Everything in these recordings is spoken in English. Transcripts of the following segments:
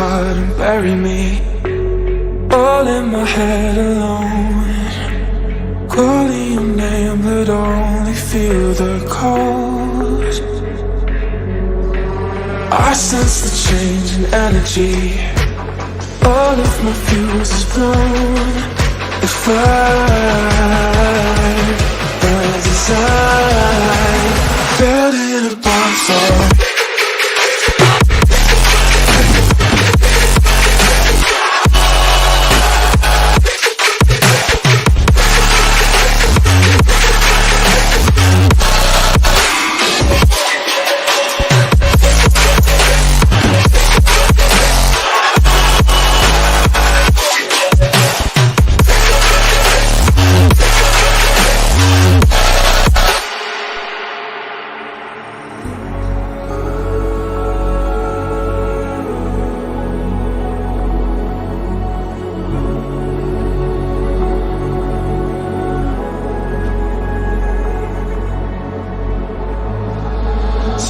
apart and bury me all in my head alone. Calling your name but only feel the cold. I sense the change in energy. All of my fuse is blown. The fire burns inside. Built in a bonfire.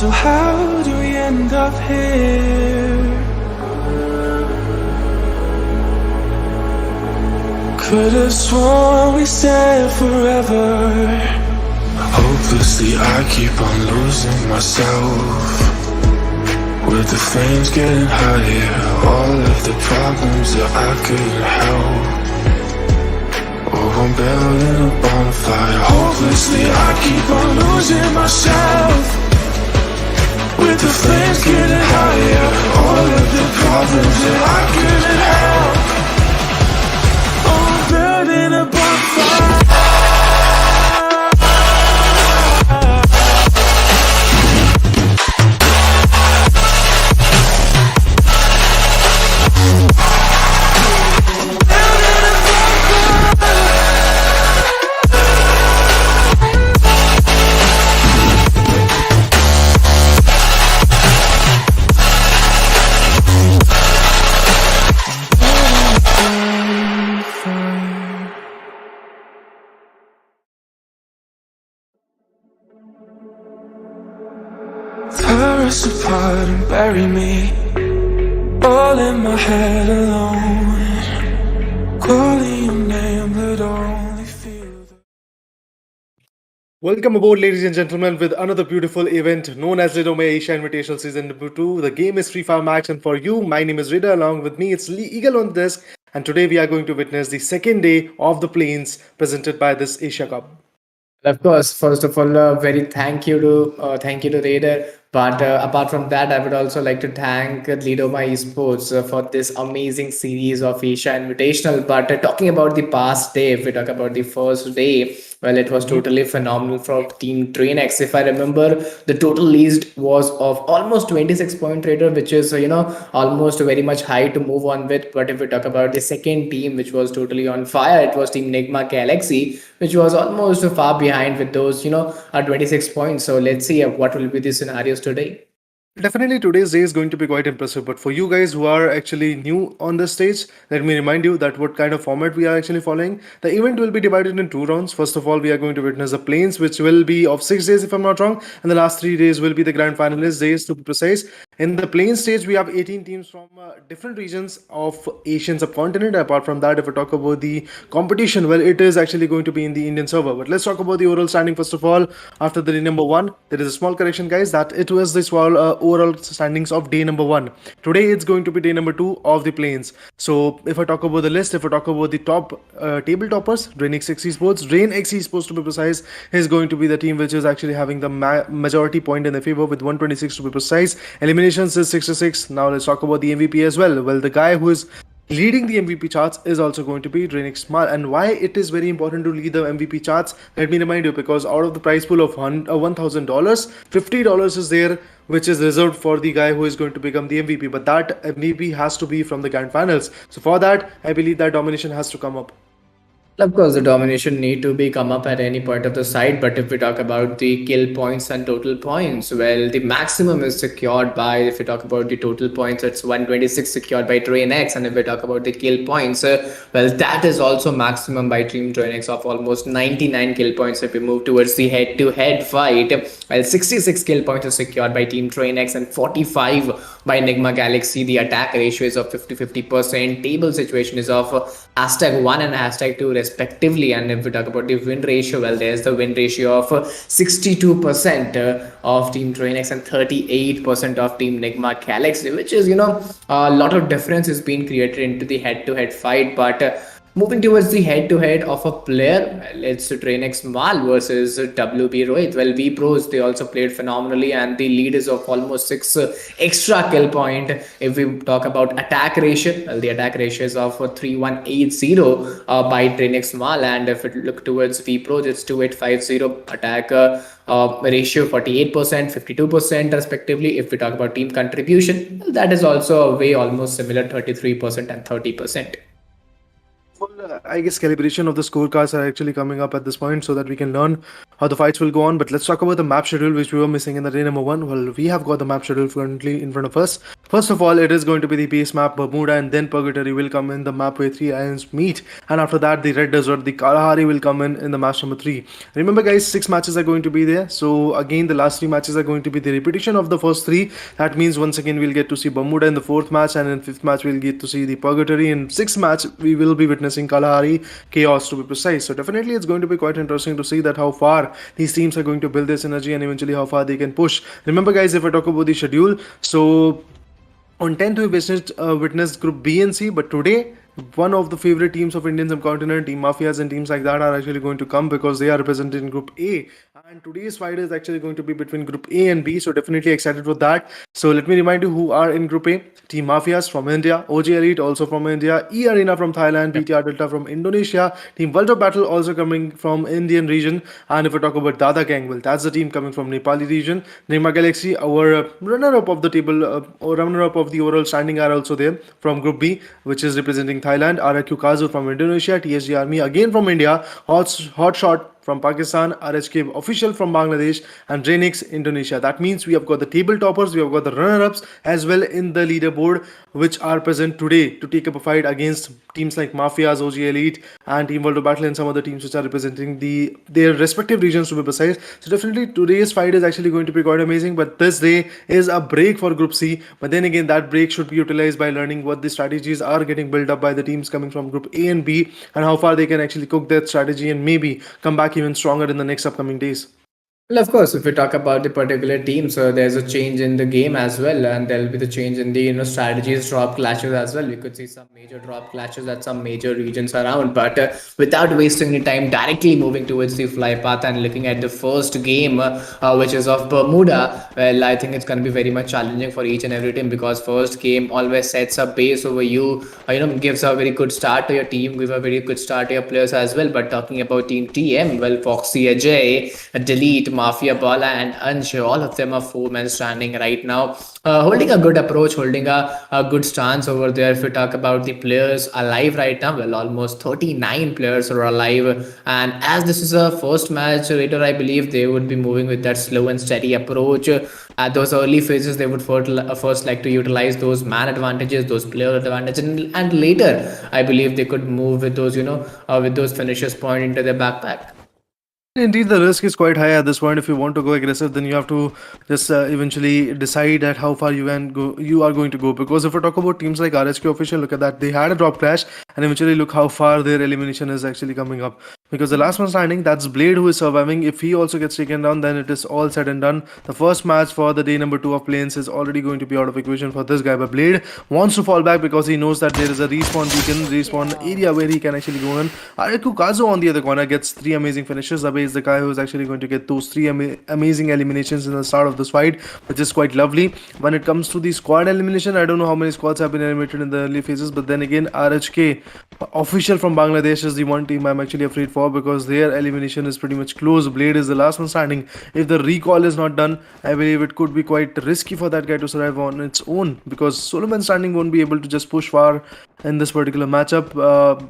So how do we end up here? Could've sworn we said forever. Hopelessly I keep on losing myself. With the flames getting higher, all of the problems that I couldn't help. Oh, I'm building a bonfire. Hopelessly I keep on losing myself. With the flames getting higher, all of the problems that I couldn't help. Oh, I'm building a bonfire. Tear us apart and bury me all in my head alone. Calling your name but only feel the... Welcome aboard, ladies and gentlemen, with another beautiful event known as Lidoma Asia Invitational Season Number 2. The game is Free Fire Max, and for you, my name is Rida. Along with me, it's Eagle on the desk, and today we are going to witness the second day of the Plains presented by this Asia Cup. Of course, first of all, very thank you to Raider. But apart from that, I would also like to thank Lidoma Esports for this amazing series of Asia Invitational. But talking about the past day, if we talk about the first day, well, it was totally phenomenal from Team DRANIX. If I remember, the total leased was of almost 26 point trader, which is almost very much high to move on with. But if we talk about the second team, which was totally on fire, it was Team NIGMA Galaxy, which was almost far behind with those 26 points. So let's see what will be the scenarios today. Definitely today's day is going to be quite impressive, but for you guys who are actually new on the stage, let me remind you that what kind of format we are actually following. The event will be divided in 2 rounds. First of all, we are going to witness the Plains, which will be of 6 days if I'm not wrong, and the last 3 days will be the grand finalist days, to be precise. In the Plains stage, we have 18 teams from different regions of Asian subcontinent. Apart from that, if we talk about the competition, well, it is actually going to be in the Indian server. But let's talk about the overall standing first of all. After the day number 1, there is a small correction, guys, that it was the overall standings of day number 1. Today it's going to be day number 2 of the Plains. So if I talk about the list, if I talk about the top table toppers, DRANIX Esports to be precise, is going to be the team which is actually having the majority point in their favor with 126 to be precise. Eliminations is 66. Now let's talk about the MVP as well. Well, the guy who is leading the MVP charts is also going to be DRANIX. And why it is very important to lead the MVP charts, let me remind you, because out of the prize pool of $1,000, $50 is there, which is reserved for the guy who is going to become the MVP. But that MVP has to be from the grand finals. So for that, I believe that domination has to come up. Of course, the domination need to be come up at any point of the side. But if we talk about the kill points and total points, well, the maximum is secured by, if we talk about the total points, it's 126 secured by DRANIX. And if we talk about the kill points, well, that is also maximum by Team DRANIX of almost 99 kill points. If we move towards the head-to-head fight, well, 66 kill points is secured by Team DRANIX and 45 by NIGMA Galaxy. The attack ratio is of 50-50%. Table situation is of #1 and #2 respectively. And if we talk about the win ratio, well, there's the win ratio of 62% of Team DRANIX and 38% of Team NIGMA Galaxy, which is, a lot of difference is being created into the head-to-head fight. But moving towards the head-to-head of a player, well, it's DRANIX Mal versus WB Rohit. Well, V Pros, they also played phenomenally, and the lead is of almost 6 extra kill point. If we talk about attack ratio, well, the attack ratio is of 3180 by DRANIX Mal, and if we look towards V Pros, it's 2850 attack ratio, 48%, 52% respectively. If we talk about team contribution, well, that is also a way almost similar, 33% and 30%. I guess calibration of the scorecards are actually coming up at this point so that we can learn how the fights will go on. But let's talk about the map schedule, which we were missing in the day number 1. Well, we have got the map schedule currently in front of us. First of all, it is going to be the base map Bermuda, and then Purgatory will come in the map where 3 islands meet. And after that, the Red Desert, the Kalahari will come in the match number 3. Remember guys, 6 matches are going to be there. So again, the last 3 matches are going to be the repetition of the first 3. That means once again, we'll get to see Bermuda in the 4th match, and in 5th match, we'll get to see the Purgatory. In 6th match, we will be witnessing Kalahari Chaos, to be precise. So definitely it's going to be quite interesting to see that how far these teams are going to build their synergy and eventually how far they can push. Remember guys, if I talk about the schedule, so on 10th we witnessed group B and C, but today one of the favorite teams of Indian subcontinent, Team Mafias and teams like that, are actually going to come because they are represented in Group A. And today's fight is actually going to be between Group A and B, so definitely excited for that. So let me remind you who are in Group A. Team Mafias from India, OG Elite also from India, E Arena from Thailand, BTR Delta from Indonesia, Team World of Battle also coming from Indian region. And if we talk about DADAGANG, well, that's the team coming from Nepali region. NIGMA Galaxy, our runner-up of the table, or runner-up of the overall standing, are also there from Group B, which is representing Thailand, RRQ KAZU from Indonesia, TSG Army again from India, HOTSHOT from Pakistan, RHQ official from Bangladesh, and DRANIX Indonesia. That means we have got the table toppers, we have got the runner-ups as well in the leaderboard, which are present today to take up a fight against teams like Mafias, OG Elite, and Team World of Battle, and some other teams which are representing their respective regions, to be precise. So definitely today's fight is actually going to be quite amazing. But this day is a break for Group C. But then again, that break should be utilized by learning what the strategies are getting built up by the teams coming from Group A and B, and how far they can actually cook that strategy and maybe come back even stronger in the next upcoming days. Well, of course, if we talk about the particular team, so there's a change in the game as well, and there'll be the change in the strategies, drop clashes as well. We could see some major drop clashes at some major regions around, but without wasting any time, directly moving towards the fly path and looking at the first game, which is of Bermuda. Well, I think it's going to be very much challenging for each and every team, because first game always sets a base over you, gives a very good start to your team, gives a very good start to your players as well. But talking about Team TM, well, Foxy Ajay, Delete, Mafia Bala, and Ansh, all of them are 4 men standing right now, holding a good approach, holding a good stance over there. If we talk about the players alive right now, well, almost 39 players are alive, and as this is a first match, later I believe they would be moving with that slow and steady approach. At those early phases, they would first like to utilize those man advantages, those player advantages, and later I believe they could move with those with those finishers point into their backpack. Indeed, the risk is quite high at this point. If you want to go aggressive, then you have to just eventually decide at how far you are going to go. Because if we talk about teams like RHQ official, look at that, they had a drop crash, and eventually look how far their elimination is actually coming up. Because the last man standing, that's Blade, who is surviving. If he also gets taken down, then it is all said and done. The first match for the day number 2 of Playins is already going to be out of equation for this guy. But Blade wants to fall back because he knows that there is a respawn beacon, respawn area where he can actually go in. RRQ KAZU on the other corner gets 3 amazing finishes. Abe is the guy who is actually going to get those 3 amazing eliminations in the start of this fight, which is quite lovely. When it comes to the squad elimination, I don't know how many squads have been eliminated in the early phases, but then again, RHK official from Bangladesh is the one team I'm actually afraid for, because their elimination is pretty much close. Blade is the last one standing. If the recall is not done, I believe it could be quite risky for that guy to survive on its own, because solo man standing won't be able to just push far in this particular matchup.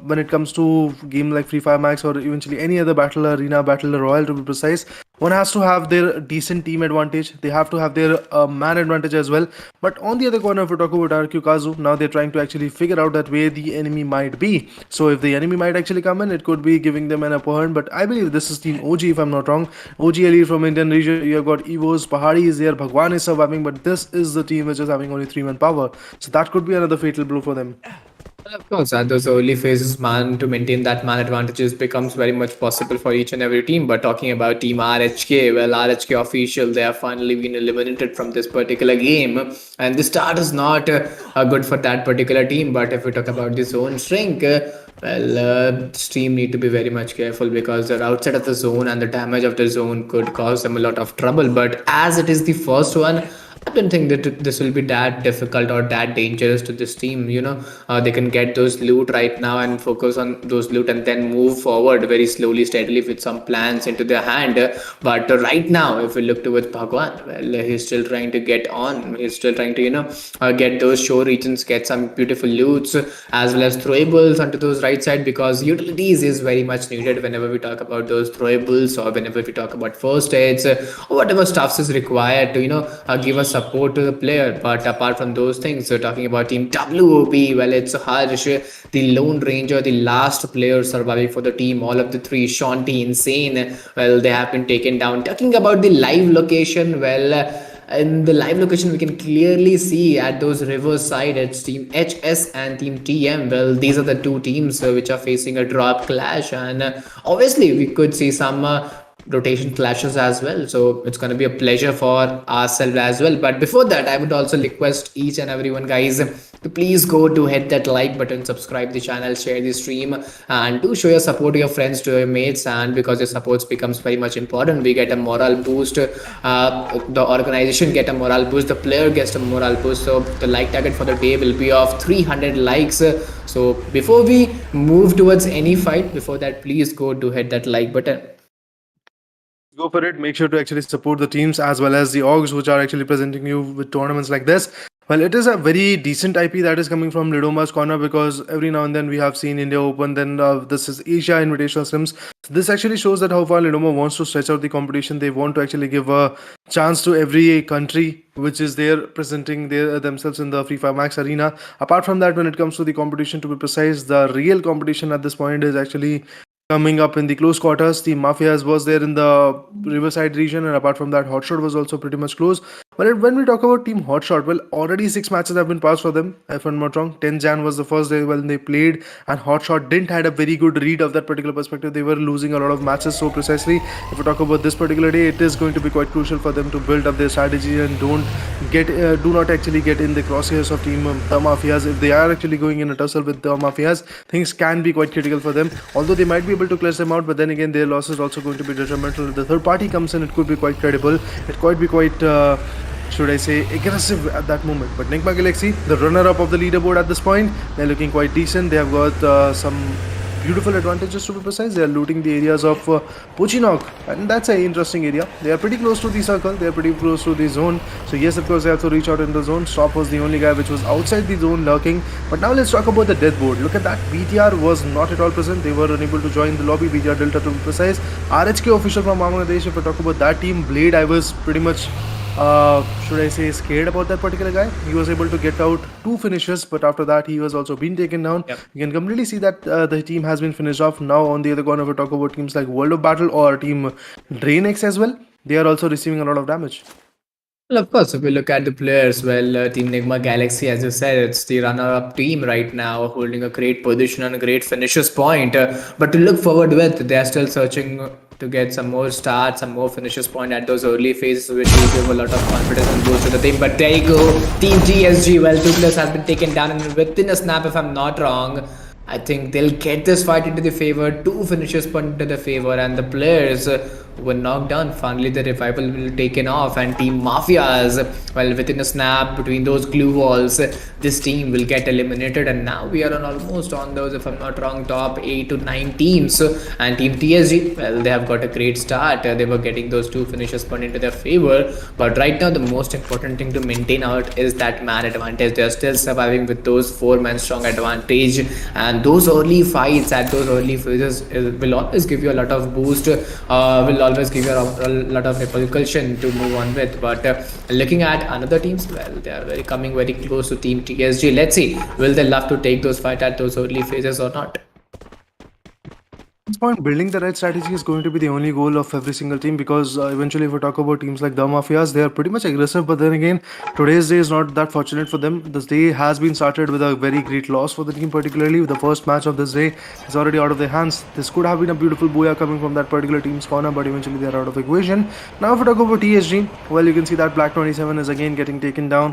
When it comes to game like Free Fire Max or eventually any other battle arena, battle royal to be precise, one has to have their decent team advantage. They have to have their man advantage as well. But on the other corner, if we talk about RQ Kazu, now they're trying to actually figure out that where the enemy might be. So if the enemy might actually come in, it could be giving them an upper hand. But I believe this is Team OG, if I'm not wrong. OG elite from Indian region. You have got Evos, Pahari is there, Bhagwan is surviving, but this is the team which is having only 3-man power. So that could be another fatal blow for them. Of course, at those early phases, man, to maintain that man advantages becomes very much possible for each and every team. But talking about Team RHK, well, RHK official, they have finally been eliminated from this particular game. And the start is not good for that particular team. But if we talk about the zone shrink, this team need to be very much careful because they're outside of the zone and the damage of the zone could cause them a lot of trouble. But as it is the first one, I don't think that this will be that difficult or that dangerous to this team. They can get those loot right now and focus on those loot and then move forward very slowly, steadily with some plans into their hand. But right now, if we look towards Bhagwan, well, he's still trying to get on. He's still trying to, get those shore regions, get some beautiful loots as well as throwables onto those right side because utilities is very much needed whenever we talk about those throwables or whenever we talk about first aids or whatever stuffs is required to, give us support to the player. But apart from those things, so talking about Team WOP, well, it's Harsh, the Lone Ranger, the last player surviving for the team. All of the three, Shanti, Insane, well, they have been taken down. Talking about the live location, well, in the live location we can clearly see at those rivers side it's Team HS and Team TM. Well, these are the two teams which are facing a drop clash, and obviously we could see some rotation clashes as well. So it's going to be a pleasure for ourselves as well. But before that, I would also request each and everyone, guys, to please go to hit that like button, subscribe the channel, share the stream, and do show your support to your friends, to your mates. And because your support becomes very much important, we get a morale boost, the organization get a morale boost, the player gets a morale boost. So the like target for the day will be of 300 likes. So before we move towards any fight, before that, please go to hit that like button. Go for it. Make sure to actually support the teams as well as the orgs which are actually presenting you with tournaments like this. Well, it is a very decent IP that is coming from Lidoma's corner because every now and then we have seen India Open, then this is Asia Invitational Sims. So this actually shows that how far Lidoma wants to stretch out the competition. They want to actually give a chance to every country which is there presenting themselves in the Free Fire Max arena. Apart from that, when it comes to the competition, to be precise, the real competition at this point is actually coming up in the close quarters. The Mafias was there in the Riverside region, and apart from that, HOTSHOT was also pretty much close. But when we talk about Team HOTSHOT, well, already 6 matches have been passed for them. If I'm not wrong, 10 Jan was the first day when they played, and HOTSHOT didn't had a very good read of that particular perspective. They were losing a lot of matches. So precisely, if we talk about this particular day, it is going to be quite crucial for them to build up their strategy and do not actually get in the crosshairs of Team the Mafias. If they are actually going in a tussle with the Mafias, things can be quite critical for them. Although they might be able to clutch them out, but then again, their loss is also going to be detrimental. If the third party comes in, it could be quite credible. It could be quite, should I say, aggressive at that moment. But NIGMA Galaxy, the runner-up of the leaderboard at this point, they're looking quite decent. They have got some beautiful advantages, to be precise. They are looting the areas of Pochinok, and that's an interesting area. They are pretty close to the circle. They are pretty close to the zone. So yes, of course, they have to reach out in the zone. Stop was the only guy which was outside the zone lurking. But now let's talk about the death board. Look at that. BTR was not at all present. They were unable to join the lobby. BTR Delta, to be precise. RHQ official from Bangladesh. If I talk about that team, Blade, I was pretty much should I say scared about that particular guy. He was able to get out 2 finishes, but after that he was also being taken down. Yep. You can completely see that the team has been finished off. Now on the other corner, we talk about teams like World of Battle or Team DRANIX as well. They are also receiving a lot of damage. Well, of course, if we look at the players, well, Team NIGMA Galaxy, as you said, it's the runner-up team right now, holding a great position and a great finishes point. But to look forward with, they are still searching to get some more starts, some more finishes point at those early phases, which will give a lot of confidence and boost to the team. But there you go, Team GSG, well, 2 players has been taken down, and within a snap, if I'm not wrong, I think they'll get this fight into the favor, 2 finishes point into the favor, and the players were knocked down. Finally, the revival will be taken off, and Team Mafias, well, within a snap between those glue walls, this team will get eliminated. And now we are on almost on those, if I'm not wrong, top 8 to 9 teams. And Team TSG, well, they have got a great start. They were getting those 2 finishes point into their favor. But right now, the most important thing to maintain out is that man advantage. They are still surviving with those 4-man strong advantage, and those early fights at those early phases will always give you a lot of boost, will will always give you a lot of repulsion to move on with. But looking at another teams, well, they are coming very close to Team TSG. Let's see, will they love to take those fight at those early phases or not? At this point, building the right strategy is going to be the only goal of every single team, because eventually, if we talk about teams like the Mafias, they are pretty much aggressive. But then again, today's day is not that fortunate for them. This day has been started with a very great loss for the team, particularly the first match of this day is already out of their hands. This could have been a beautiful booyah coming from that particular team's corner, but eventually they are out of equation. Now, if we talk about TSG, well, you can see that Black 27 is again getting taken down.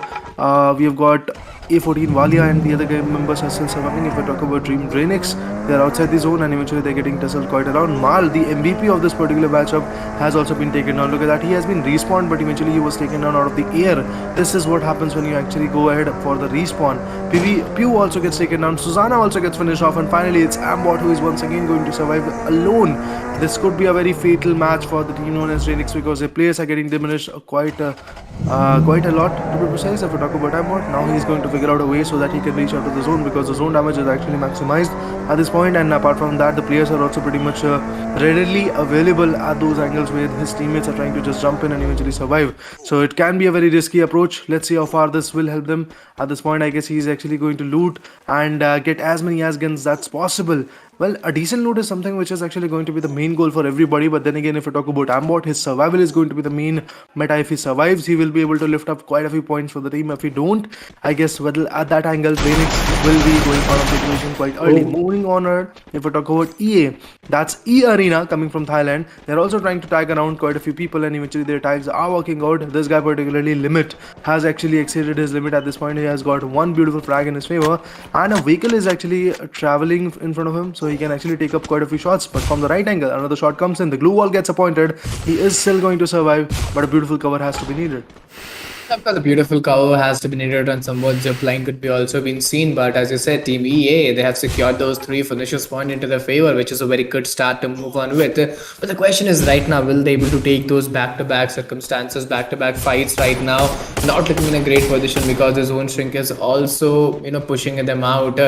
We have got A14 Valia and the other game members are still surviving. If we talk about Dream DRANIX, they are outside the zone and eventually they're getting tussled quite around. Mal, the MVP of this particular matchup, has also been taken down. Look at that, he has been respawned, but eventually he was taken down out of the air. This is what happens when you actually go ahead for the respawn. Pew also gets taken down, Susanna also gets finished off, and finally it's Ambot who is once again going to survive alone. This could be a very fatal match for the team known as DRANIX, because their players are getting diminished quite a lot, to be precise. If we talk about Ambot, now he's going to figure out a way so that he can reach out to the zone, because the zone damage is actually maximized at this point. And apart from that, the players are also pretty much readily available at those angles where his teammates are trying to just jump in and eventually survive. So it can be a very risky approach. Let's see how far this will help them. At this point, I guess he's actually going to loot and get as many as guns that's possible. Well, a decent loot is something which is actually going to be the main goal for everybody. But then again, if we talk about Ambot, his survival is going to be the main meta. If he survives, he will be able to lift up quite a few points for the team. If he don't, I guess, well, at that angle, DRANIX will be going out of the equation quite early. Moving on, if we talk about EA, that's E Arena coming from Thailand. They're also trying to tag around quite a few people, and eventually their tags are working out. This guy, particularly Limit, has actually exceeded his limit at this point. He has got one beautiful frag in his favor, and a vehicle is actually traveling in front of him, so he can actually take up quite a few shots. But from the right angle, another shot comes in, the glue wall gets appointed. He is still going to survive, but a beautiful cover has to be needed. Of course, a beautiful cover has to be needed, and somewhat zipline could be also been seen. But as you said, Team EA, they have secured those 3 finishes point into their favor, which is a very good start to move on with. But the question is right now, will they able to take those back-to-back circumstances, back-to-back fights right now? Not looking in a great position, because the zone shrink is also, pushing them out.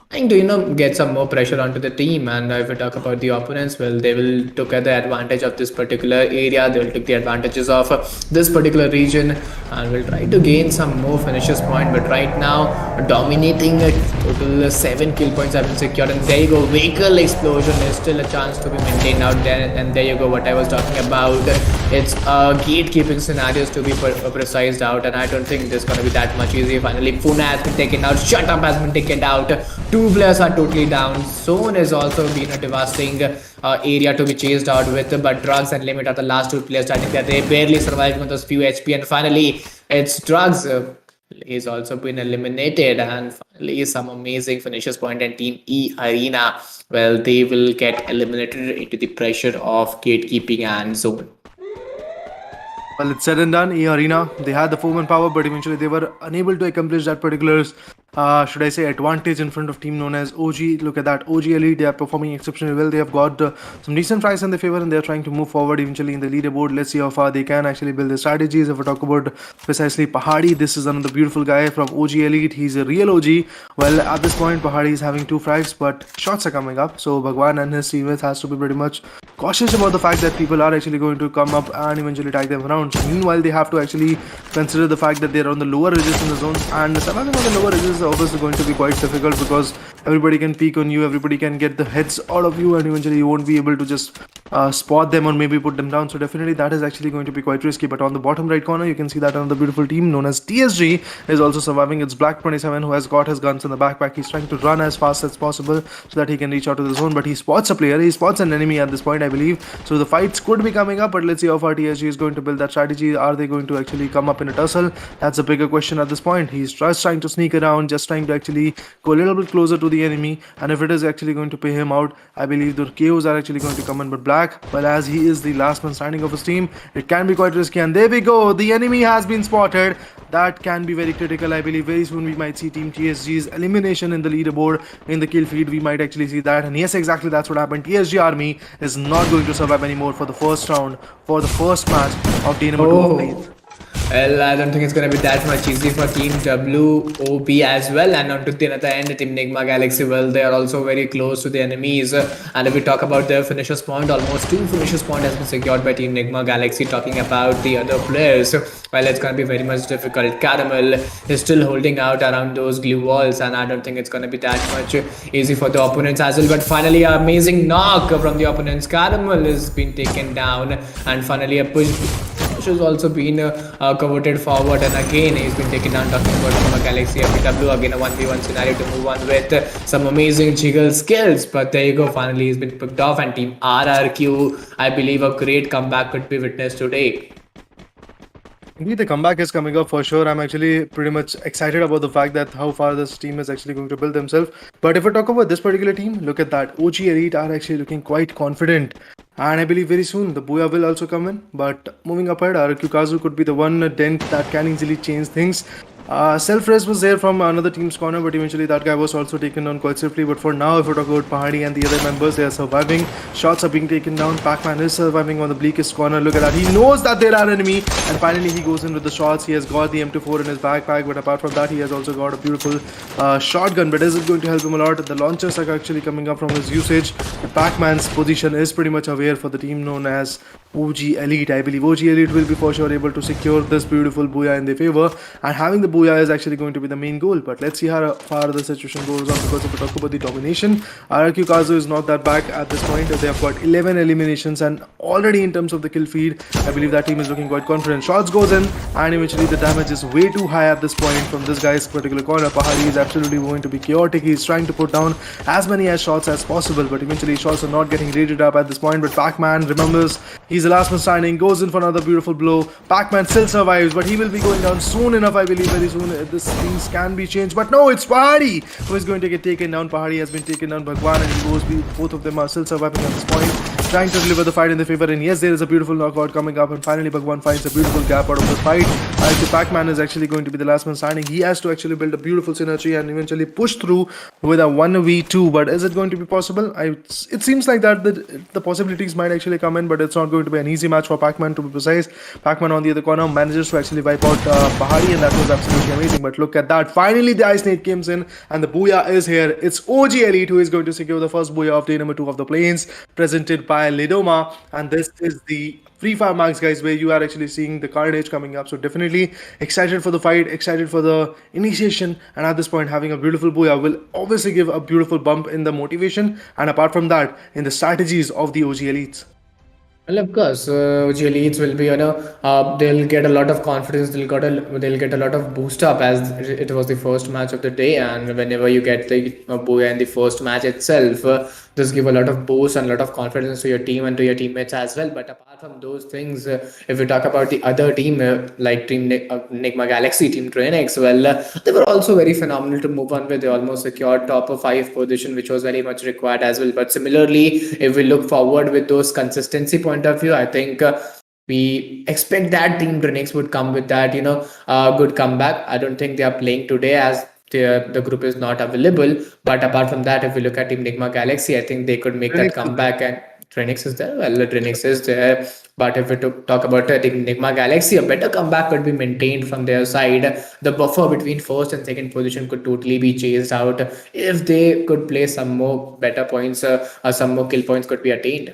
Trying to get some more pressure onto the team. And if we talk about the opponents, well, they will took the advantage of this particular area, they will take the advantages of this particular region, and will try to gain some more finishes point. But right now, dominating, total 7 kill points have been secured, and there you go, vehicle explosion is still a chance to be maintained out there. And there you go, what I was talking about, it's gatekeeping scenarios to be precised out, and I don't think this is going to be that much easy. Finally, Pune has been taken out, Shut Up has been taken out, 2 players are totally down. Zone has also been a devastating area to be chased out with, but Drugs and Limit are the last 2 players. I think that they barely survived with those few HP, and finally it's Drugs. He's also been eliminated, and finally some amazing finishes point. And Team E Arena, well, they will get eliminated into the pressure of gatekeeping and zone. Well, it's said and done. E Arena, they had the 4-man power, but eventually they were unable to accomplish that particular, should I say, advantage in front of team known as OG. Look at that, OG Elite, they are performing exceptionally well. They have got some decent price in their favor, and they are trying to move forward eventually in the leaderboard. Let's see how far they can actually build their strategies. If we talk about precisely Pahadi, this is another beautiful guy from OG Elite. He's a real OG. Well, at this point, Pahadi is having 2 frags, but shots are coming up. So Bhagwan and his teammates has to be pretty much cautious about the fact that people are actually going to come up and eventually tag them around. Meanwhile, they have to actually consider the fact that they're on the lower ridges in the zones, and surviving on the lower ridges is obviously going to be quite difficult, because everybody can peek on you, everybody can get the heads out of you, and eventually you won't be able to just spot them or maybe put them down. So definitely that is actually going to be quite risky. But on the bottom right corner, you can see that another beautiful team known as TSG is also surviving. It's Black 27 who has got his guns in the backpack. He's trying to run as fast as possible so that he can reach out to the zone, but he spots a player, he spots an enemy at this point, I believe. So the fights could be coming up, but let's see how far TSG is going to build that strategy. Are they going to actually come up in a tussle? That's a bigger question at this point. He's just trying to sneak around, just trying to actually go a little bit closer to the enemy, and if it is actually going to pay him out, I believe the KOs are actually going to come in. But Black, well, as he is the last man standing of his team, it can be quite risky. And there we go, the enemy has been spotted. That can be very critical. I believe very soon we might see Team TSG's elimination in the leaderboard, in the kill feed. We might actually see that, and yes, exactly that's what happened. TSG army is not going to survive anymore for the first round, for the first match of day number 2 of Faith. Well, I don't think it's going to be that much easy for Team WOB as well. And on to the other end, Team Nigma Galaxy, well, they are also very close to the enemies. And if we talk about their finishers point, almost 2 finishers point has been secured by Team Nigma Galaxy. Talking about the other players, well, it's going to be very much difficult. Caramel is still holding out around those glue walls, and I don't think it's going to be that much easy for the opponents as well. But finally, an amazing knock from the opponents. Caramel has been taken down, and finally a push has also been converted forward, and again he's been taken down. Talking about Nigma Galaxy FW, again a 1v1 scenario to move on with some amazing jiggle skills, but there you go, finally he's been picked off. And Team RRQ, I believe a great comeback could be witnessed today. Indeed, the comeback is coming up for sure. I'm actually pretty much excited about the fact that how far this team is actually going to build themselves. But if we talk about this particular team, look at that. OG Elite are actually looking quite confident. And I believe very soon the Booyah will also come in. But moving up ahead, RRQ KAZU could be the one dent that can easily change things. Self-res was there from another team's corner, but eventually that guy was also taken down quite swiftly. But for now, if we talk about Pahadi and the other members, they are surviving. Shots are being taken down. Pac-Man is surviving on the bleakest corner. Look at that. He knows that there are enemy, and finally he goes in with the shots. He has got the M24 in his backpack, but apart from that, he has also got a beautiful shotgun. But is it going to help him a lot? The launchers are actually coming up from his usage. The Pac-Man's position is pretty much aware for the team known as OG Elite. I believe OG Elite will be for sure able to secure this beautiful Booyah in their favor, and having the Booyah is actually going to be the main goal. But let's see how far the situation goes on, because if we talk about the domination, RRQ KAZU is not that bad at this point. They have got 11 eliminations, and already in terms of the kill feed, I believe that team is looking quite confident. Shots goes in, and eventually the damage is way too high at this point from this guy's particular corner. Pahadi is absolutely going to be chaotic. He's trying to put down as many as shots as possible, but eventually shots are not getting rated up at this point. But Pac-Man remembers he's the last man standing, goes in for another beautiful blow. Pac-Man still survives, but he will be going down soon enough. I believe very soon this things can be changed. But no, it's Pahadi who is going to get taken down. Pahadi has been taken down. Bhagwan and he goes. Both of them are still surviving at this point, trying to deliver the fight in their favor. And yes, there is a beautiful knockout coming up, and finally Bhagwan finds a beautiful gap out of the fight. The Pac-Man is actually going to be the last man standing. He has to actually build a beautiful synergy and eventually push through with a 1v2. But is it going to be possible? It seems like that the possibilities might actually come in, but it's not going to be an easy match for Pac-Man, to be precise. Pac-Man on the other corner manages to actually wipe out Pahadi, and that was absolutely amazing. But look at that. Finally, the Ice Nate comes in, and the Booyah is here. It's OG Elite who is going to secure the first Booyah of day number 2 of the Plains, presented by Lidoma. And this is the Free Fire Max, guys, where you are actually seeing the carnage coming up. So definitely excited for the fight, excited for the initiation, and at this point having a beautiful Booyah will obviously give a beautiful bump in the motivation, and apart from that in the strategies of the OG Elites. Well, of course, OG Elites will be, they'll get a lot of confidence. They'll get a lot of boost up, as it was the first match of the day. And whenever you get the Booyah in the first match itself, this give a lot of boost and a lot of confidence to your team and to your teammates as well. But apart from those things, if we talk about the other team, like Team Nigma Galaxy, Team DRANIX, well, they were also very phenomenal to move on with. They almost secured top of 5 position, which was very much required as well. But similarly, if we look forward with those consistency point of view, I think we expect that Team DRANIX would come with that, good comeback. I don't think they are playing today, as the group is not available. But apart from that, if we look at Team Nigma Galaxy, I think they could make that comeback. And DRANIX is there. Well, DRANIX is there. But if we talk about Team Nigma Galaxy, a better comeback could be maintained from their side. The buffer between first and second position could totally be chased out if they could play some more better points, or some more kill points could be attained.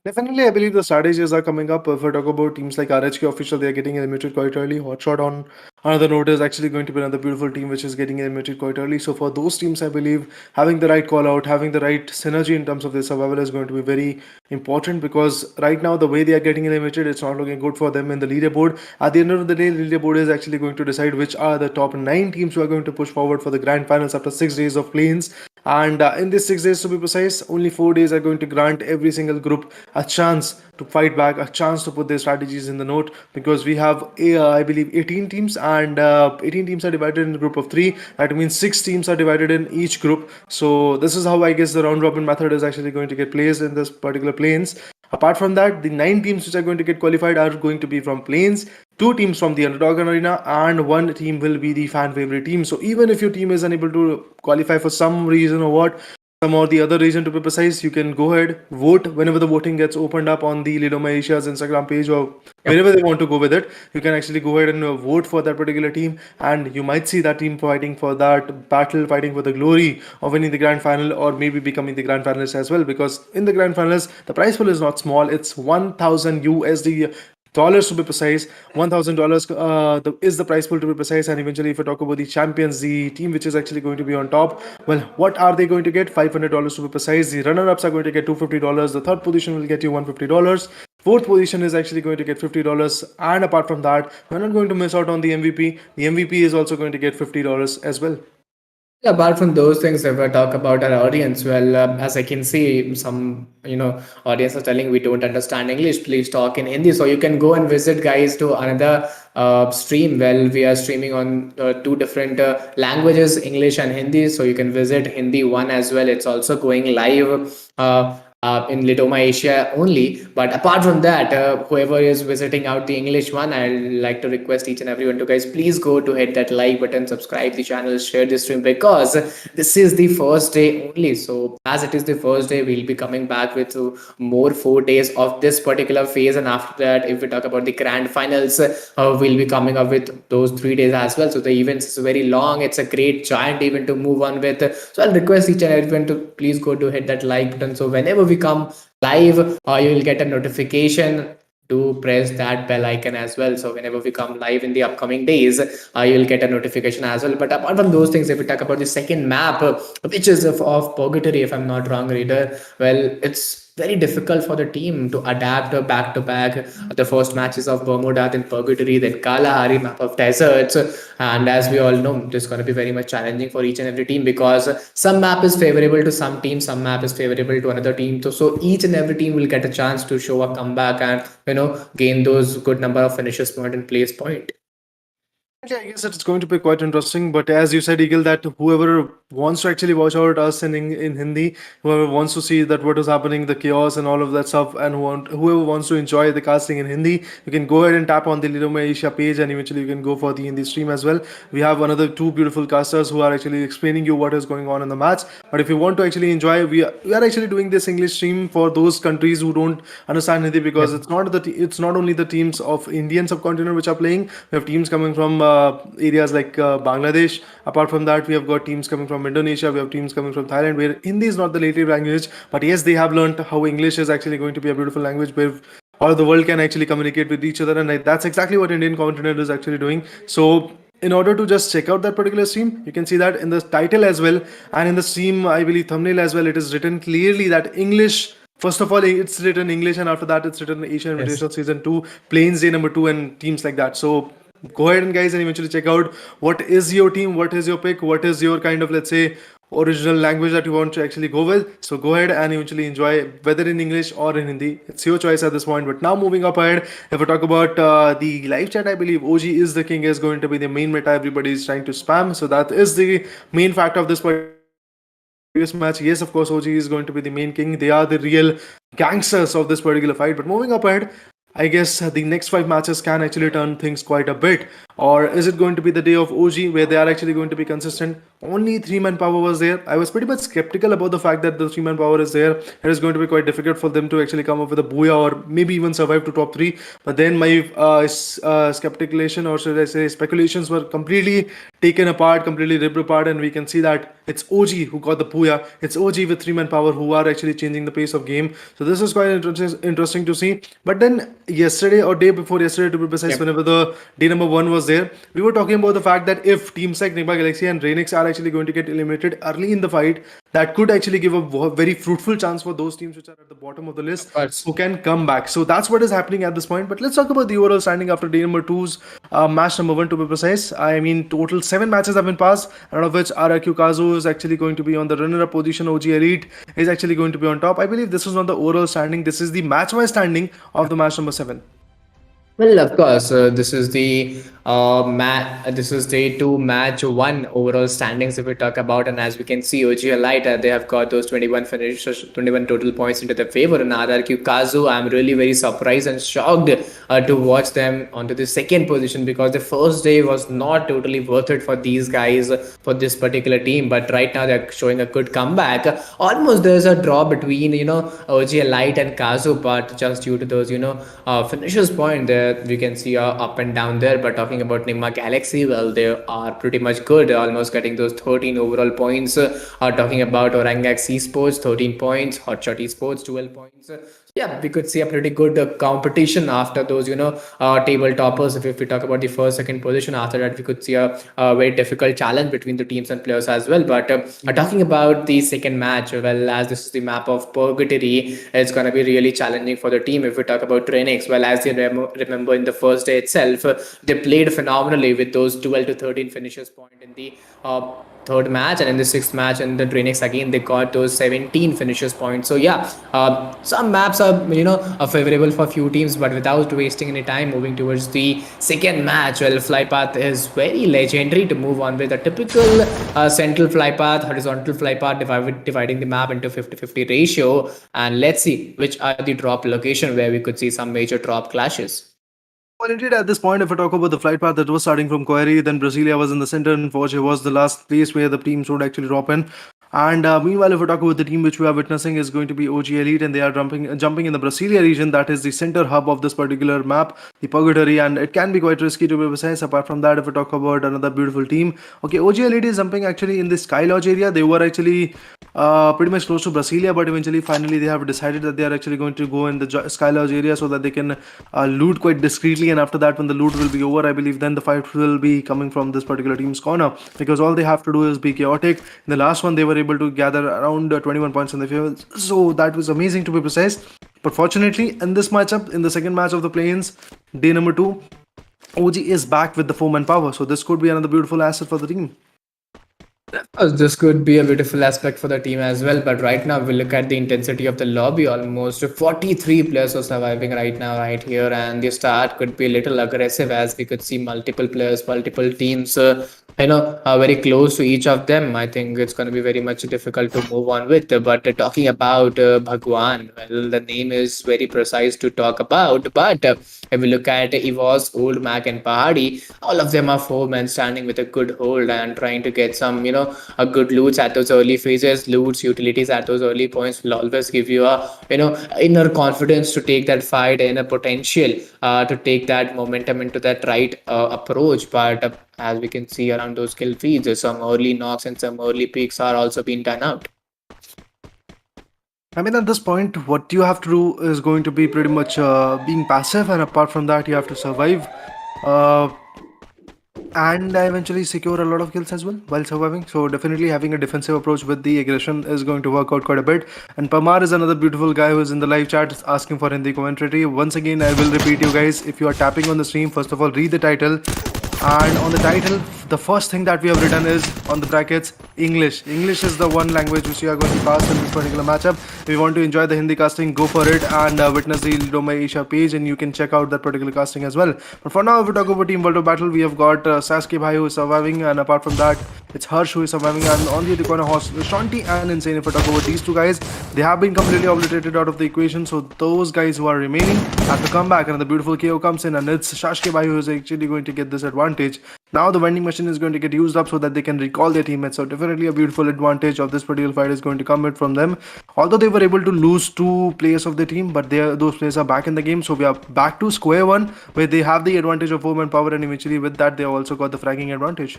Definitely, I believe the strategies are coming up. If I talk about teams like RHQ Official, they are getting eliminated quite early. HOTSHOT on another note is actually going to be another beautiful team which is getting eliminated quite early. So for those teams, I believe having the right call out, having the right synergy in terms of their survival is going to be very important, because right now the way they are getting eliminated, it's not looking good for them in the leaderboard. At the end of the day, the leaderboard is actually going to decide which are the top 9 teams who are going to push forward for the grand finals after 6 days of Plains. And in these 6 days, to be precise, only 4 days are going to grant every single group a chance to fight back, a chance to put their strategies in the note, because we have I believe 18 teams, and 18 teams are divided in a group of 3. That means 6 teams are divided in each group. So this is how I guess the round robin method is actually going to get placed in this particular Plains. Apart from that, the 9 teams which are going to get qualified are going to be from Plains, 2 teams from the Underdog Arena, and 1 team will be the fan favorite team. So even if your team is unable to qualify for some reason or what, some or the other region to be precise, you can go ahead, vote whenever the voting gets opened up on the Lidoma Asia's Instagram page or Yep. wherever they want to go with it. You can actually go ahead and vote for that particular team, and you might see that team fighting for that battle, fighting for the glory of winning the grand final or maybe becoming the grand finalist as well. Because in the grand finals, the prize pool is not small; it's 1,000 USD dollars to be precise. $1,000 is the prize pool to be precise. And eventually, if we talk about the champions, the team which is actually going to be on top, well, what are they going to get? $500 to be precise. The runner-ups are going to get $250. The third position will get you $150. Fourth position is actually going to get $50. And apart from that, we're not going to miss out on the MVP. The MVP is also going to get $50 as well. Apart from those things, if I talk about our audience, well, as I can see, some audience are telling we don't understand English. Please talk in Hindi. So you can go and visit, guys, to another stream. Well, we are streaming on two different languages, English and Hindi. So you can visit Hindi one as well. It's also going live. In Lidoma Asia only. But apart from that, whoever is visiting out the English one, I'd like to request each and everyone to, guys, please go to hit that like button, subscribe the channel, share the stream, because this is the first day only. So as it is the first day, we'll be coming back with more 4 days of this particular phase. And after that, if we talk about the grand finals, we'll be coming up with those 3 days as well. So the events is very long. It's a great giant event to move on with. So I'll request each and everyone to please go to hit that like button. So whenever we come live, you will get a notification to press that bell icon as well. So whenever we come live in the upcoming days, you will get a notification as well. But apart from those things, if we talk about the second map, which is of Purgatory, if I'm not wrong, Reader, well, it's very difficult for the team to adapt back to back. The first matches of Bermuda, then Purgatory, then Kalahari, map of deserts. And as we all know, it's going to be very much challenging for each and every team, because some map is favorable to some team, some map is favorable to another team. So each and every team will get a chance to show a comeback and gain those good number of finishes point and place point. Yeah, I guess it's going to be quite interesting. But as you said, Eagle, that whoever wants to actually watch out us in Hindi, whoever wants to see that what is happening, the chaos and all of that stuff, and whoever wants to enjoy the casting in Hindi, you can go ahead and tap on the Lidoma Asia page, and eventually you can go for the Hindi stream as well. We have another two beautiful casters who are actually explaining you what is going on in the match. But if you want to actually enjoy, we are actually doing this English stream for those countries who don't understand Hindi, because it's not only the teams of Indian subcontinent which are playing. We have teams coming from areas like Bangladesh. Apart from that, we have got teams coming from Indonesia. We have teams coming from Thailand, where Hindi is not the native language, but yes, they have learned how English is actually going to be a beautiful language where all the world can actually communicate with each other, and that's exactly what Indian continent is actually doing. So in order to just check out that particular stream, you can see that in the title as well, and in the stream, I believe, thumbnail as well, it is written clearly that English. First of all, it's written English, and after that, it's written Asian Yes. Invitational Season 2, Plains Day number 2, and teams like that. So go ahead and, guys, and eventually check out what is your team, what is your pick, what is your kind of, let's say, original language that you want to actually go with. So go ahead and eventually enjoy, whether in English or in Hindi. It's your choice at this point. But now moving up ahead, if we talk about the live chat, I believe OG is the king is going to be the main meta everybody is trying to spam. So that is the main fact of this previous match. Yes, of course, OG is going to be the main king. They are the real gangsters of this particular fight. But moving up ahead, I guess the next 5 matches can actually turn things quite a bit. Or is it going to be the day of OG where they are actually going to be consistent? Only 3-man power was there. I was pretty much skeptical about the fact that the 3-man power is there. It is going to be quite difficult for them to actually come up with a booyah or maybe even survive to top 3. But then my skeptication, or should I say speculations, were completely taken apart, completely ripped apart, and we can see that it's OG who got the booyah. It's OG with 3-man power who are actually changing the pace of game. So this is quite interesting to see. But then yesterday, or day before yesterday to be precise, Yep. whenever the day number 1 was there, we were talking about the fact that if teams like NIGMA Galaxy and DRANIX are actually going to get eliminated early in the fight, that could actually give a very fruitful chance for those teams which are at the bottom of the list, Of course. who can come back. So that's what is happening at this point. But let's talk about the overall standing after day number 2's match number 1 to be precise. I mean, total 7 matches have been passed, out of which RRQ KAZU is actually going to be on the runner-up position. OG Elite is actually going to be on top. I believe this is not the overall standing. This is the match-wise standing of the match number 7. Well, of course, this is the this is day two, match one overall standings. If we talk about, and as we can see, OG Elite, they have got those 21 finishes, 21 total points into their favor. And RRQ KAZU, I'm really very surprised and shocked to watch them onto the second position, because the first day was not totally worth it for these guys, for this particular team. But right now they're showing a good comeback. Almost there's a draw between OG Elite and KAZU, but just due to those finishers point there, we can see up and down there. But talking about NIGMA Galaxy, well, they are pretty much good, almost getting those 13 overall points. Talking about NGX Esports, 13 points, HOTSHOT Esports, 12 points. Yeah, we could see a pretty good competition after those, table toppers. If we talk about the first, second position, after that, we could see a very difficult challenge between the teams and players as well. But talking about the second match, well, as this is the map of Purgatory, it's going to be really challenging for the team. If we talk about DRANIX, well, as you remember in the first day itself, they played phenomenally with those 12 to 13 finishes point in the third match, and in the sixth match in the DRANIX again they got those 17 finishes points. So yeah, some maps are are favorable for few teams, but without wasting any time, moving towards the second match, well, fly path is very legendary to move on with a typical central fly path, horizontal fly path, dividing the map into 50-50 ratio. And let's see which are the drop location where we could see some major drop clashes. Well, indeed, at this point, if I talk about the flight path that was starting from Query, then Brasilia was in the center, and Forge was the last place where the teams would actually drop in. And meanwhile, if we talk about the team which we are witnessing is going to be OG Elite, and they are jumping in the Brasilia region, that is the center hub of this particular map, the Purgatory, and it can be quite risky to be precise. Apart from that, if we talk about another beautiful team, okay, OG Elite is jumping actually in the Sky Lodge area. They were actually pretty much close to Brasilia, but eventually, finally, they have decided that they are actually going to go in the Sky Lodge area so that they can loot quite discreetly. And after that, when the loot will be over, I believe then the fight will be coming from this particular team's corner, because all they have to do is be chaotic. In the last one, they were able to gather around 21 points in the field, so that was amazing to be precise. But fortunately, in this matchup, in the second match of the play-ins, day number 2, OG is back with the 4-man power, so this could be another beautiful asset for the team. This could be a beautiful aspect for the team as well. But right now, we look at the intensity of the lobby. Almost 43 players are surviving right now, right here. And the start could be a little aggressive, as we could see multiple players, multiple teams, very close to each of them. I think it's going to be very much difficult to move on with. But talking about Bhagwan, well, the name is very precise to talk about. But if we look at Evos, Old Mac, and Pahadi, all of them are 4 men standing with a good hold and trying to get some, a good loots at those early phases. Loots, utilities at those early points will always give you a, inner confidence to take that fight and a potential to take that momentum into that right approach. But as we can see around those kill feeds, some early knocks and some early picks are also being done out. I mean, at this point, what you have to do is going to be pretty much being passive, and apart from that, you have to survive. Uh, and eventually secure a lot of kills as well while surviving. So definitely having a defensive approach with the aggression is going to work out quite a bit. And Pamar is another beautiful guy who is in the live chat asking for Hindi commentary. Once again, I will repeat you guys, if you are tapping on the stream, first of all, read the title. And on the title, the first thing that we have written is on the brackets, English. English is the one language which we are going to cast in this particular matchup. If you want to enjoy the Hindi casting, go for it and witness the Lidoma Asia page, and you can check out that particular casting as well. But for now, if we talk about Team World of Battle, we have got Sasuke Bhai who is surviving, and apart from that, it's Harsh who is surviving, and on the other corner, Shanti and Insane. If we talk about these two guys, they have been completely obliterated out of the equation. So those guys who are remaining have to come back, and the beautiful KO comes in, and it's Sasuke Bhai who is actually going to get this advantage. Now the vending machine is going to get used up so that they can recall their teammates. So definitely a beautiful advantage of this particular fight is going to come from them. Although they were able to lose 2 players of the team, but those players are back in the game. So we are back to square one, where they have the advantage of 4-man power, and eventually with that they also got the fragging advantage.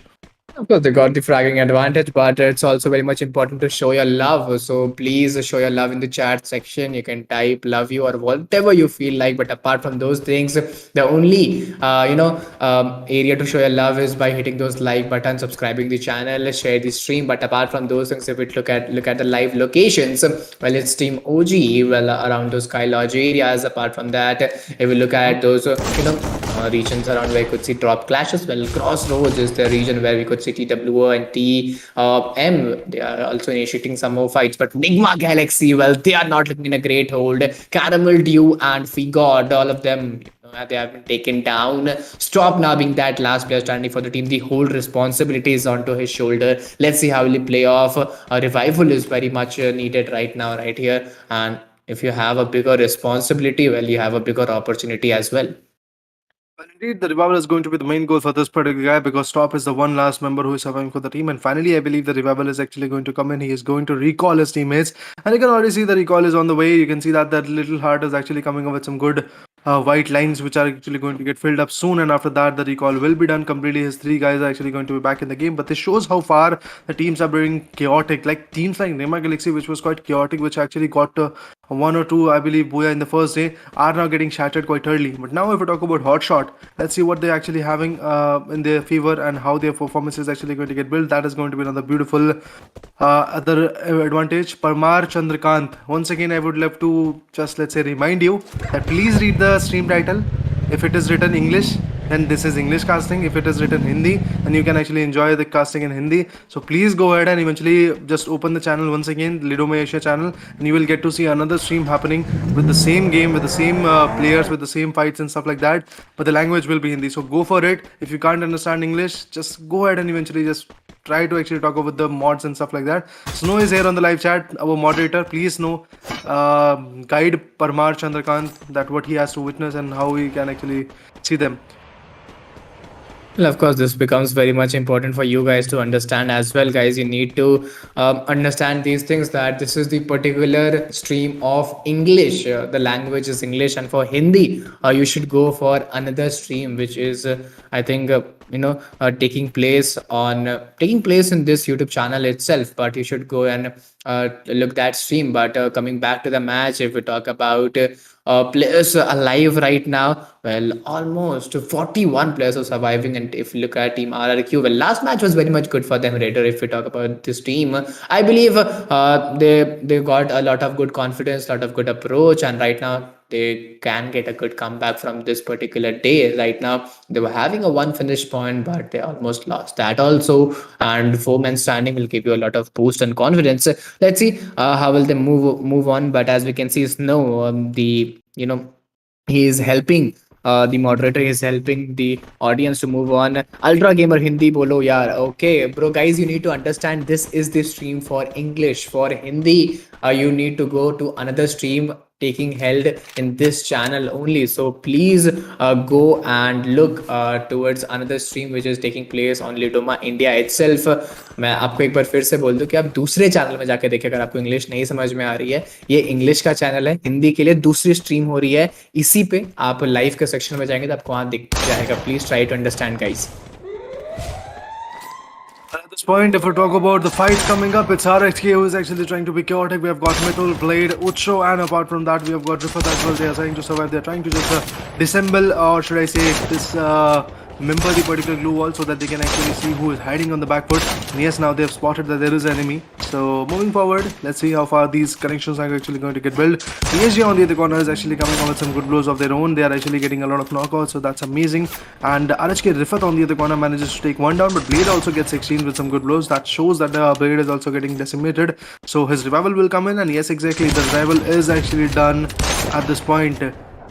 Of course, they got the fragging advantage, but it's also very much important to show your love. So please show your love in the chat section. You can type "love you" or whatever you feel like. But apart from those things, the only area to show your love is by hitting those like button, subscribing the channel, share the stream. But apart from those things, if we look at the live locations, well, it's Team OG, well, around those Sky Lodge areas. Apart from that, if we look at those regions around where you could see drop clashes, well, Crossroads is the region where we could see TWO and TM. They are also initiating some more fights. But NIGMA Galaxy, well, they are not looking in a great hold. Caramel Dew and Figod, all of them They have been taken down. Stop now being that last player standing for the team. The whole responsibility is onto his shoulder. Let's see how will he play off. A revival is very much needed right now, right here. And if you have a bigger responsibility, well, you have a bigger opportunity as well. Well, indeed, the revival is going to be the main goal for this particular guy because Top is the one last member who is surviving for the team. And finally, I believe the revival is actually going to come in. He is going to recall his teammates. And you can already see the recall is on the way. You can see that that little heart is actually coming up with some good white lines which are actually going to get filled up soon. And after that, the recall will be done completely. His three guys are actually going to be back in the game. But this shows how far the teams are being chaotic. Like teams like NEPAL Galaxy, which was quite chaotic, which actually got one or two, I believe, Booyah in the first day, are now getting shattered quite early. But now, if we talk about HOTSHOT, let's see what they're actually having in their favor and how their performance is actually going to get built. That is going to be another beautiful other advantage. Parmar Chandrakant. Once again, I would love to just, let's say, remind you that please read the stream title. If it is written English, then this is English casting. If it is written Hindi, then you can actually enjoy the casting in Hindi. So please go ahead and eventually just open the channel once again, Lidoma Asia channel, and you will get to see another stream happening with the same game, with the same players, with the same fights and stuff like that. But the language will be Hindi. So go for it. If you can't understand English, just go ahead and eventually just try to actually talk over the mods and stuff like that. Snow is here on the live chat, our moderator. Please Snow, guide Parmar Chandrakant that what he has to witness and how he can actually see them. Well, of course, this becomes very much important for you guys to understand as well, guys. You need to understand these things, that this is the particular stream of English. The language is English, and for Hindi, you should go for another stream, which is, I think, taking place in this YouTube channel itself. But you should go and look that stream. But coming back to the match, if we talk about players alive right now, well, almost 41 players are surviving. And if you look at team RRQ, well, last match was very much good for them, Raider. If we talk about this team, I believe they got a lot of good confidence, lot of good approach, and right now they can get a good comeback from this particular day. Right now they were having a one finish point, but they almost lost that also, and four-man standing will give you a lot of boost and confidence. Let's see how will they move on. But as we can see, Snow, he is helping, the moderator is helping the audience to move on. Ultra Gamer Hindi bolo yaar. Okay, bro, guys, you need to understand this is the stream for English. For Hindi, you need to go to another stream taking held in this channel only. So please go and look towards another stream which is taking place on Lidoma India itself. मैं आपको एक बार फिर से बोल दूं कि आप दूसरे चैनल में जाके देखिए अगर आपको इंग्लिश नहीं समझ में आ रही है. ये इंग्लिश का चैनल है, हिंदी के लिए दूसरी स्ट्रीम हो रही है. इसी पे आप लाइव के सेक्शन में जाएंगे तो आपको वहां दिख जाएगा. Please try to understand guys. At this point, if we talk about the fights coming up, it's RRQ who is actually trying to be chaotic. We have got Mithul, Blade, Ucho, and apart from that, we have got Rifat as well. They are trying to survive. They are trying to just disassemble, or should I say, member the particular glue wall so that they can actually see who is hiding on the back foot. And yes, now they have spotted that there is an enemy. So moving forward, let's see how far these connections are actually going to get built. PSG on the other corner is actually coming on with some good blows of their own. They are actually getting a lot of knockouts, so that's amazing. And RHK Rifat on the other corner manages to take one down, but Blade also gets 16 with some good blows. That shows that the Blade is also getting decimated. So his revival will come in, and yes, exactly, the revival is actually done at this point.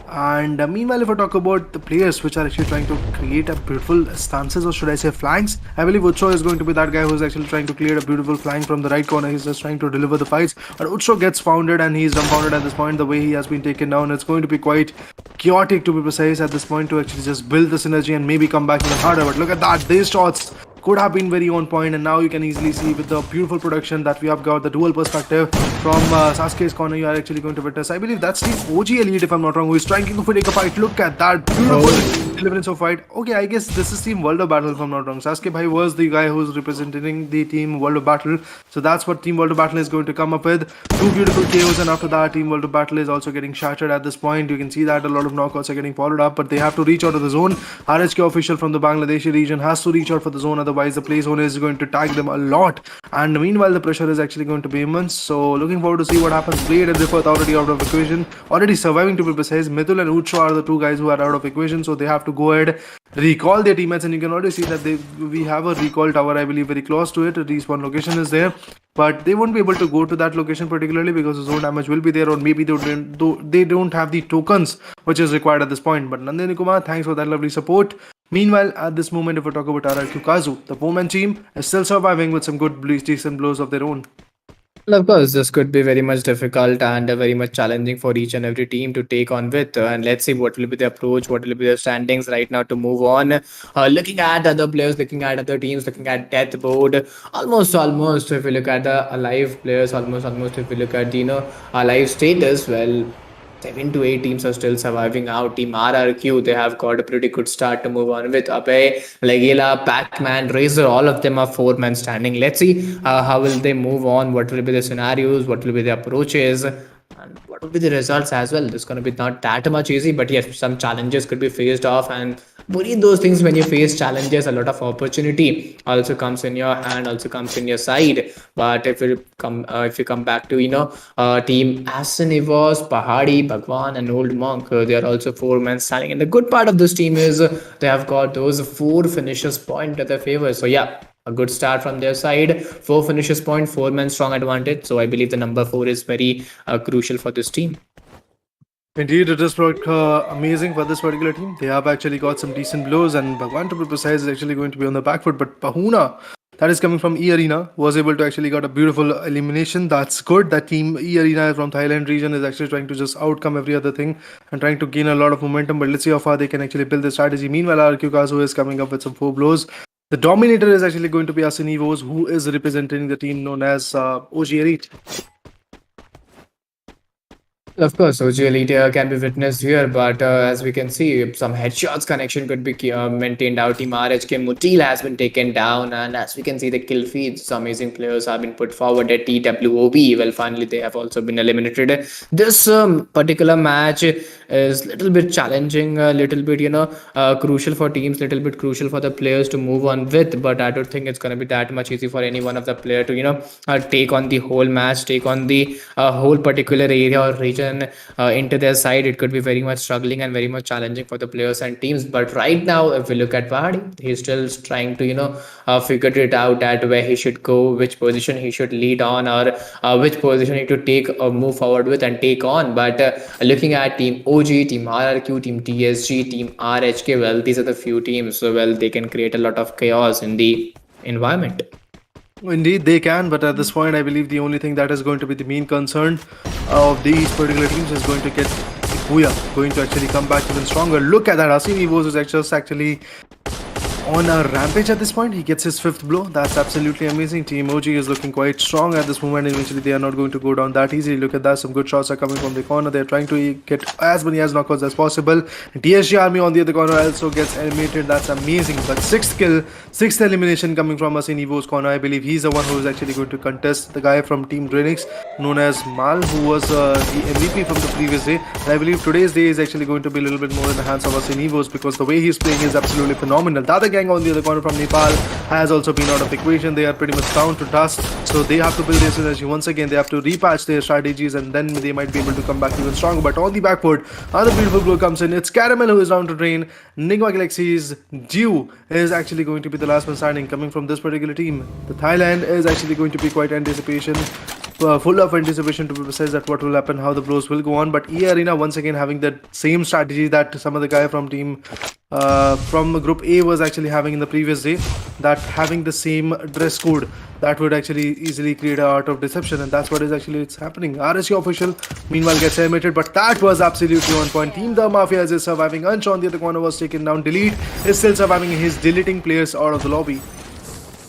And meanwhile, if I talk about the players which are actually trying to create a beautiful stances, or should I say flanks, I believe Ucho is going to be that guy who is actually trying to create a beautiful flank from the right corner. He's just trying to deliver the fights, but Ucho gets founded and he's dumbfounded at this point. The way he has been taken down, it's going to be quite chaotic, to be precise, at this point, to actually just build the synergy and maybe come back even harder. But look at that, these shots could have been very on point, and now you can easily see with the beautiful production that we have got, the dual perspective from Sasuke's corner. You are actually going to witness, I believe that's the OG Elite, if I'm not wrong, who is trying to take a fight. Look at that beautiful deliverance of fight. Okay, I guess this is Team World of Battle, if I'm not wrong. Sasuke Bhai was the guy who's representing the Team World of Battle, so that's what Team World of Battle is going to come up with. Two beautiful KOs, and after that, Team World of Battle is also getting shattered at this point. You can see that a lot of knockouts are getting followed up, but they have to reach out of the zone. RHK official from the Bangladeshi region has to reach out for the zone, otherwise the play zone is going to tag them a lot. And meanwhile, the pressure is actually going to be immense, so looking forward to see what happens. Blade and Rifat already out of equation, already surviving, to be precise. Mithul and Ucho are the two guys who are out of equation, so they have to go ahead, recall their teammates, and you can already see that we have a recall tower, I believe, very close to it. A respawn location is there, but they won't be able to go to that location particularly because the zone damage will be there, or maybe they don't have the tokens which is required at this point. But Nandini Kumar, thanks for that lovely support. Meanwhile, at this moment, if we talk about RRQ KAZU, the four-man team is still surviving with some good decent blows of their own. Well, of course, this could be very much difficult and very much challenging for each and every team to take on with. And let's see what will be the approach, what will be the standings right now to move on. Looking at other players, looking at other teams, looking at death board, almost. If we look at the alive players, almost. If we look at the alive status, well, 7 to 8 teams are still surviving out. Team RRQ, they have got a pretty good start to move on with. Abe, Legila, Pac-Man, Razor, all of them are four-man standing. Let's see how will they move on, what will be the scenarios, what will be the approaches, and what will be the results as well. This is going to be not that much easy, but yes, some challenges could be faced off, and in those things, when you face challenges, a lot of opportunity also comes in your hand, also comes in your side. But if you come back to team Asinivos, Pahadi, Bhagwan, and Old Monk, they are also four-man standing. And the good part of this team is they have got those 4 finishes point at their favor. So yeah, a good start from their side. 4 finishes point, 4-man strong advantage. So I believe the number 4 is very crucial for this team. Indeed, it is amazing for this particular team. They have actually got some decent blows, and Bhagwan, to be precise, is actually going to be on the back foot. But Pahuna, that is coming from E Arena, was able to actually got a beautiful elimination. That's good. That team E Arena from Thailand region is actually trying to just outcome every other thing and trying to gain a lot of momentum. But let's see how far they can actually build the strategy. Meanwhile, RQ KAZU is coming up with some 4 blows. The dominator is actually going to be Asinivos, who is representing the team known as OG Elite. Of course, OG Elite can be witnessed here, but as we can see, some headshots connection could be maintained out. Team RHK Mutil has been taken down, and as we can see, the kill feeds, some amazing players have been put forward at TWOB. Well, finally, they have also been eliminated. This particular match is a little bit challenging, a little bit, crucial for teams, little bit crucial for the players to move on with, but I don't think it's going to be that much easy for any one of the player to, take on the whole match, take on the whole particular area or region into their side. It could be very much struggling and very much challenging for the players and teams. But right now, if we look at Pahadi, he's still trying to figure it out at where he should go, which position he should lead on, or which position he should take or move forward with and take on. But looking at team OG, team RRQ, team TSG, team RHK, well, these are the few teams, so well, they can create a lot of chaos in the environment. Indeed, they can, but at this point, I believe the only thing that is going to be the main concern of these particular teams is going to get Booyah, going to actually come back even stronger. Look at that, Asinivos is actually on a rampage at this point. He gets his 5th blow. That's absolutely amazing. Team OG is looking quite strong at this moment. Eventually, they are not going to go down that easily. Look at that. Some good shots are coming from the corner. They're trying to get as many as knockouts as possible. TSG Army on the other corner also gets eliminated. That's amazing. But 6th kill, 6th elimination coming from us in Evo's corner. I believe he's the one who is actually going to contest the guy from Team DRANIX, known as Mal, who was the MVP from the previous day. And I believe today's day is actually going to be a little bit more in the hands of us in Evos, because the way he's playing is absolutely phenomenal. DADAGANG on the other corner from Nepal has also been out of the equation. They are pretty much down to dust, so they have to build their synergy once again. They have to repatch their strategies, and then they might be able to come back even stronger. But on the backboard, another beautiful blow comes in. It's Caramel who is down to drain. NIGMA Galaxy's Dew is actually going to be the last man standing coming from this particular team. The Thailand is actually going to be quite full of anticipation, to be precise, that what will happen, how the blows will go on. But E Arena once again having that same strategy that some of the guy from team from group A was actually having in the previous day, that having the same dress code that would actually easily create an art of deception, and that's what is actually it's happening. RSU official meanwhile gets eliminated, but that was absolutely on point. Team the Mafias is surviving. Ansh on the other corner was taken down. Delete is still surviving. He's deleting players out of the lobby.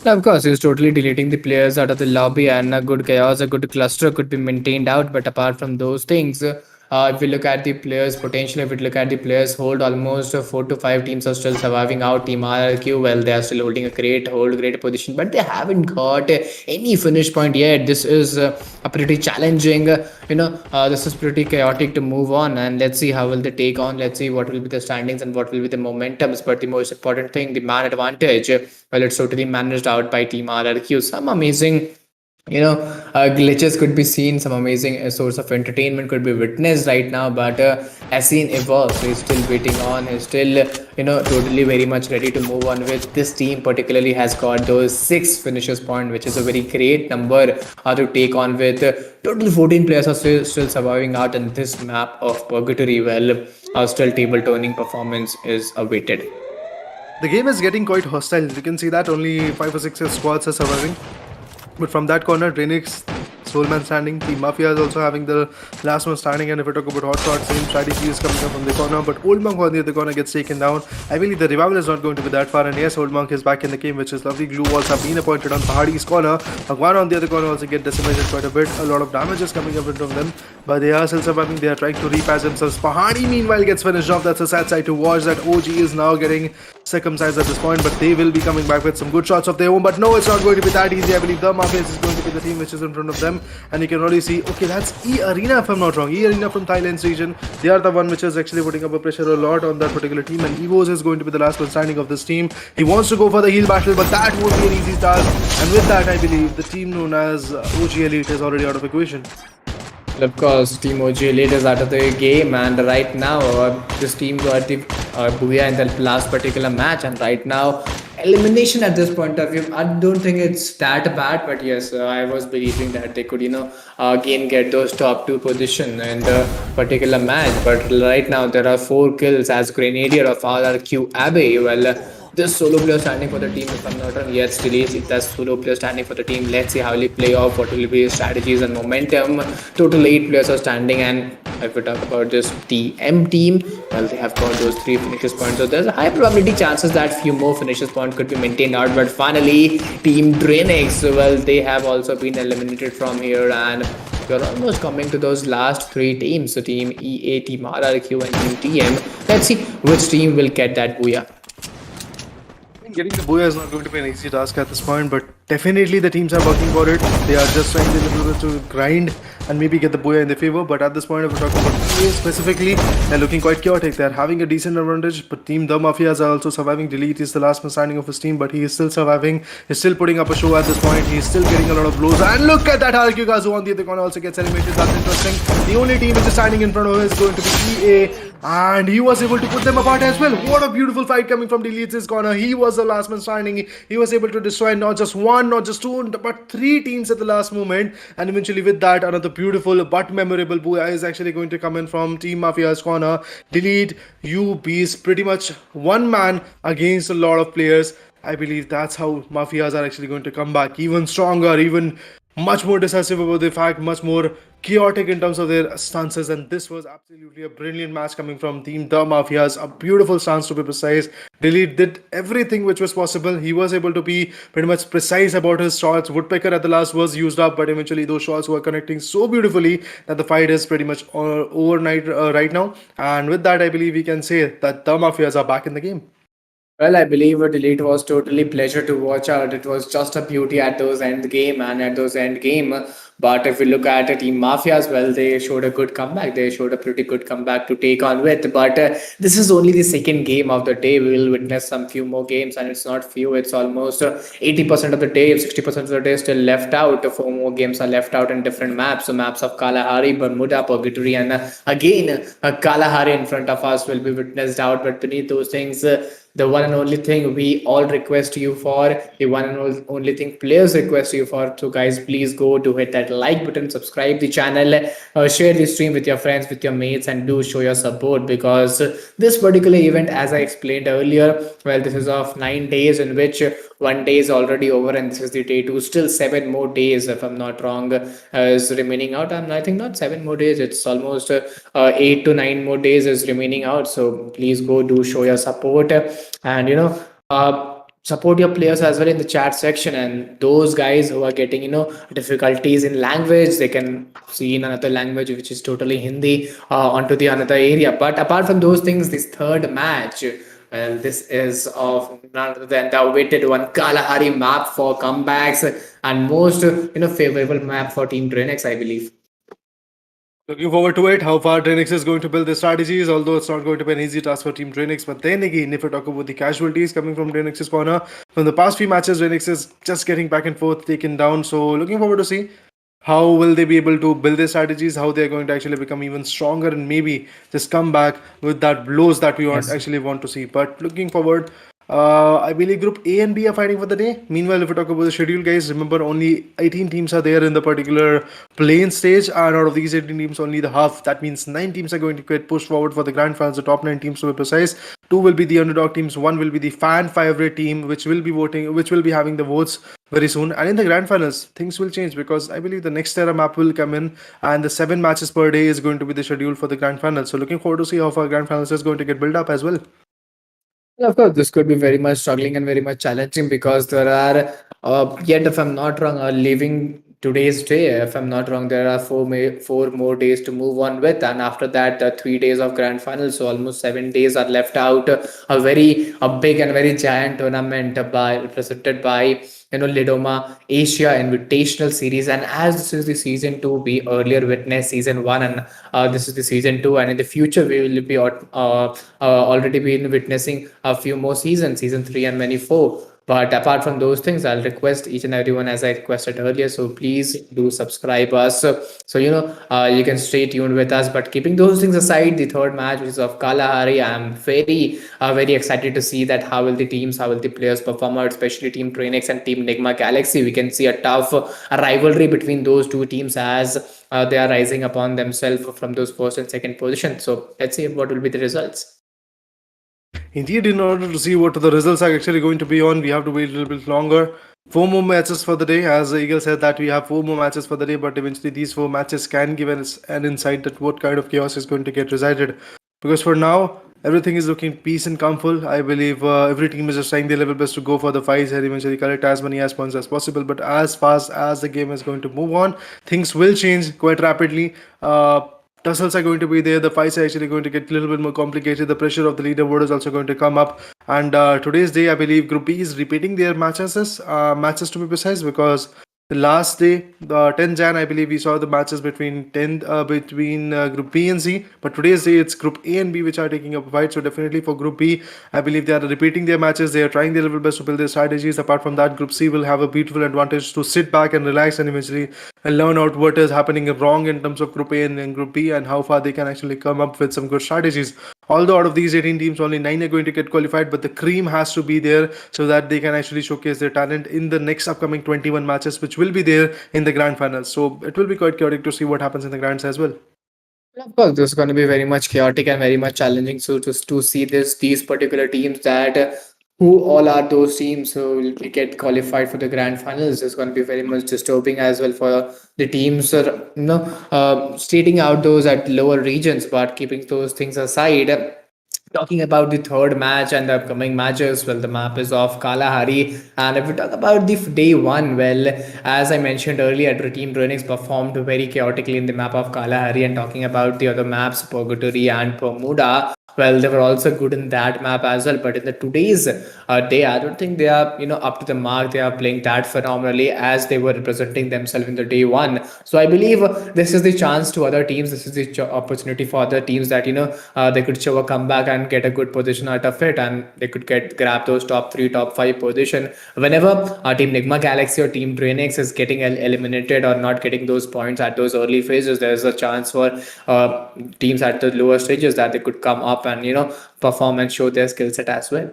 Of course, he's totally deleting the players out of the lobby, and a good chaos, a good cluster could be maintained out. But apart from those things, if we look at the players potential, if we look at the players hold, almost 4 to 5 teams are still surviving out. Team RRQ, well, they are still holding a great position, but they haven't got any finish point yet. This is a pretty challenging, this is pretty chaotic to move on, and let's see how will they take on. Let's see what will be the standings and what will be the momentums. But the most important thing, the man advantage, well, it's totally managed out by Team RRQ. Some amazing Glitches could be seen, some amazing source of entertainment could be witnessed right now, but as scene evolves, he's still waiting on, he's still totally very much ready to move on with this team. Particularly has got those 6 finishes point, which is a very great number to take on with total 14 players are still surviving out in this map of purgatory. Well, still table turning performance is awaited. The game is getting quite hostile. You can see that only 5 or 6 squads are surviving. But from that corner, DRANIX, sole man standing. Team Mafia is also having the last one standing. And if we talk about HOTSHOT, same strategy is coming up from the corner. But Old Monk on the other corner gets taken down. I believe the revival is not going to be that far. And yes, Old Monk is back in the game, which is lovely. Glue walls have been appointed on Pahadi's corner. Bhagwan on the other corner also get decimated quite a bit. A lot of damage is coming up from them. But they are still surviving. They are trying to repass themselves. Pahadi meanwhile gets finished off. That's a sad sight to watch. That OG is now getting circumcised at this point. But they will be coming back with some good shots of their own. But no, it's not going to be that easy. I believe the Mafias is going to be the team which is in front of them. And you can already see, okay, that's E Arena if I'm not wrong. E Arena from Thailand's region. They are the one which is actually putting up a pressure a lot on that particular team. And Evos is going to be the last one standing of this team. He wants to go for the heal battle, but that won't be an easy task. And with that, I believe the team known as OG Elite is already out of equation. Of course, Team OG Elite is out of the game, and right now this team got the booyah in the last particular match, and right now elimination at this point of view. I don't think it's that bad, but yes, I was believing that they could, again get those top 2 position in the particular match. But right now there are 4 kills as Grenadier of RRQ Abbey. Well. This solo player standing for the team, if I'm not wrong, yes, release it as solo player standing for the team. Let's see how will he play off, what will be his strategies and momentum. Total 8 players are standing, and if we talk about this TM team, well, they have got those 3 finishes points. So there's a high probability chances that few more finishes point could be maintained out. But finally, Team DRANIX, well, they have also been eliminated from here, and we're almost coming to those last 3 teams. So Team EA, Team RRQ, and Team TM. Let's see which team will get that booyah. Getting the booyah is not going to be an easy task at this point, but definitely the teams are working for it. They are just trying to grind and maybe get the booyah in their favor. But at this point, if we're talking about EA specifically, they're looking quite chaotic. They're having a decent advantage, but Team The Mafias are also surviving. Delete is the last man standing of his team, but he is still surviving. He's still putting up a show at this point. He's still getting a lot of blows. And look at that, RRQ KAZU on the other corner also gets eliminated. That's interesting. The only team which is standing in front of him is going to be EA, and he was able to put them apart as well. What a beautiful fight coming from Delete's corner. He was the last man standing. He was able to destroy not just one, not just two, but 3 teams at the last moment. And eventually with that, another beautiful but memorable booyah is actually going to come in from Team Mafia's corner. Delete, you beast pretty much one man against a lot of players. I believe that's how Mafias are actually going to come back even stronger, even much more decisive about the fact, much more chaotic in terms of their stances. And this was absolutely a brilliant match coming from Team The Mafias. A beautiful stance to be precise. Delete did everything which was possible. He was able to be pretty much precise about his shots. Woodpecker at the last was used up, but eventually those shots were connecting so beautifully that the fight is pretty much overnight right now. And with that, I believe we can say that The Mafias are back in the game. Well, I believe a delete was totally pleasure to watch out. It was just a beauty at those end game and at those end game. But if we look at Team Mafia as well, they showed a good comeback. They showed a pretty good comeback to take on with. But this is only the second game of the day. We will witness some few more games, and it's not few. It's almost 80% of the day, 60% of the day still left out. 4 more games are left out in different maps. So maps of Kalahari, Bermuda, Purgatory, and again Kalahari in front of us will be witnessed out. But beneath those things, the one and only thing we all request you for, the one and only thing players request you for. So guys, please go to hit that like button, subscribe the channel, share the stream with your friends, with your mates, and do show your support, because this particular event, as I explained earlier, well, this is of 9 days in which one day is already over, and this is the day 2. Still 7 more days, if I'm not wrong, is remaining out. And I think not 7 more days, it's almost 8 to 9 more days is remaining out. So please go do show your support, and support your players as well in the chat section. And those guys who are getting difficulties in language, they can see in another language, which is totally Hindi, onto the another area. But apart from those things, this third match, well, this is of none other than the awaited one, Kalahari map for comebacks, and most favorable map for Team DRANIX, I believe. Looking forward to it. How far DRANIX is going to build their strategies, although it's not going to be an easy task for Team DRANIX. But then again, if we talk about the casualties coming from DRANIX's corner, from the past few matches, DRANIX is just getting back and forth, taken down. So looking forward to see how will they be able to build their strategies, how they're going to actually become even stronger and maybe just come back with that blows that we Yes. actually want to see. But looking forward, I believe Group A and B are fighting for the day. Meanwhile, if we talk about the schedule, guys, remember only 18 teams are there in the particular playing stage, and out of these 18 teams, only the half. That means 9 teams are going to get pushed forward for the grand finals. The top 9 teams to be precise. Two will be the underdog teams. One will be the fan favorite team, which will be voting, which will be having the votes very soon. And in the grand finals, things will change because I believe the next era map will come in, and the 7 matches per day is going to be the schedule for the grand finals. So looking forward to see how far grand finals is going to get built up as well. Well, of course, this could be very much struggling and very much challenging because there are, yet if I'm not wrong, leaving today's day, if I'm not wrong, there are 4 more days to move on with, and after that, 3 days of grand final, so almost 7 days are left out. A big and very giant tournament by presented by Lidoma Asia Invitational Series, and as this is the season 2, we earlier witnessed season 1, and this is the season 2, and in the future we will be already been witnessing a few more seasons, season 3 and many 4. But apart from those things, I'll request each and everyone, as I requested earlier, so please do subscribe us. So you can stay tuned with us. But keeping those things aside, the third match, which is of Kalahari, I'm very excited to see that how will the teams, how will the players perform out, especially Team DRANIX and Team NIGMA Galaxy. We can see a tough rivalry between those two teams as they are rising upon themselves from those first and second positions. So let's see what will be the results. Indeed, in order to see what the results are actually going to be on, we have to wait a little bit longer. 4 more matches for the day, as Eagle said that we have 4 more matches for the day, but eventually these 4 matches can give us an insight that what kind of chaos is going to get resided. Because for now, everything is looking peace and calmful. I believe every team is just trying their level best to go for the fights and eventually collect as many as points as possible. But as fast as the game is going to move on, things will change quite rapidly. Tussles are going to be there. The fights are actually going to get a little bit more complicated. The pressure of the leaderboard is also going to come up. And today's day, I believe Group B is repeating their matches to be precise, because the last day, the 10 Jan, I believe we saw the matches between Group B and C. But today's day, it's Group A and B which are taking up a fight. So definitely for Group B, I believe they are repeating their matches. They are trying their level best to build their strategies. Apart from that, Group C will have a beautiful advantage to sit back and relax and eventually learn out what is happening wrong in terms of Group A and Group B, and how far they can actually come up with some good strategies. Although out of these 18 teams, only 9 are going to get qualified, but the cream has to be there so that they can actually showcase their talent in the next upcoming 21 matches, which will be there in the grand finals. So it will be quite chaotic to see what happens in the grands as well. Of course, this is going to be very much chaotic and very much challenging. So just to see these particular teams that who all are those teams who will get qualified for the grand finals is going to be very much disturbing as well for the teams. Stating out those at lower regions, but keeping those things aside. Talking about the third match and the upcoming matches, well, the map is of Kalahari. And if we talk about the day one, well, as I mentioned earlier, Team DRANIX performed very chaotically in the map of Kalahari. And talking about the other maps, Purgatory and Bermuda, well, they were also good in that map as well. But in the today's day, I don't think they are up to the mark. They are playing that phenomenally as they were representing themselves in the day one. So I believe this is the chance to other teams. This is the opportunity for other teams that they could show a comeback and get a good position out of it, and they could grab those top 3, top 5 position. Whenever Team NIGMA Galaxy or Team DRANIX is getting eliminated or not getting those points at those early phases, there's a chance for teams at the lower stages that they could come up and perform and show their skill set as well.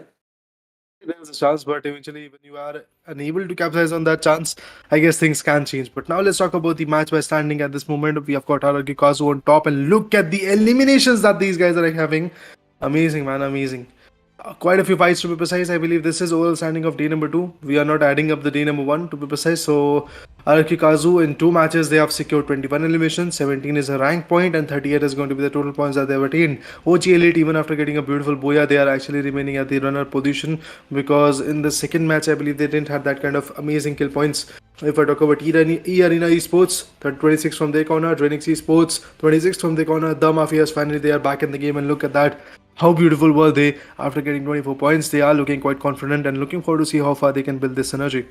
There's a chance, but eventually, when you are unable to capitalize on that chance, I guess things can change. But now let's talk about the match by standing at this moment. We have got RRQ KAZU on top, and look at the eliminations that these guys are having. Amazing, man, amazing. Quite a few fights to be precise. I believe this is overall standing of day number 2. We are not adding up the day number 1 to be precise. So RRQ KAZU in 2 matches they have secured 21 eliminations, 17 is a rank point, and 38 is going to be the total points that they have attained. OG Elite, even after getting a beautiful Boya, they are actually remaining at the runner position, because in the second match I believe they didn't have that kind of amazing kill points. If I talk about E-Arena Esports, 26 from their corner, DRANIX Esports, 26 from their corner, the MAFIAS, finally they are back in the game, and look at that. How beautiful were they after getting 24 points? They are looking quite confident and looking forward to see how far they can build this synergy.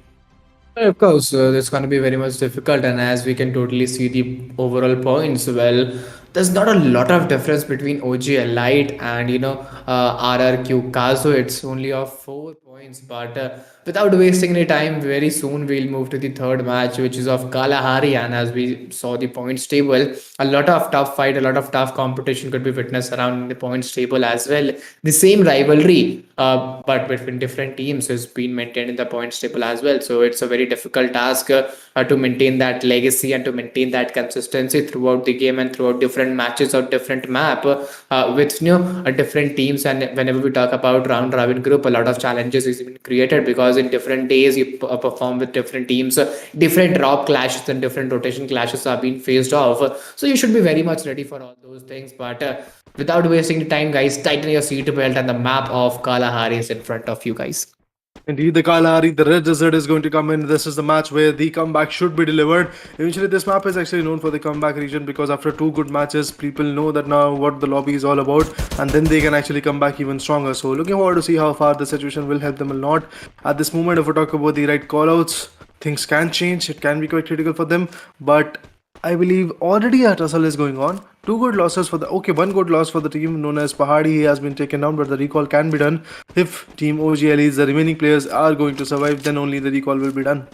Of course, it's going to be very much difficult, and as we can totally see the overall points, well, there's not a lot of difference between OG Elite and RRQ KAZU. It's only of 4 points, but without wasting any time, very soon we'll move to the third match, which is of Kalahari. And as we saw the points table, a lot of tough fight, a lot of tough competition could be witnessed around the points table as well. The same rivalry, but between different teams, has been maintained in the points table as well. So it's a very difficult task to maintain that legacy and to maintain that consistency throughout the game and throughout different matches or different map with different teams. And whenever we talk about round robin group, a lot of challenges is been created because in different days you perform with different teams, different drop clashes and different rotation clashes are being faced off. So you should be very much ready for all those things. But without wasting the time, guys, tighten your seatbelt, and the map of Kalahari is in front of you guys. Indeed, the Kalahari, the Red Desert is going to come in. This is the match where the comeback should be delivered. Eventually, this map is actually known for the comeback region because after two good matches, people know that now what the lobby is all about, and then they can actually come back even stronger. So, looking forward to see how far the situation will help them or not. At this moment, if we talk about the right callouts, things can change. It can be quite critical for them, but I believe already a tussle is going on. Two good losses for the one good loss for the team known as Pahadi. He has been taken down, but the recall can be done. If Team OGLE's the remaining players are going to survive, then only the recall will be done.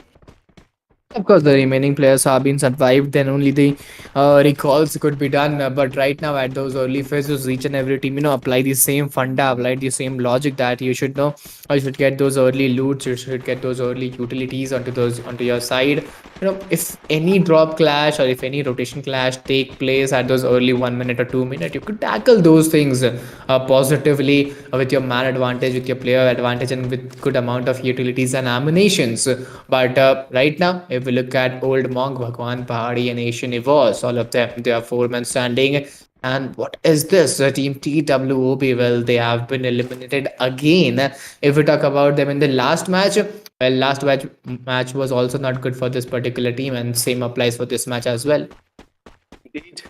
Of course, the remaining players have been survived, then only the recalls could be done. But right now, at those early phases, each and every team, apply the same funda, apply the same logic that you should know. Or you should get those early loots, you should get those early utilities onto your side. If any drop clash or if any rotation clash take place at those early 1 minute or 2 minute, you could tackle those things positively with your man advantage, with your player advantage, and with good amount of utilities and ammunitions. But right now, if we look at Old Monk, Bhagwan, Pahadi, and Asian Evos, all of them, they are 4 men standing. And what is this? The team TWOB, well, they have been eliminated again. If we talk about them in the last match, well, last match was also not good for this particular team, and same applies for this match as well. Indeed.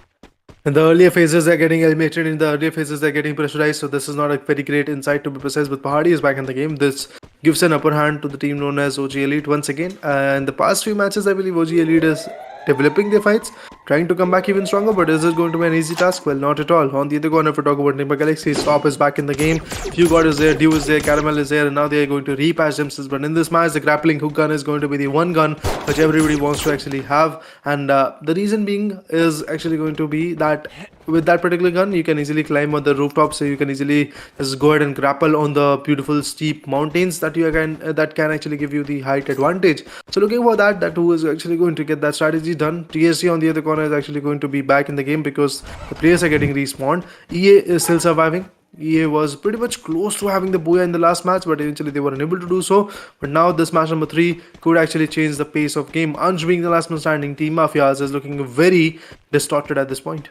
In the earlier phases, they're getting eliminated. In the earlier phases, they're getting pressurized. So this is not a very great insight to be precise. But Pahadi is back in the game. This gives an upper hand to the team known as OG Elite once again. And the past few matches, I believe OG Elite is developing their fights, trying to come back even stronger. But is it going to be an easy task? Well, not at all. On the other corner, if we talk about NIGMA Galaxy, Stop is back in the game. Few God is there, Dew is there, Caramel is there, and now they are going to repatch themselves. But in this match, the grappling hook gun is going to be the one gun which everybody wants to actually have. And the reason being is actually going to be that with that particular gun, you can easily climb on the rooftop, so you can easily just go ahead and grapple on the beautiful steep mountains that that can actually give you the height advantage. So looking for that who is actually going to get that strategy done. TSG on the other corner is actually going to be back in the game because the players are getting respawned. EA is still surviving. EA was pretty much close to having the Booyah in the last match, but eventually they were unable to do so. But now this match number 3 could actually change the pace of game. Anj being the last man standing, Team Mafias is looking very distorted at this point.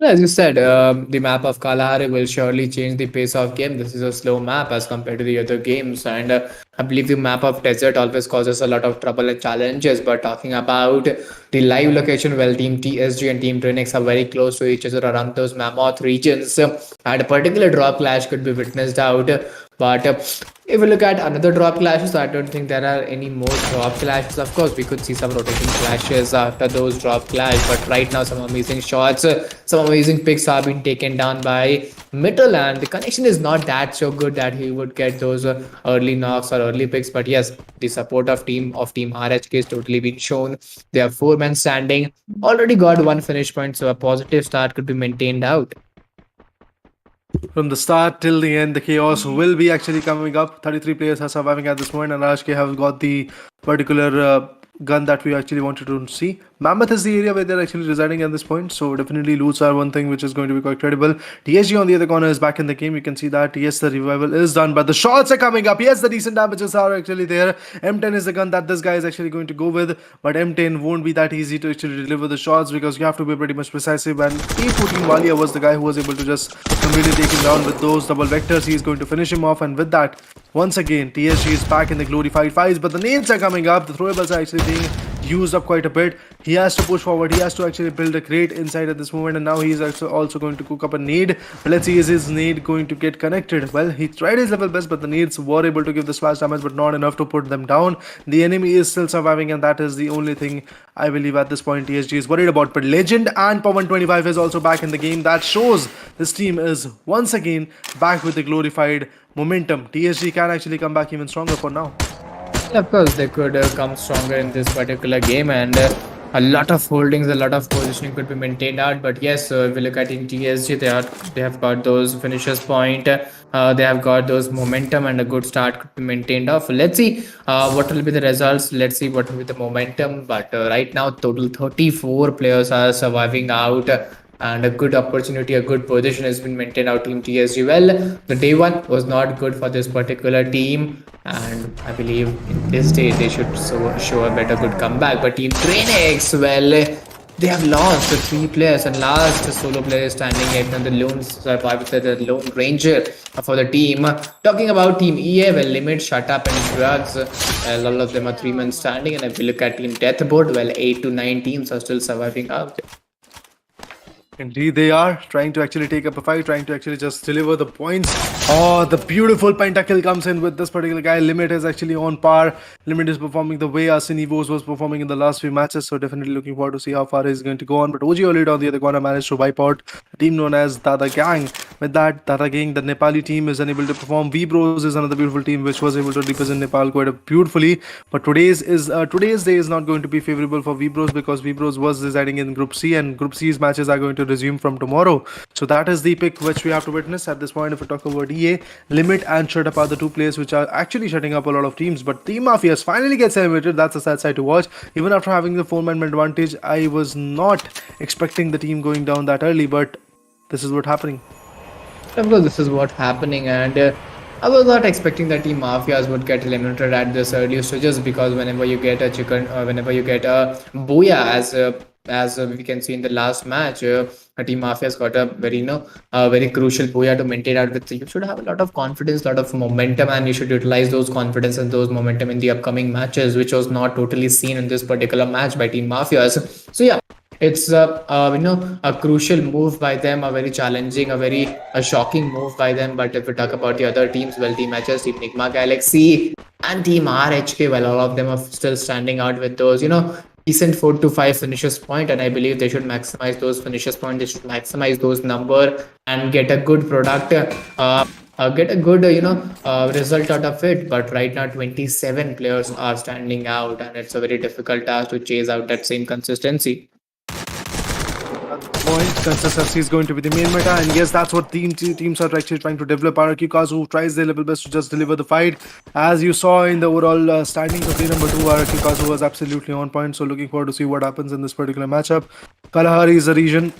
As you said, the map of Kalahari will surely change the pace of game. This is a slow map as compared to the other games, and I believe the map of desert always causes a lot of trouble and challenges. But talking about the live location, well, Team TSG and Team DRANIX are very close to each other around those mammoth regions, and a particular drop clash could be witnessed out. But if we look at another drop clashes, I don't think there are any more drop clashes. Of course, we could see some rotation clashes after those drop clash, but right now some amazing shots, some amazing picks have been taken down by Mittal, and the connection is not that so good that he would get those early knocks or early picks. But yes, the support of Team RHK is totally been shown. They are 4 men standing, already got one finish point, so a positive start could be maintained out. From the start till the end, the chaos will be actually coming up. 33 players are surviving at this point, and RHK have got the particular gun that we actually wanted to see. Mammoth is the area where they're actually residing at this point, so definitely loots are one thing which is going to be quite credible. TSG on the other corner is back in the game. You can see that, yes, the revival is done, but the shots are coming up. Yes, the decent damages are actually there. M10 is the gun that this guy is actually going to go with, but M10 won't be that easy to actually deliver the shots because you have to be pretty much precisive, and E14 Walia was the guy who was able to just completely take him down with those double vectors. He is going to finish him off, and with that, once again, TSG is back in the glorified fights, but the nades are coming up. The throwables are actually being used up quite a bit. He has to push forward. He has to actually build a crate inside at this moment, and now he's also going to cook up a nade. But let's see, is his nade going to get connected? Well, he tried his level best, but the nades were able to give the splash damage, but not enough to put them down. The enemy is still surviving, and that is the only thing I believe at this point TSG is worried about. But Legend and Pawan25 is also back in the game. That shows this team is once again back with the glorified momentum. TSG can actually come back even stronger for now. Of course, they could come stronger in this particular game, and a lot of holdings, a lot of positioning could be maintained out. But yes, if we look at in TSG, they have got those finishers point, they have got those momentum, and a good start could be maintained off. Let's see what will be the results. Let's see what will be the momentum. But right now, total 34 players are surviving out. And a good opportunity, a good position has been maintained out Team TSG. Well, the day one was not good for this particular team, and I believe in this day they should show a better good comeback. But Team DRANIX, well, they have lost the 3 players, and last solo player is standing at the lone survivor, the lone ranger for the team. Talking about Team EA, well, Limit, Shut Up, and Drugs, all of them are 3-man standing. And if we look at Team Deathboard, well, 8 to 9 teams are still surviving out. Indeed, they are trying to actually take up a fight, trying to actually just deliver the points. Oh, the beautiful pentakill comes in with this particular guy. Limit is actually on par. Limit is performing the way Asinivos was performing in the last few matches, so definitely looking forward to see how far he's going to go on. But OG Olid on the other corner managed to wipe out a team known as DADAGANG. With that, DADAGANG, the Nepali team, is unable to perform. V-Bros is another beautiful team which was able to represent Nepal quite beautifully. But today's day is not going to be favorable for V-Bros, because V-Bros was residing in Group C, and Group C's matches are going to resume from tomorrow. So that is the pick which we have to witness at this point. If we talk about EA, Limit and Shut Up are the 2 players which are actually shutting up a lot of teams. But Team Mafias finally gets eliminated. That's a sad sight to watch. Even after having the 4-man advantage, I was not expecting the team going down that early, but this is what's happening. Of course, this is what's happening, and I was not expecting that Team Mafias would get eliminated at this early stages, because whenever you get a whenever you get a booyah, as we can see in the last match, Team Mafias got a very very crucial booyah to maintain out with. You should have a lot of confidence, a lot of momentum, and you should utilize those confidence and those momentum in the upcoming matches, which was not totally seen in this particular match by Team Mafias. So yeah, it's a crucial move by them, a very challenging, a shocking move by them. But if we talk about the other teams, well, Team HS, Team NIGMA Galaxy, and Team RRQ, well, all of them are still standing out with those decent 4 to 5 finishes point, and I believe they should maximize those finishes point. They should maximize those number and get a good product, get a good result out of it. But right now 27 players are standing out, and it's a very difficult task to chase out that same consistency. Point consistency is going to be the main meta, and yes, that's what teams are actually trying to develop. RRQ KAZU tries their level best to just deliver the fight. As you saw in the overall standings of the number 2, RRQ KAZU was absolutely on point, so looking forward to see what happens in this particular matchup. Kalahari is a region.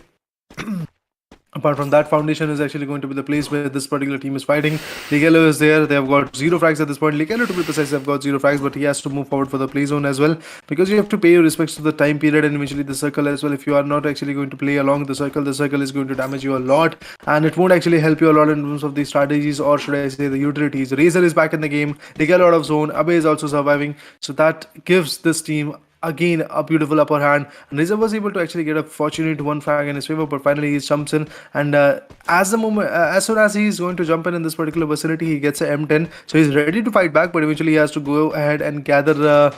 Apart from that, Foundation is actually going to be the place where this particular team is fighting. Ligelo is there. They have got 0 frags at this point. Ligelo, to be precise, have got 0 frags, but he has to move forward for the play zone as well, because you have to pay your respects to the time period and eventually the circle as well. If you are not actually going to play along the circle is going to damage you a lot, and it won't actually help you a lot in terms of the strategies, or should I say the utilities. Razor is back in the game. Ligelo out of zone. Abe is also surviving, so that gives this team again a beautiful upper hand, and Razor was able to actually get a fortunate 1 frag in his favor. But finally he jumps in, and as soon as he's going to jump in this particular vicinity, he gets a M10, so he's ready to fight back. But eventually he has to go ahead and gather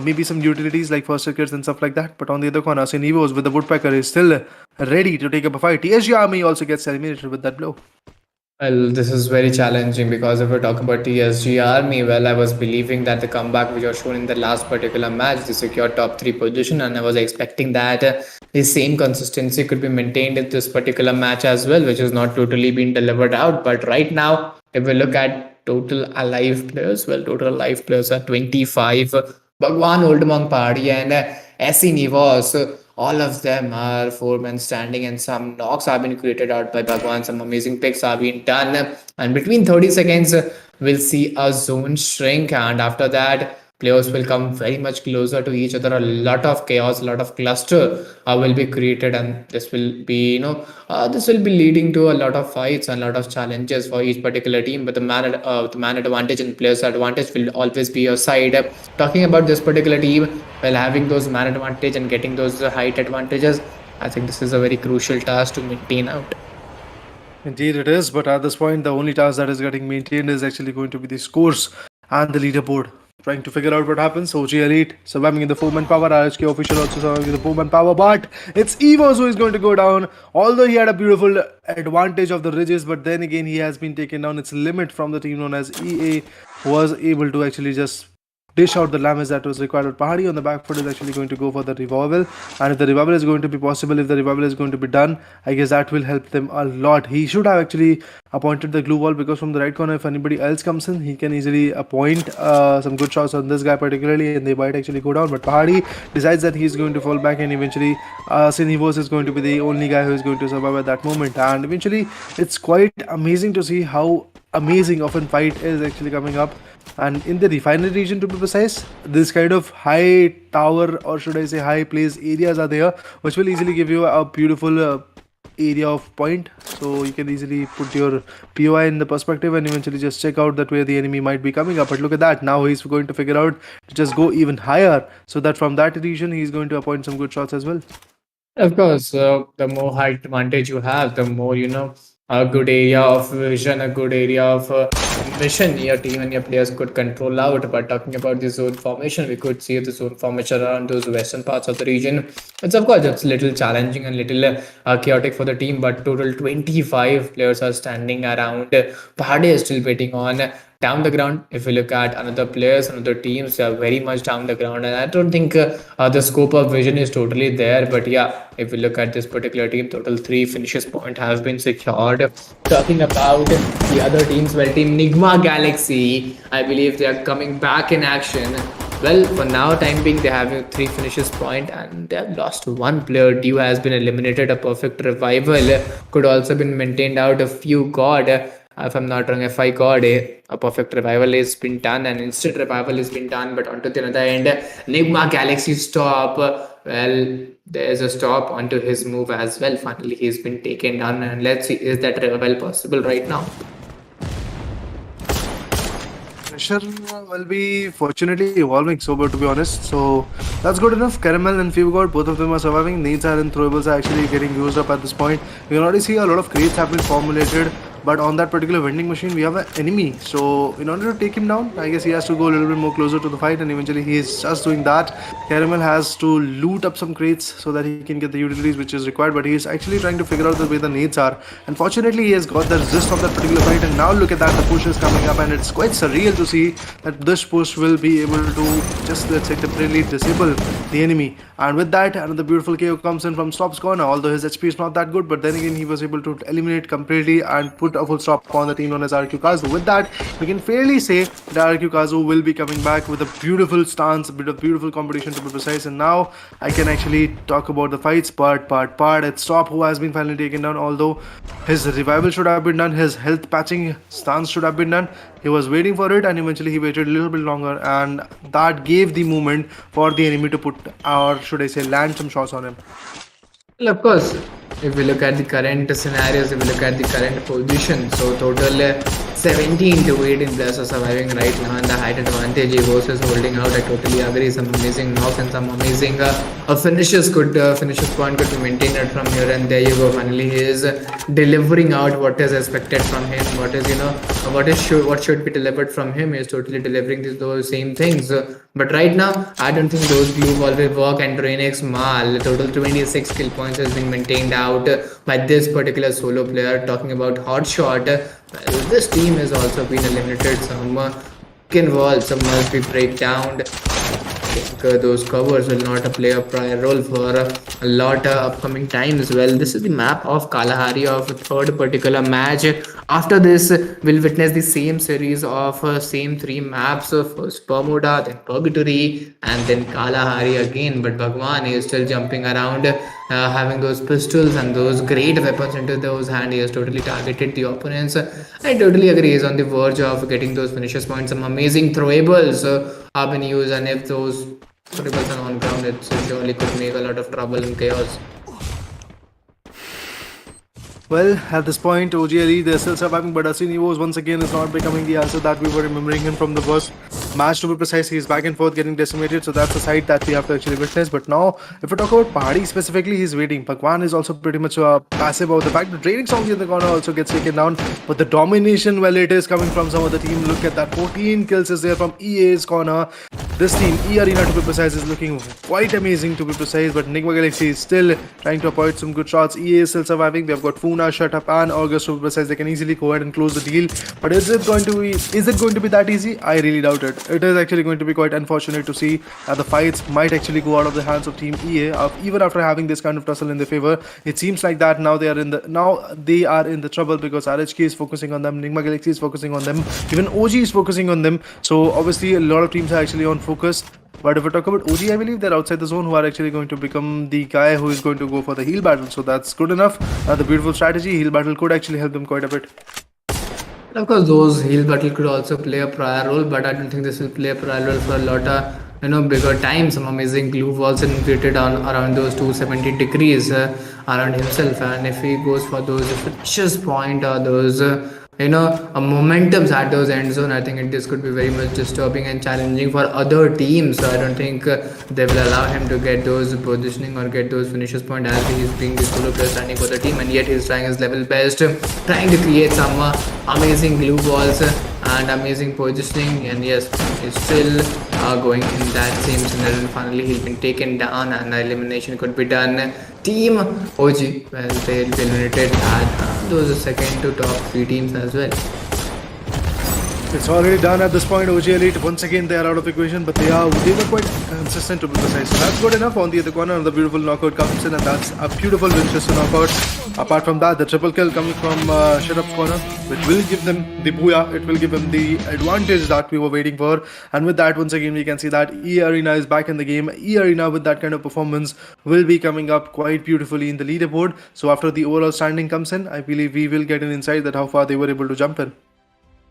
maybe some utilities like first circuits and stuff like that. But on the other corner, Sinivos with the woodpecker is still ready to take up a fight. TSG Army also gets eliminated with that blow. Well, this is very challenging, because if we talk about TSG Army, well, I was believing that the comeback which was shown in the last particular match, they secured top 3 position, and I was expecting that the same consistency could be maintained in this particular match as well, which has not totally been delivered out. But right now, if we look at total alive players, well, total alive players are 25. Bhagwan, Old Monk Party, and SC Nivos. All of them are 4-men standing, and some knocks have been created out by Bhagwan. Some amazing picks have been done, and between 30 seconds, we'll see a zone shrink, and after that, players will come very much closer to each other. A lot of chaos, a lot of cluster will be created, and this will be, this will be leading to a lot of fights and a lot of challenges for each particular team. But the man advantage and players advantage will always be your side. Talking about this particular team, while having those man advantage and getting those height advantages, I think this is a very crucial task to maintain out. Indeed, it is. But at this point, the only task that is getting maintained is actually going to be the scores and the leaderboard. Trying to figure out what happens. OG Elite surviving in the 4-man power. RHQ official also surviving in the 4-man power. But it's Evos who is going to go down. Although he had a beautiful advantage of the ridges, but then again he has been taken down. Its limit from the team known as EA was able to actually just dish out the damage that was required. But Pahadi on the back foot is actually going to go for the revival, and if the revival is going to be possible, if the revival is going to be done, I guess that will help them a lot. He should have actually appointed the glue wall, because from the right corner, if anybody else comes in, he can easily appoint some good shots on this guy particularly, and they might actually go down. But Pahadi decides that he's going to fall back, and eventually Sinivos is going to be the only guy who is going to survive at that moment. And eventually it's quite amazing to see how amazing of a fight is actually coming up. And in the refinery region, to be precise, this kind of high tower, or should I say high place areas are there, which will easily give you a beautiful area of point, so you can easily put your POI in the perspective and eventually just check out that where the enemy might be coming up. But look at that, now he's going to figure out to just go even higher, so that from that region he's going to appoint some good shots as well. Of course, the more height advantage you have, the more, a good area of vision, a good area of mission your team and your players could control out. But talking about the zone formation, we could see the zone formation around those western parts of the region. It's of course it's a little challenging and little chaotic for the team, but total 25 players are standing around. Pahade is still waiting on down the ground. If you look at another players, another teams, they are very much down the ground, and I don't think the scope of vision is totally there. But yeah, if we look at this particular team, total 3 finishes point have been secured. Talking about the other teams, well, team NIGMA Galaxy, I believe they are coming back in action. Well, for now time being, they have 3 finishes point, and they have lost 1 player. Dew has been eliminated. A perfect revival could also been maintained out. A few god, if I'm not wrong, FI God, a perfect revival has been done, and instant revival has been done. But onto the other end, Nigma Galaxy stop. Well, there's a stop onto his move as well. Finally, he's been taken down, and let's see, is that revival possible right now? Pressure will be fortunately evolving sober, to be honest, so that's good enough. Caramel and Fever God, both of them are surviving. Needs are and throwables are actually getting used up at this point. We can already see a lot of crates have been formulated, but on that particular vending machine we have an enemy, so in order to take him down, I guess he has to go a little bit more closer to the fight, and eventually he is just doing that. Caramel has to loot up some crates so that he can get the utilities which is required, but he is actually trying to figure out the way the nades are. Unfortunately, he has got the resist of that particular fight, and now look at that, the push is coming up, and it's quite surreal to see that this push will be able to just, let's say, temporarily disable the enemy. And with that, another beautiful KO comes in from Stop's corner, although his HP is not that good, but then again he was able to eliminate completely and put a full stop on the team known as RRQ KAZU. With that, we can fairly say that RRQ KAZU will be coming back with a beautiful stance, a bit of beautiful competition to be precise. And now I can actually talk about the fights part. It's Stop who has been finally taken down, although his revival should have been done, his health patching stance should have been done. He was waiting for it, and eventually he waited a little bit longer, and that gave the moment for the enemy to put, or should I say, land some shots on him. Well, of course, if we look at the current scenarios, if we look at the current position, so total 17 to 18 players are surviving right now, and the height advantage Evos is holding out. I totally agree. Some amazing knocks and some amazing finishes point could be maintained from here, and there you go. Finally, he is delivering out what is expected from him. What should be delivered from him. He is totally delivering those same things. But right now, I don't think those glue ball will work. And DRANIX Mal, total 26 skill points has been maintained out by this particular solo player. Talking about HOTSHOT, well, this team has also been eliminated. Some walls, some must be break down. I think those covers will not play a prior role for a lot upcoming time as well. This is the map of Kalahari of third particular match. After this, we'll witness the same series of same 3 maps. First Bermuda, then Purgatory, and then Kalahari again. But Bhagwan is still jumping around. having those pistols and those great weapons into those hands. He has totally targeted the opponents. I totally agree. He's on the verge of getting those finishes points. Some amazing throwables have been used, and if those throwables are on ground, it surely could make a lot of trouble and chaos. Well, at this point, OGLE, they're still surviving, but Asinivos once again is not becoming the answer that we were remembering him from the first match. To be precise, he's back and forth getting decimated, so that's a sight that we have to actually witness. But now, if we talk about Pahadi specifically, he's waiting. Pakwan is also pretty much passive about the fact that DRANIX Song in the corner also gets taken down. But the domination, well, it is coming from some of the team. Look at that, 14 kills is there from EA's corner. This team, E Arena to be precise, is looking quite amazing to be precise, but Enigma Galaxy is still trying to avoid some good shots. EA is still surviving. We have got Funa, Shut Up, and August to be precise. They can easily go ahead and close the deal. But is it going to be that easy? I really doubt it. It is actually going to be quite unfortunate to see that the fights might actually go out of the hands of Team EA, even after having this kind of tussle in their favor. It seems like that now they are in the trouble because RHK is focusing on them, Enigma Galaxy is focusing on them, even OG is focusing on them. So obviously a lot of teams are actually on focus. But if we talk about OG, I believe they're outside the zone, who are actually going to become the guy who is going to go for the heal battle. So that's good enough. The beautiful strategy, heal battle could actually help them quite a bit. Of course, those heal battle could also play a prior role, but I don't think this will play a prior role for a lot of bigger time. Some amazing glue walls inflated on around those 270 degrees around himself, and if he goes for those vicious point or those momentums at those end zone, I think this could be very much disturbing and challenging for other teams. So I don't think they will allow him to get those positioning or get those finishes point as he is being the solo player standing for the team, and yet he's trying his level best, trying to create some amazing glue balls and amazing positioning. And yes, he's still going in that same scenario, and finally he's been taken down and elimination could be done. Team OG, well, they'll be eliminated at those second to top 3 teams as well. It's already done at this point. OG Elite, once again, they are out of the equation, but they were quite consistent to be precise. So that's good enough. On the other corner, the beautiful knockout comes in, and that's a beautiful Winchester knockout. Apart from that, the triple kill coming from Shut Up's corner, which will give them the booyah. It will give them the advantage that we were waiting for. And with that, once again, we can see that E Arena is back in the game. E Arena, with that kind of performance, will be coming up quite beautifully in the leaderboard. So after the overall standing comes in, I believe we will get an insight that how far they were able to jump in.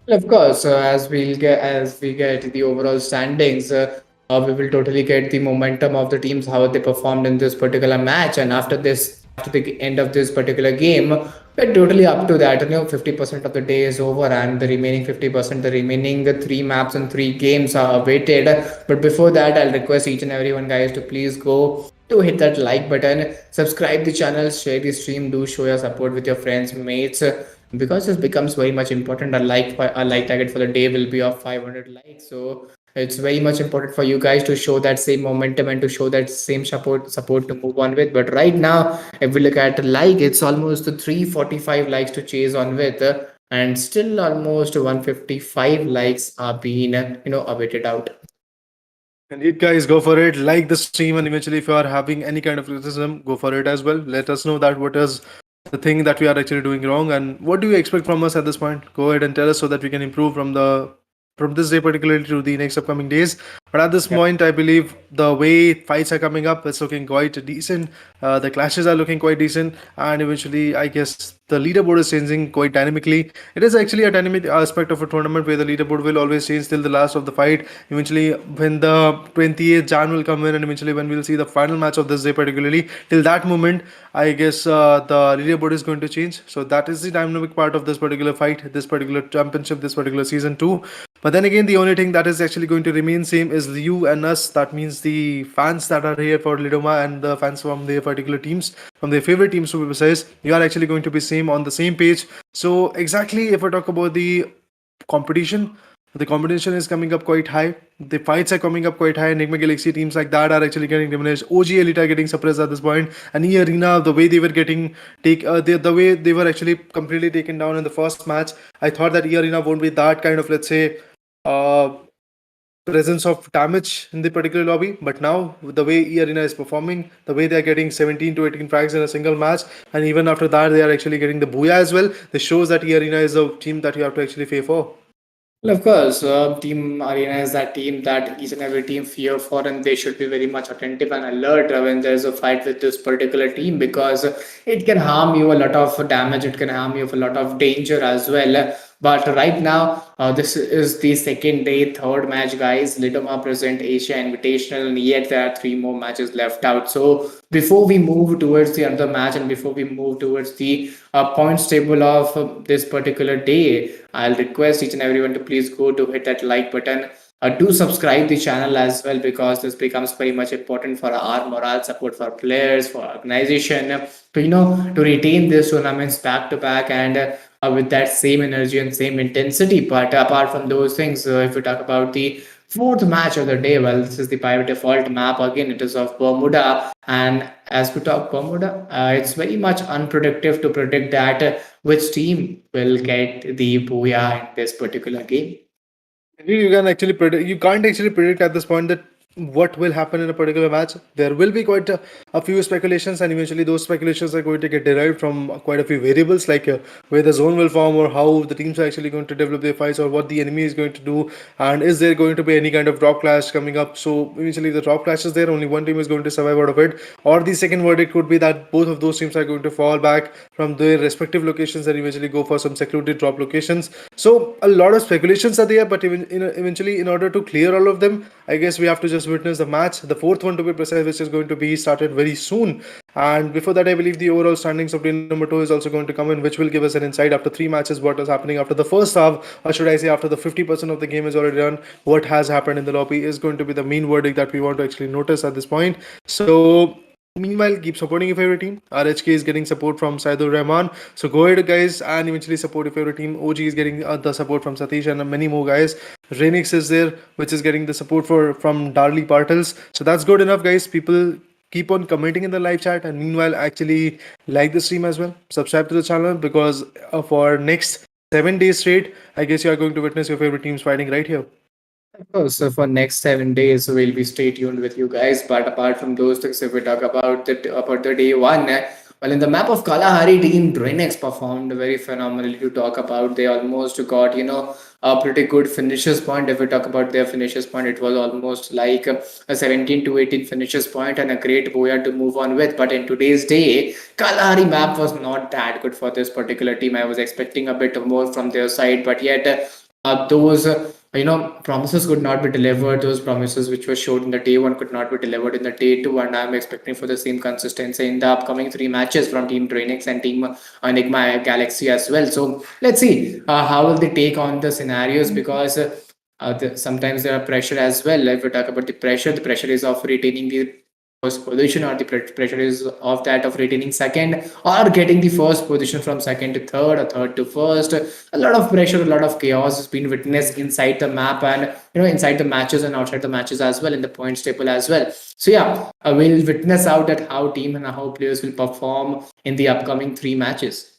Of course, as we get the overall standings, we will totally get the momentum of the teams how they performed in this particular match, and after the end of this particular game, we're totally up to that. 50% of the day is over, and the remaining 50%, the remaining 3 maps and 3 games are awaited. But before that, I'll request each and everyone, guys, to please go to hit that like button, subscribe the channel, share the stream, do show your support with your friends, mates, because this becomes very much important. A like target for the day will be of 500 likes, so it's very much important for you guys to show that same momentum and to show that same support to move on with. But right now, if we look at it's almost 345 likes to chase on with, and still almost 155 likes are being awaited out. Indeed, guys, go for it. Like the stream, and eventually, if you are having any kind of criticism, go for it as well. Let us know that what is the thing that we are actually doing wrong, and what do you expect from us at this point. Go ahead and tell us so that we can improve from this day particularly to the next upcoming days. But at this point, I believe the way fights are coming up, it's looking quite decent. The clashes are looking quite decent, and eventually, I guess the leaderboard is changing quite dynamically. It is actually a dynamic aspect of a tournament where the leaderboard will always change till the last of the fight. Eventually, when the 28th Jan will come in, and eventually when we'll see the final match of this day particularly, till that moment, I guess the leaderboard is going to change. So that is the dynamic part of this particular fight, this particular championship, this particular season 2. But then again, the only thing that is actually going to remain same is you and us. That means the fans that are here for Lidoma and the fans from their particular teams, from their favorite teams to be precise, you are actually going to be same on the same page. So exactly, if I talk about competition, the competition is coming up quite high. The fights are coming up quite high. Enigma Galaxy teams like that are actually getting diminished. OG Elite are getting suppressed at this point. And E Arena, the way they were the way they were actually completely taken down in the first match, I thought that E Arena won't be that kind of, let's say, presence of damage in the particular lobby. But now, with the way E Arena is performing, the way they are getting 17 to 18 frags in a single match, and even after that, they are actually getting the booyah as well. This shows that E Arena is a team that you have to actually pay for. Well, of course, Team Arena is that team that each and every team fear for, and they should be very much attentive and alert when there's a fight with this particular team because it can harm you a lot of damage, it can harm you of a lot of danger as well. But right now, this is the second day, third match, guys. Lidoma present Asia Invitational, and yet there are three more matches left out. So before we move towards the other match and before we move towards the points table of this particular day, I'll request each and everyone to please go to hit that like button. Do subscribe the channel as well because this becomes very much important for our morale support for players, for organization, to to retain these tournaments back to back and with that same energy and same intensity. But apart from those things, if we talk about the fourth match of the day, well, this is the by default map again. It is of Bermuda, and as we talk Bermuda, it's very much unpredictable to predict that which team will get the booyah in this particular game. Indeed, you can actually predict. You can't actually predict at this point that what will happen in a particular match. There will be quite a few speculations, and eventually those speculations are going to get derived from quite a few variables, like where the zone will form, or how the teams are actually going to develop their fights, or what the enemy is going to do, and is there going to be any kind of drop clash coming up. So eventually, if the drop clash is there, only one team is going to survive out of it, or the second verdict could be that both of those teams are going to fall back from their respective locations and eventually go for some secluded drop locations. So a lot of speculations are there, but even eventually, in order to clear all of them, I guess we have to just witness the match, the fourth one to be precise, which is going to be started very soon. And before that, I believe the overall standings of day number two is also going to come in, which will give us an insight after three matches what is happening after the first half, or should I say, after the 50% of the game is already done. What has happened in the lobby is going to be the main verdict that we want to actually notice at this point. So meanwhile, keep supporting your favorite team. RHK is getting support from Saidur Rahman. So go ahead, guys, and eventually support your favorite team. OG is getting the support from Satish and many more guys. Renix is there, which is getting the support from Darly Partles. So that's good enough, guys. People keep on commenting in the live chat, and meanwhile, actually like the stream as well. Subscribe to the channel because for next 7 days straight, I guess you are going to witness your favorite teams fighting right here. Of course, so for next 7 days, we'll be stay tuned with you guys. But apart from those things, if we talk about the day one, well, in the map of Kalahari, team DRANIX performed very phenomenally. To talk about, they almost got a pretty good finishes point. If we talk about their finishes point, it was almost like a 17 to 18 finishes point and a great booyah to move on with. But in today's day, Kalahari map was not that good for this particular team. I was expecting a bit more from their side, but yet those promises could not be delivered. Those promises which were showed in the day one could not be delivered in the day two, and I'm expecting for the same consistency in the upcoming three matches from team DRANIX and team Enigma Galaxy as well. So let's see how will they take on the scenarios, because sometimes there are pressure as well. If we talk about the pressure is of retaining the first position, or the pressure is of that of retaining second, or getting the first position from second to third, or third to first. A lot of pressure, a lot of chaos has been witnessed inside the map, and inside the matches and outside the matches as well, in the points table as well. So yeah, we'll witness out at how team and how players will perform in the upcoming three matches.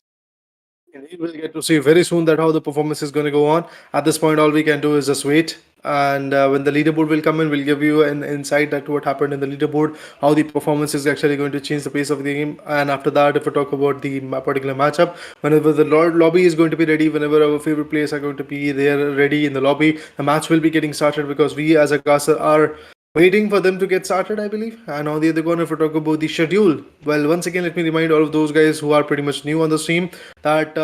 Indeed, we'll get to see very soon that how the performance is going to go on. At this point, all we can do is just wait. And when the leaderboard will come in, we'll give you an insight that what happened in the leaderboard, how the performance is actually going to change the pace of the game. And after that, if we talk about the particular matchup, whenever the lobby is going to be ready, whenever our favorite players are going to be there ready in the lobby, the match will be getting started because we as a caster are waiting for them to get started, I believe. And on the other corner, if we talk about the schedule, well, once again, let me remind all of those guys who are pretty much new on the stream that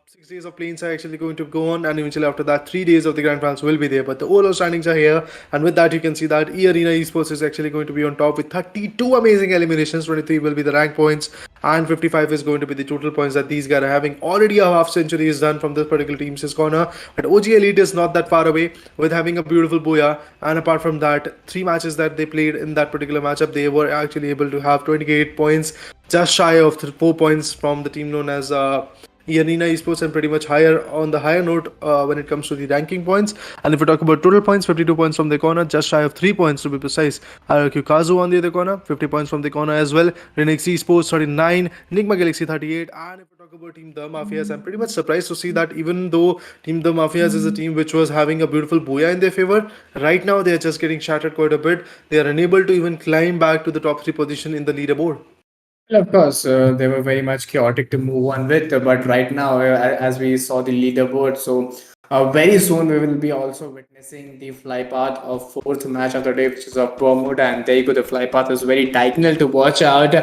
6 days of planes are actually going to go on, and eventually after that, 3 days of the grand finals will be there. But the overall standings are here, and with that, you can see that E-Arena Esports is actually going to be on top with 32 amazing eliminations. 23 will be the rank points, and 55 is going to be the total points that these guys are having. Already a half century is done from this particular team's corner, but OG Elite is not that far away with having a beautiful booyah. And apart from that, three matches that they played in that particular matchup, they were actually able to have 28 points, just shy of 4 points from the team known as Arena Esports, and pretty much higher on the higher note when it comes to the ranking points. And if we talk about total points, 52 points from the corner, just shy of 3 points to be precise. RRQ KAZU on the other corner, 50 points from the corner as well. RENIX Esports 39, NIGMA Galaxy 38. And if we talk about Team The Mafias, I'm pretty much surprised to see that even though Team The Mafias is a team which was having a beautiful booyah in their favor, right now they are just getting shattered quite a bit. They are unable to even climb back to the top 3 position in the leaderboard. Well, of course, they were very much chaotic to move on with, but right now, as we saw the leaderboard, so Very soon we will be also witnessing the fly path of fourth match of the day, which is of Bermuda, and there you go. The fly path is very diagonal to watch out.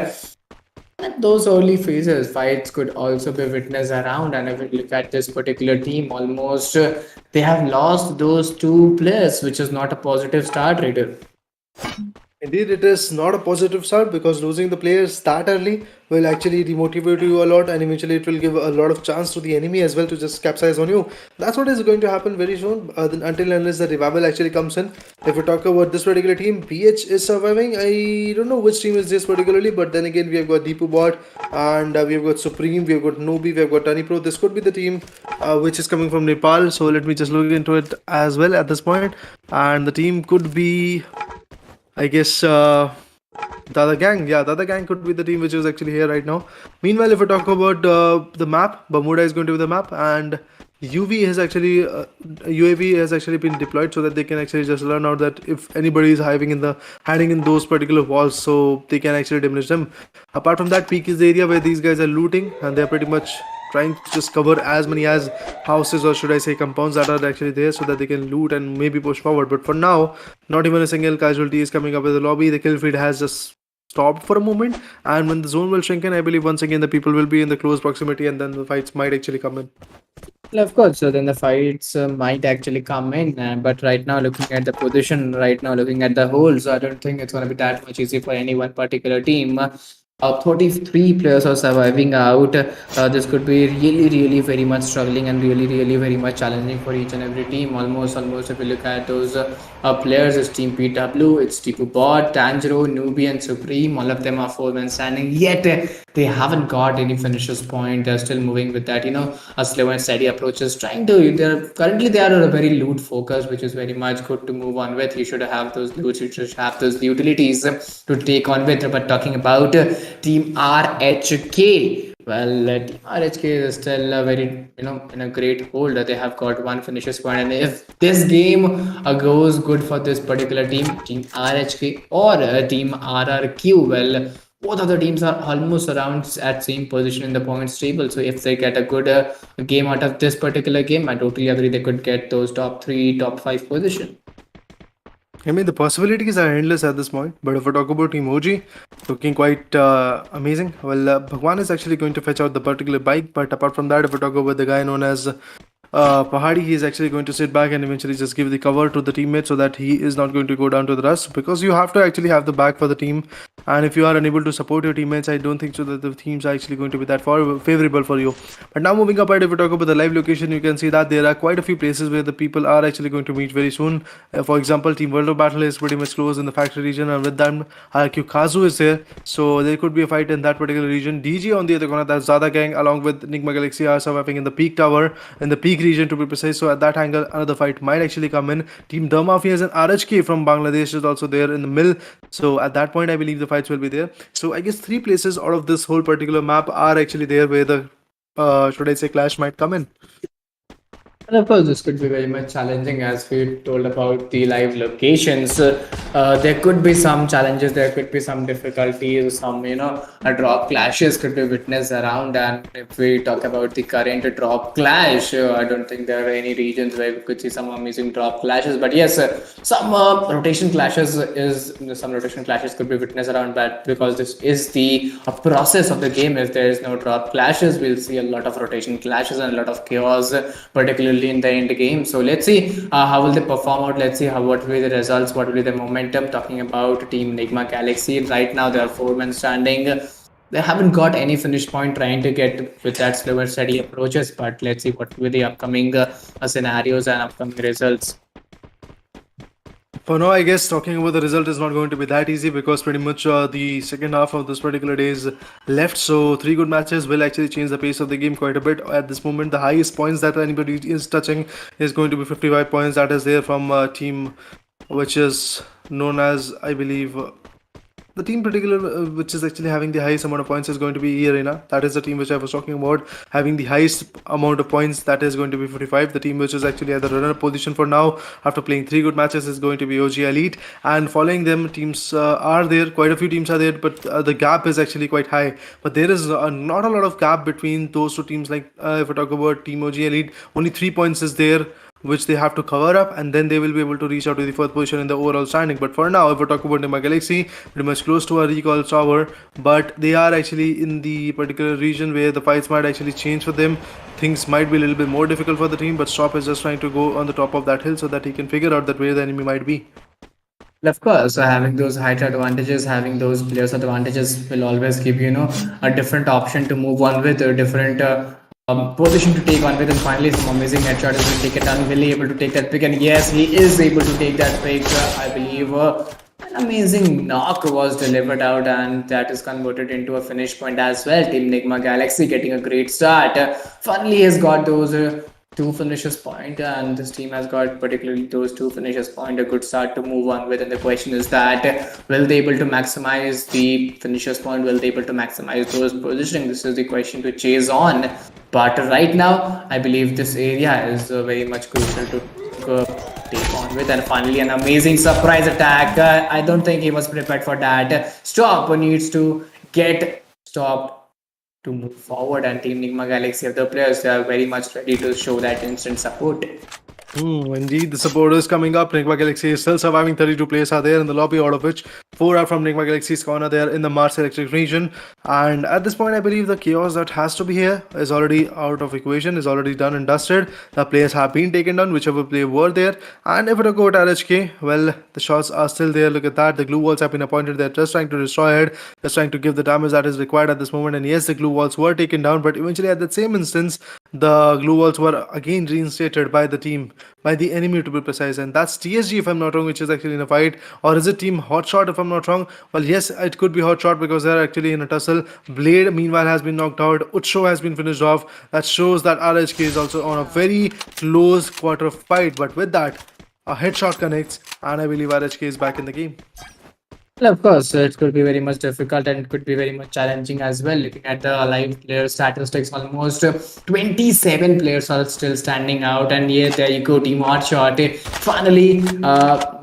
And those early phases, fights could also be witnessed around. And if you look at this particular team, almost they have lost those two players, which is not a positive start, Raider. Indeed, it is not a positive start because losing the players that early will actually demotivate you a lot, and eventually it will give a lot of chance to the enemy as well to just capsize on you. That's what is going to happen very soon, until unless the revival actually comes in. If we talk about this particular team, BH is surviving. I don't know which team is this particularly, but then again, we have got Deepu Bot, and we have got Supreme, we have got Nobi, we have got Tani Pro. This could be the team which is coming from Nepal. So let me just look into it as well at this point. And the team could be, I guess, DADAGANG. Yeah, DADAGANG could be the team which is actually here right now. Meanwhile, if we talk about the map, Bermuda is going to be the map, and UV has actually UAV has actually been deployed so that they can actually just learn out that if anybody is hiding in those particular walls, so they can actually demolish them. Apart from that, peak is the area where these guys are looting, and they're pretty much trying to just cover as many as houses, or should I say compounds, that are actually there so that they can loot and maybe push forward. But for now, not even a single casualty is coming up with the lobby. The kill feed has just stopped for a moment, and when the zone will shrink in, I believe once again the people will be in the close proximity, and then the fights might actually come in. Well, of course, so then the fights might actually come in. But right now, looking at the position, right now, looking at the holes, I don't think it's going to be that much easy for any one particular team. 33 players are surviving out. This could be really, really very much struggling and really, really very much challenging for each and every team. Almost, if you look at those players, it's Team PW, it's Tipu Bot, Tanjiro, Nubi, and Supreme. All of them are four-man standing. Yet they haven't got any finishes point. They're still moving with that, a slow and steady approaches. Currently they are a very loot focused, which is very much good to move on with. You should have those loots, you should have those utilities to take on with. But talking about Team RHK. Well, Team RHK is still a very, in a great hold. They have got one finishes point, and if this game goes good for this particular team, Team RHK or Team RRQ, well, both of the teams are almost around at same position in the points table. So if they get a good game out of this particular game, I totally agree they could get those top 3, top 5 position. I mean, the possibilities are endless at this point. But if we talk about Team OG, looking quite amazing. Well, Bhagwan is actually going to fetch out the particular bike. But apart from that, if we talk about the guy known as Pahadi, he is actually going to sit back and eventually just give the cover to the teammate so that he is not going to go down to the rush, because you have to actually have the back for the team, and if you are unable to support your teammates, I don't think so that the teams are actually going to be that favorable for you. But now moving up, if we talk about the live location, you can see that there are quite a few places where the people are actually going to meet very soon. For example, Team World of Battle is pretty much close in the factory region, and with them RRQ KAZU is there, so there could be a fight in that particular region. DG on the other corner, that's DADAGANG along with NIGMA Galaxy are surviving in the peak tower, in the peak region to be precise. So at that angle, another fight might actually come in. Team The Mafias and RHK from Bangladesh is also there in the mill. So at that point, I believe the fights will be there. So I guess 3 places out of this whole particular map are actually there where the should I say clash might come in. And of course, this could be very much challenging, as we told about the live locations. There could be some challenges, there could be some difficulties, some drop clashes could be witnessed around. And if we talk about the current drop clash, I don't think there are any regions where we could see some amazing drop clashes. But yes, some rotation clashes could be witnessed around. But because this is the process of the game, if there is no drop clashes, we'll see a lot of rotation clashes and a lot of chaos, particularly in the end game. So let's see how will they perform out. Let's see what will be the results, what will be the momentum. Talking about Team NIGMA Galaxy, right now they are 4-man standing. They haven't got any finish point, trying to get with that slow and steady approaches. But let's see what will be the upcoming scenarios and upcoming results. For now, I guess talking about the result is not going to be that easy, because pretty much the second half of this particular day is left. So 3 good matches will actually change the pace of the game quite a bit. At this moment, the highest points that anybody is touching is going to be 55 points. That is there from a team which is known as, I believe, the team particular which is actually having the highest amount of points is going to be Arena. That is the team which I was talking about, having the highest amount of points. That is going to be 45. The team which is actually at the runner position for now after playing 3 good matches is going to be OG Elite, and following them teams are there. Quite a few teams are there, but the gap is actually quite high. But there is not a lot of gap between those two teams. Like if we talk about Team OG Elite, only 3 points is there which they have to cover up, and then they will be able to reach out to the fourth position in the overall standing. But for now, if we talk about NIGMA Galaxy, pretty much close to a recall tower, but they are actually in the particular region where the fights might actually change for them. Things might be a little bit more difficult for the team, but Stop is just trying to go on the top of that hill so that he can figure out that where the enemy might be. Well, of course, having those height advantages, having those players advantages will always give a different option to move on with, a different position to take on with, and finally some amazing headshot has been taken down. Will he able to take that pick? And yes, he is able to take that pick. I believe an amazing knock was delivered out, and that is converted into a finish point as well. Team NIGMA Galaxy getting a great start. Finally has got those. Two finishes point, and this team has got particularly those two finishes point a good start to move on with. And the question is that will they able to maximize the finishes point, will they able to maximize those positioning? This is the question to chase on, but right now I believe this area is very much crucial to take on with. And finally an amazing surprise attack. I don't think he was prepared for that. Stop needs to get stopped to move forward, and Team NIGMA Galaxy of the players, they are very much ready to show that instant support. Indeed, the support is coming up. NIGMA Galaxy is still surviving. 32 players are there in the lobby, out of which 4 are from NIGMA Galaxy's corner. They are in the Mars Electric region. And at this point, I believe the chaos that has to be here is already out of equation, is already done and dusted. The players have been taken down, whichever player were there. And if it go at RHK, well, the shots are still there. Look at that. The glue walls have been appointed. They're just trying to destroy it, just trying to give the damage that is required at this moment. And yes, the glue walls were taken down, but eventually at that same instance, the glue walls were again reinstated by the team, by the enemy to be precise, and that's TSG if I'm not wrong, which is actually in a fight. Or is it Team HOTSHOT if I'm not wrong? Well, yes, it could be HOTSHOT because they're actually in a tussle. Blade meanwhile has been knocked out. Utsho has been finished off. That shows that RHK is also on a very close quarter fight, but with that, a headshot connects, and I believe RHK is back in the game. Well, of course, it could be very much difficult and it could be very much challenging as well. Looking at the live player statistics, almost 27 players are still standing out. And yeah, there you go, Team HOTSHOT. Finally,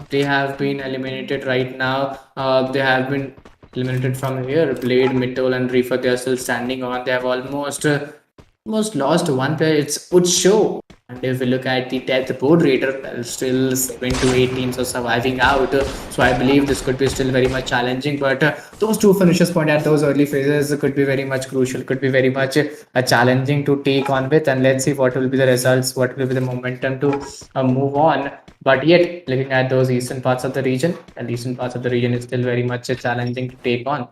they have been eliminated right now. They have been eliminated from here. Blade, Mitol, and Reefer, they are still standing on. They have almost lost one player. It's Utsho. And if we look at the death board rater, well, still 7 to 8 teams are surviving out. So I believe this could be still very much challenging. But those two finishes point at those early phases could be very much crucial, could be very much challenging to take on with. And let's see what will be the results, what will be the momentum to move on. But yet, looking at those eastern parts of the region, and eastern parts of the region is still very much challenging to take on.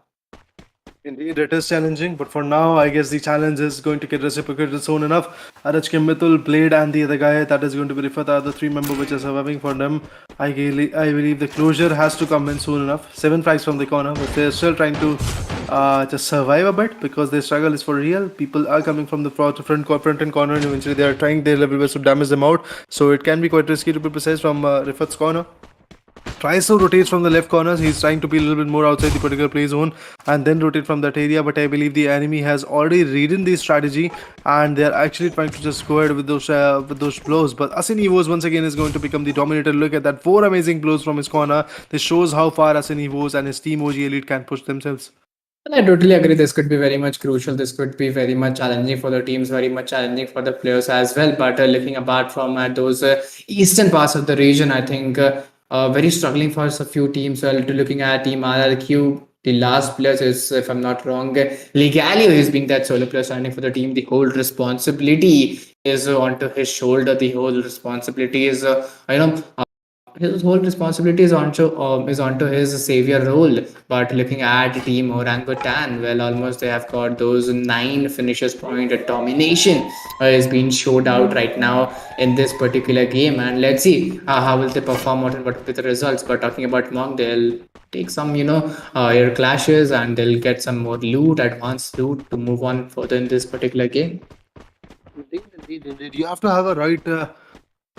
Indeed, it is challenging, but for now, I guess the challenge is going to get reciprocated soon enough. RHK, Mithul, Blade, and the other guy that is going to be Rifat are the 3 members which are surviving for them. I believe the closure has to come in soon enough. 7 frags from the corner, but they're still trying to just survive a bit because their struggle is for real. People are coming from the front and corner, and eventually they are trying their level best to damage them out. So it can be quite risky to be precise from Rifat's corner. Tries to rotate from the left corners. He's trying to be a little bit more outside the particular play zone and then rotate from that area, but I believe the enemy has already read the strategy and they're actually trying to just go ahead with those blows. But Asin Evos once again is going to become the dominator. Look at that, 4 amazing blows from his corner. This shows how far Asin Evos and his team OG Elite can push themselves. I totally agree. This could be very much crucial. This could be very much challenging for the teams, very much challenging for the players as well. But looking apart from those eastern parts of the region, I think very struggling for a few teams. Well, looking at Team RRQ, the last player is, if I'm not wrong, Legalio is being that solo player standing for the team. The whole responsibility is onto his shoulder. The whole responsibility is, his whole responsibility is onto his savior role. But looking at Team Orangutan, well, almost they have got those 9 finishes point. Domination is being showed out right now in this particular game, and let's see how will they perform out and what will be the results. But talking about Monk, they'll take some air clashes and they'll get some more loot, advanced loot, to move on further in this particular game. Indeed. You have to have a right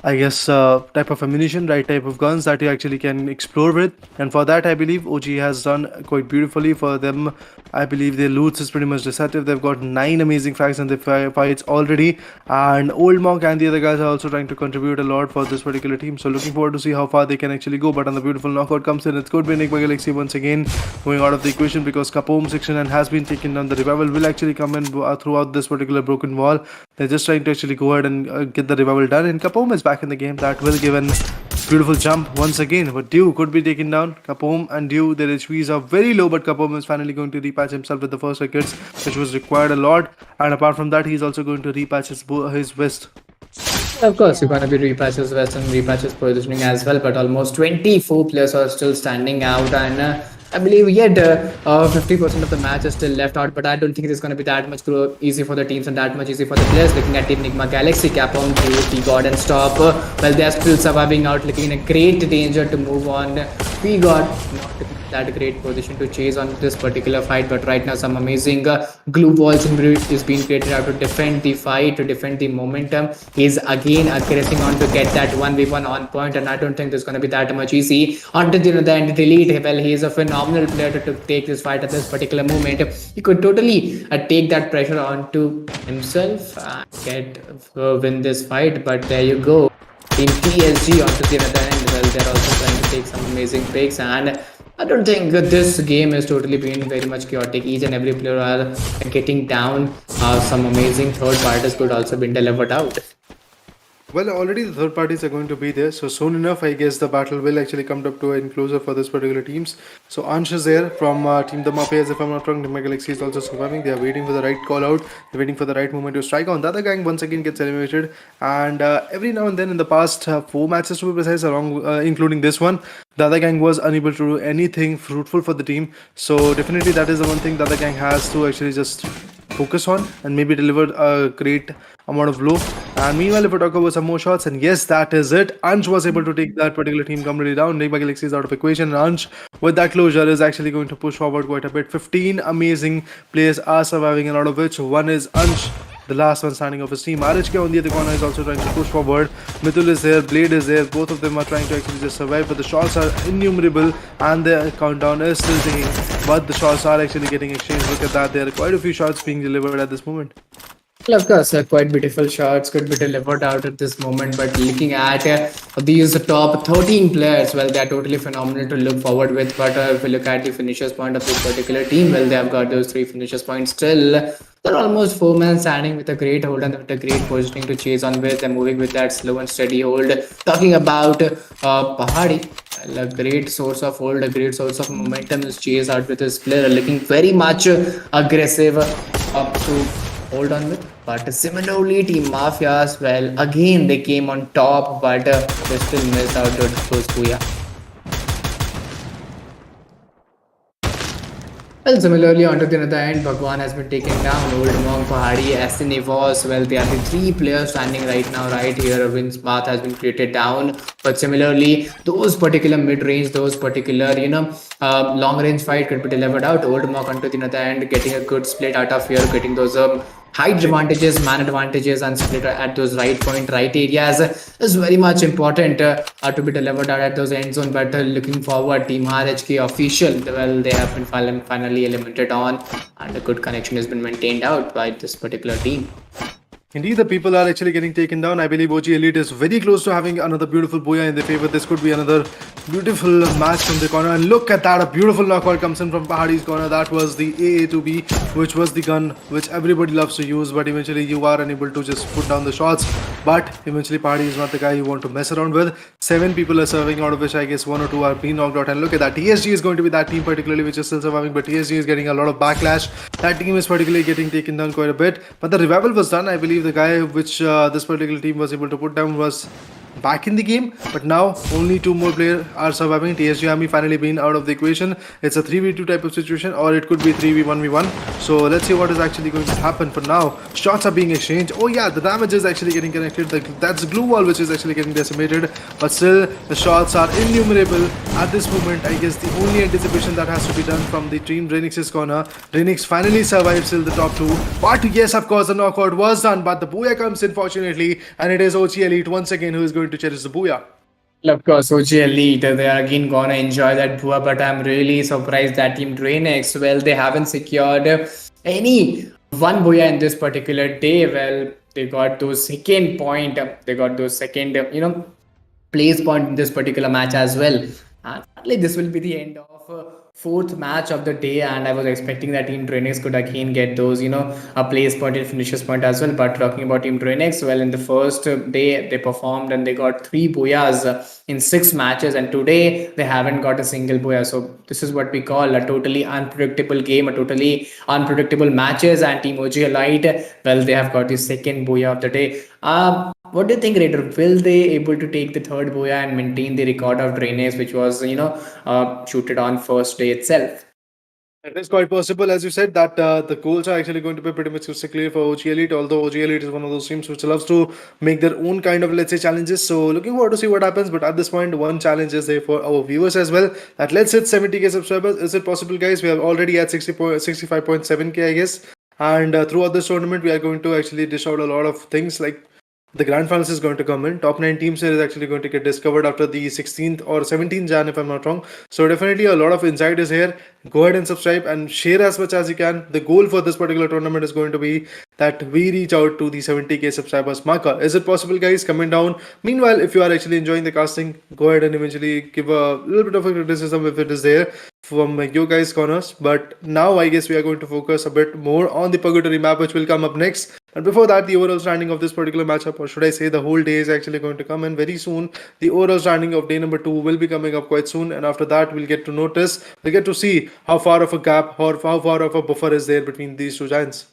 I guess, type of ammunition, right type of guns that you actually can explore with. And for that, I believe OG has done quite beautifully for them. I believe their loots is pretty much deceptive. They've got 9 amazing frags in the fights already. And Old Monk and the other guys are also trying to contribute a lot for this particular team. So looking forward to see how far they can actually go. But on the beautiful knockout comes in, it's going to be NIGMA Galaxy once again going out of the equation because Kapom section and has been taken down. The revival will actually come in throughout this particular broken wall. They're just trying to actually go ahead and get the revival done. And Kapom is back in the game. That will give an beautiful jump once again. But Dew could be taken down. Kapom and Dew, their HPs are very low, but Kapom is finally going to repatch himself with the first wickets, which was required a lot. And apart from that, he's also going to repatch his vest. Of course, you're going to be repatches West and repatches positioning as well, but almost 24 players are still standing out, and I believe yet 50% of the match is still left out, but I don't think it is going to be that much easy for the teams and that much easy for the players. Looking at Team Enigma Galaxy, Capon, P God and Stop, well, they are still surviving out, looking in a great danger to move on. P God not that great position to chase on this particular fight, but right now some amazing glue walls is being created out to defend the fight, to defend the momentum. He's again aggressing on to get that 1v1 on point, and I don't think there's going to be that much easy until the end delete. Well, he is a phenomenal player to take this fight at this particular moment. He could totally take that pressure onto himself and get win this fight, but there you go. Team PSG onto the other end, well, they're also trying to take some amazing picks, and I don't think this game has totally been very much chaotic. Each and every player are getting down. Some amazing third parties could also be delivered out. Well, already the third parties are going to be there, so soon enough, I guess the battle will actually come up to an closer for this particular teams. So Ansh is there from Team the MAFIAS, if I'm not wrong. Team Galaxy is also surviving. They are waiting for the right call out. They're waiting for the right moment to strike on. DADAGANG once again gets eliminated, and every now and then in the past 4 matches to be precise, along including this one, DADAGANG was unable to do anything fruitful for the team. So definitely that is the one thing DADAGANG has to actually just focus on and maybe deliver a great amount of blow. And meanwhile, if we talk about some more shots, and yes, that is it. Ansh was able to take that particular team completely down. Enigma Galaxy is out of equation, and Ansh, with that closure, is actually going to push forward quite a bit. 15 amazing players are surviving, and out of which one is Ansh, the last one standing of his team. RRQ on the other corner is also trying to push forward. Mithul is there, Blade is there. Both of them are trying to actually just survive, but the shots are innumerable and the countdown is still ticking. But the shots are actually getting exchanged. Look at that, there are quite a few shots being delivered at this moment. Well, of course, quite beautiful shots could be delivered out at this moment. But looking at these top 13 players, well, they are totally phenomenal to look forward with. But if we look at the finishers point of this particular team, well, they have got those 3 finishers points still. They're almost 4 men standing with a great hold and with a great positioning to chase on with. They're moving with that slow and steady hold. Talking about Pahadi, well, a great source of hold, a great source of momentum is chased out with this player, looking very much aggressive up to hold on with. But similarly, Team Mafias, well, again they came on top, but they still missed out those Booyah. Well, similarly, onto the other end, Bhagwan has been taken down. Old Monk, Pahadi, Asinivos. Well, they are the 3 players standing right now, right here. Vince Path has been created down. But similarly, those particular mid-range, those particular, long-range fight could be delivered out. Old Monk onto the other end, getting a good split out of here, getting those height advantages, man advantages, and split at those right point, right areas is very much important to be delivered out at those end zone. But looking forward, Team RHK official, well, they have been finally eliminated on, and a good connection has been maintained out by this particular team. Indeed, the people are actually getting taken down. I believe OG Elite is very close to having another beautiful Booyah in their favor. This could be another beautiful match from the corner. And look at that, a beautiful knockout comes in from Pahadi's corner. That was the AA2B, which was the gun which everybody loves to use, but eventually you are unable to just put down the shots. But eventually Pahadi is not the guy you want to mess around with. 7 people are serving, out of which I guess 1 or 2 are being knocked out. And look at that, TSG is going to be that team particularly which is still surviving, but TSG is getting a lot of backlash. That team is particularly getting taken down quite a bit. But the revival was done. I believe the guy which this particular team was able to put down was back in the game, but now only 2 more players are surviving. TSG Army finally been out of the equation. It's a 3v2 type of situation, or it could be 3v1v1. So let's see what is actually going to happen. For now, shots are being exchanged. Oh yeah, the damage is actually getting connected. That's glue wall which is actually getting decimated, but still the shots are innumerable at this moment. I guess the only anticipation that has to be done from the team DRANIX's corner. DRANIX finally survives till the top 2, but yes, of course the knockout was done, but the Booyah comes in fortunately, and it is OG Elite once again who is going going to cherish the booyah. Well, of course, OG Elite, they are again gonna enjoy that Bua, but I'm really surprised that Team DRANIX, well, they haven't secured any one Booyah in this particular day. Well, they got those second point, they got those second, place point in this particular match as well. And finally, this will be the end of fourth match of the day, and I was expecting that Team DRANIX could again get those, a place point and finishes point as well. But talking about Team DRANIX, well, in the first day they performed and they got three booyahs in six matches, and today they haven't got a single booyah. So this is what we call a totally unpredictable game, a totally unpredictable matches. And Team OG Elite, well, they have got the second booyah of the day. What do you think, Raider? Will they able to take the third booyah and maintain the record of DRANIX, which was shooted on first day itself? It is quite possible, as you said, that the goals are actually going to be pretty much crystal clear for OG Elite. Although OG Elite is one of those teams which loves to make their own kind of, let's say, challenges. So looking forward to see what happens. But at this point, one challenge is there for our viewers as well. That let's hit 70k subscribers. Is it possible, guys? We are already at 65.7k, I guess. And throughout this tournament, we are going to actually dish out a lot of things like the grand finals is going to come in. Top 9 teams here is actually going to get discovered after the 16th or 17th Jan, if I'm not wrong. So definitely a lot of insight is here. Go ahead and subscribe and share as much as you can. The goal for this particular tournament is going to be that we reach out to the 70k subscribers marker. Is it possible, guys? Comment down. Meanwhile, if you are actually enjoying the casting, go ahead and eventually give a little bit of a criticism if it is there from you guys' corners. But now I guess we are going to focus a bit more on the purgatory map, which will come up next. And before that, the overall standing of this particular matchup, or should I say the whole day, is actually going to come in very soon. The overall standing of day number 2 will be coming up quite soon, and after that we'll get to see how far of a gap or how far of a buffer is there between these two giants.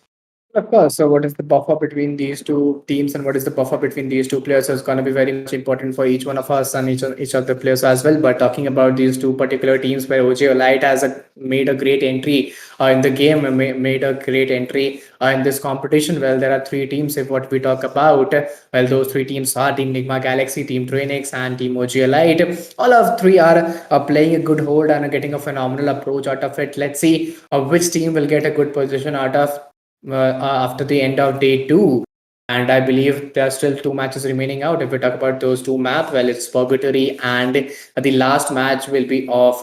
Of course. So, what is the buffer between these two teams, and what is the buffer between these two players is going to be very much important for each one of us and each of the players as well. But talking about these two particular teams, where OG Elite has made a great entry in the game, made a great entry in this competition. Well, there are three teams. If what we talk about, well, those three teams are Team NIGMA Galaxy, Team DRANIX, and Team OG Elite. All of three are playing a good hold and getting a phenomenal approach out of it. Let's see which team will get a good position out of after the end of day 2. And I believe there are still 2 matches remaining out. If we talk about those 2 maps, well, it's Purgatory, and the last match will be of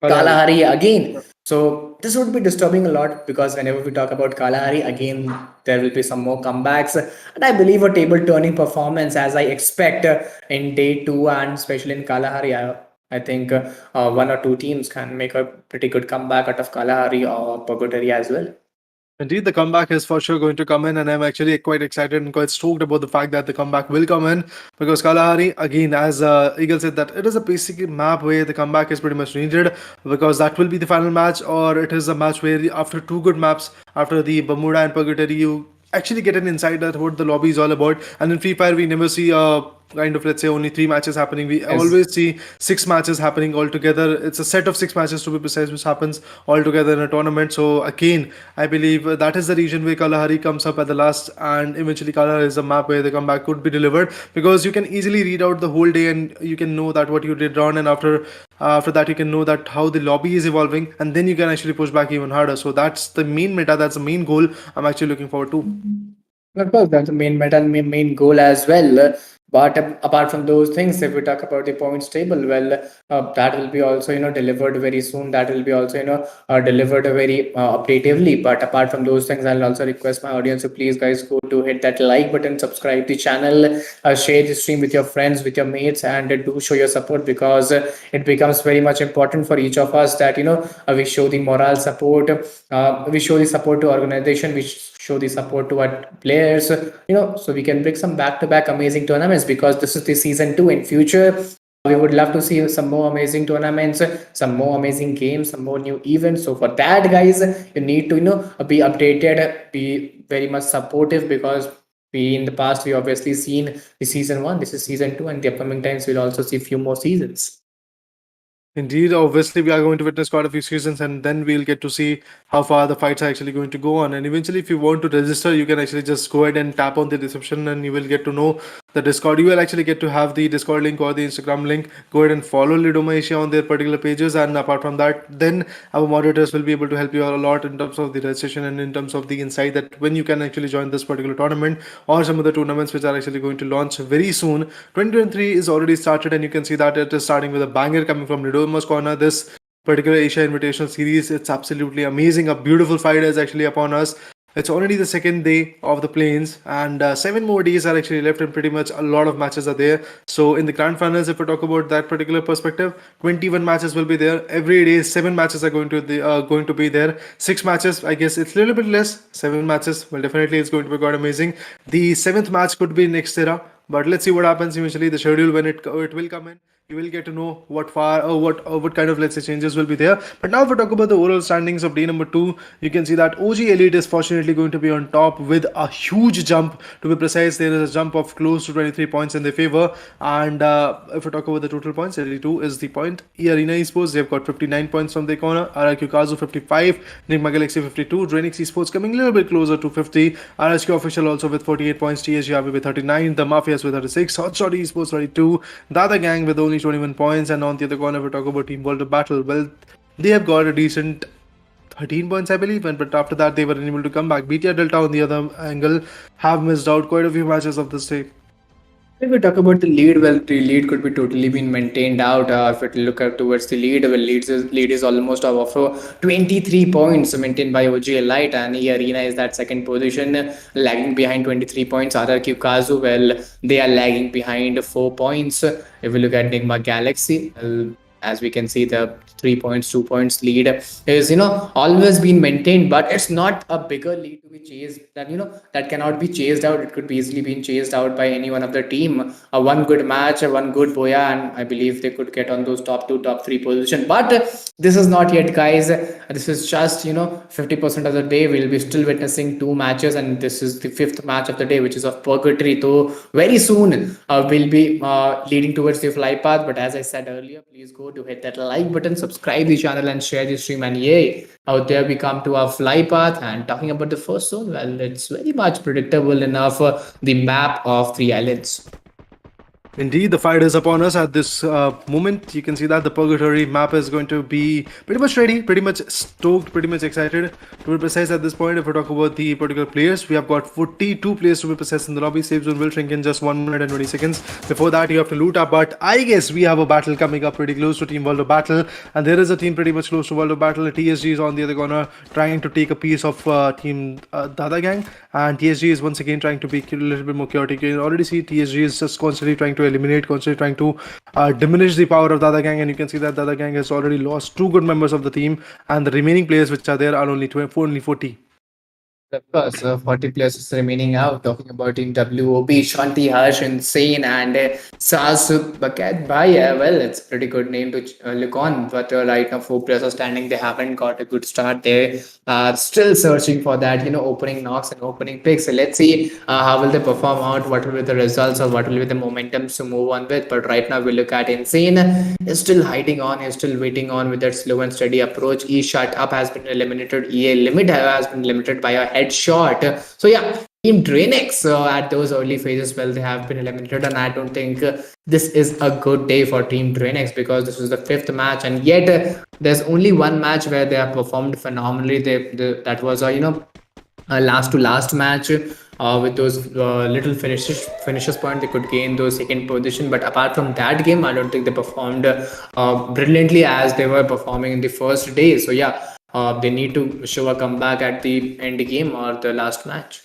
Kalahari again. So this would be disturbing a lot, because whenever we talk about Kalahari again, there will be some more comebacks, and I believe a table turning performance as I expect in day 2, and especially in Kalahari. I think 1 or 2 teams can make a pretty good comeback out of Kalahari or Purgatory as well. Indeed, the comeback is for sure going to come in, and I'm actually quite excited and quite stoked about the fact that the comeback will come in, because Kalahari, again, as Eagle said, that it is a basic map where the comeback is pretty much needed, because that will be the final match, or it is a match where after 2 good maps, after the Bermuda and Purgatory, you actually get an insight at what the lobby is all about. And in Free Fire, we never see kind of, let's say, only 3 matches happening. We always see 6 matches happening all together. It's a set of 6 matches, to be precise, which happens all together in a tournament. So again, I believe that is the region where Kalahari comes up at the last, and eventually Kalahari is a map where the comeback could be delivered, because you can easily read out the whole day and you can know that what you did wrong, and after that you can know that how the lobby is evolving, and then you can actually push back even harder. So that's the main meta, that's the main goal I'm actually looking forward to. Of course, that's the main meta, main goal as well. But apart from those things, if we talk about the points table, well, that will be also delivered very soon. That will be also delivered very updatively. But apart from those things, I'll also request my audience to please, guys, go to hit that like button, subscribe the channel, share the stream with your friends, with your mates, and do show your support, because it becomes very much important for each of us that we show the moral support, we show the support to organization, we show the support to our players, so we can bring some back-to-back amazing tournaments, because this is the season 2. In future, we would love to see some more amazing tournaments, some more amazing games, some more new events. So for that, guys, you need to be updated, be very much supportive, because in the past we obviously seen the season 1, this is season 2, and the upcoming times we'll also see few more seasons. Indeed, obviously, we are going to witness quite a few seasons, and then we'll get to see how far the fights are actually going to go on. And eventually, if you want to register, you can actually just go ahead and tap on the reception, and you will get to know the Discord. You will actually get to have the Discord link or the Instagram link. Go ahead and follow Lidoma Asia on their particular pages, and apart from that, then our moderators will be able to help you out a lot in terms of the registration and in terms of the insight that when you can actually join this particular tournament or some of the tournaments which are actually going to launch very soon. 2023 is already started, and you can see that it is starting with a banger coming from Lidoma's corner. This particular Asia Invitational Series, it's absolutely amazing. A beautiful fight is actually upon us. It's already the second day of the plains, and 7 more days are actually left, and pretty much a lot of matches are there. So in the grand finals, if we talk about that particular perspective, 21 matches will be there every day. 7 matches are going to be there. 6 matches, I guess it's a little bit less. 7 matches, well, definitely it's going to be quite amazing. The seventh match could be next era, but let's see what happens. Eventually, the schedule when it will come in, you will get to know what kind of, let's say, changes will be there. But now if we talk about the overall standings of day number 2, you can see that OG Elite is fortunately going to be on top with a huge jump. To be precise, there is a jump of close to 23 points in their favor. And if we talk about the total points, 82 is the point. Arena Esports, they've got 59 points from their corner. RRQ KAZU 55, NIGMA Galaxy 52, DRANIX Esports coming a little bit closer to 50, RSQ Official also with 48 points, THGRB with 39, the Mafias with 36, HOTSHOT Esports 32, DADAGANG with only 21 points, and on the other corner, if we talk about Team World of Battle, well, they have got a decent 13 points, I believe, but after that, they were unable to come back. BTR Delta, on the other angle, have missed out quite a few matches of this day. If we talk about the lead, well, the lead could be totally been maintained out. If we look up towards the lead, well, lead is almost of 23 points maintained by OG Elite, and E Arena is that second position, lagging behind 23 points. RRQ KAZU, well, they are lagging behind 4 points. If we look at Enigma Galaxy, well, as we can see, the 3 points, 2 points lead is always been maintained, but it's not a bigger lead to be chased that that cannot be chased out. It could be easily been chased out by any one of the team. One good match, one good boya, and I believe they could get on those top 2, top 3 position. But this is not yet, guys. This is just 50% of the day. We'll be still witnessing 2 matches, and this is the 5th match of the day, which is of purgatory. So very soon we'll be leading towards the fly path. But as I said earlier, please go to hit that like button, subscribe the channel, and share the stream. And yay, out there we come to our fly path. And talking about the first zone, well, it's very much predictable enough. The map of 3 islands. Indeed, the fight is upon us at this moment. You can see that the Purgatory map is going to be pretty much ready, pretty much stoked, pretty much excited. To be precise, at this point, if we talk about the particular players, we have got 42 players to be precise in the lobby. Save zone will shrink in just 1 minute and 20 seconds. Before that, you have to loot up, but I guess we have a battle coming up pretty close to Team World of Battle, and there is a team pretty much close to World of Battle. TSG is on the other corner trying to take a piece of Team DADAGANG, and TSG is once again trying to be a little bit more chaotic. You can already see TSG is just constantly trying to eliminate, constantly trying to diminish the power of DADAGANG, and you can see that DADAGANG has already lost 2 good members of the team, and the remaining players which are there are only 40. Of course, 40 players remaining out. Talking about Team WOB, Shanti, Harsh, Insane, and Sasu Bakat Bhai. Well, it's a pretty good name to look on, but right now 4 players are standing. They haven't got a good start. They are still searching for that, opening knocks and opening picks. So let's see how will they perform out, what will be the results, or what will be the momentum to move on with. But right now we look at Insane is still hiding on, is still waiting on with that slow and steady approach. E Shut Up has been eliminated. EA Limit has been eliminated by a headshot. So yeah, Team DRANIX at those early phases, well, they have been eliminated, and I don't think this is a good day for Team DRANIX, because this is the 5th match, and yet there's only 1 match where they have performed phenomenally. That was a last to last match. With those little finishes point, they could gain those second position. But apart from that game, I don't think they performed brilliantly as they were performing in the first day. So yeah, they need to show a comeback at the end game or the last match.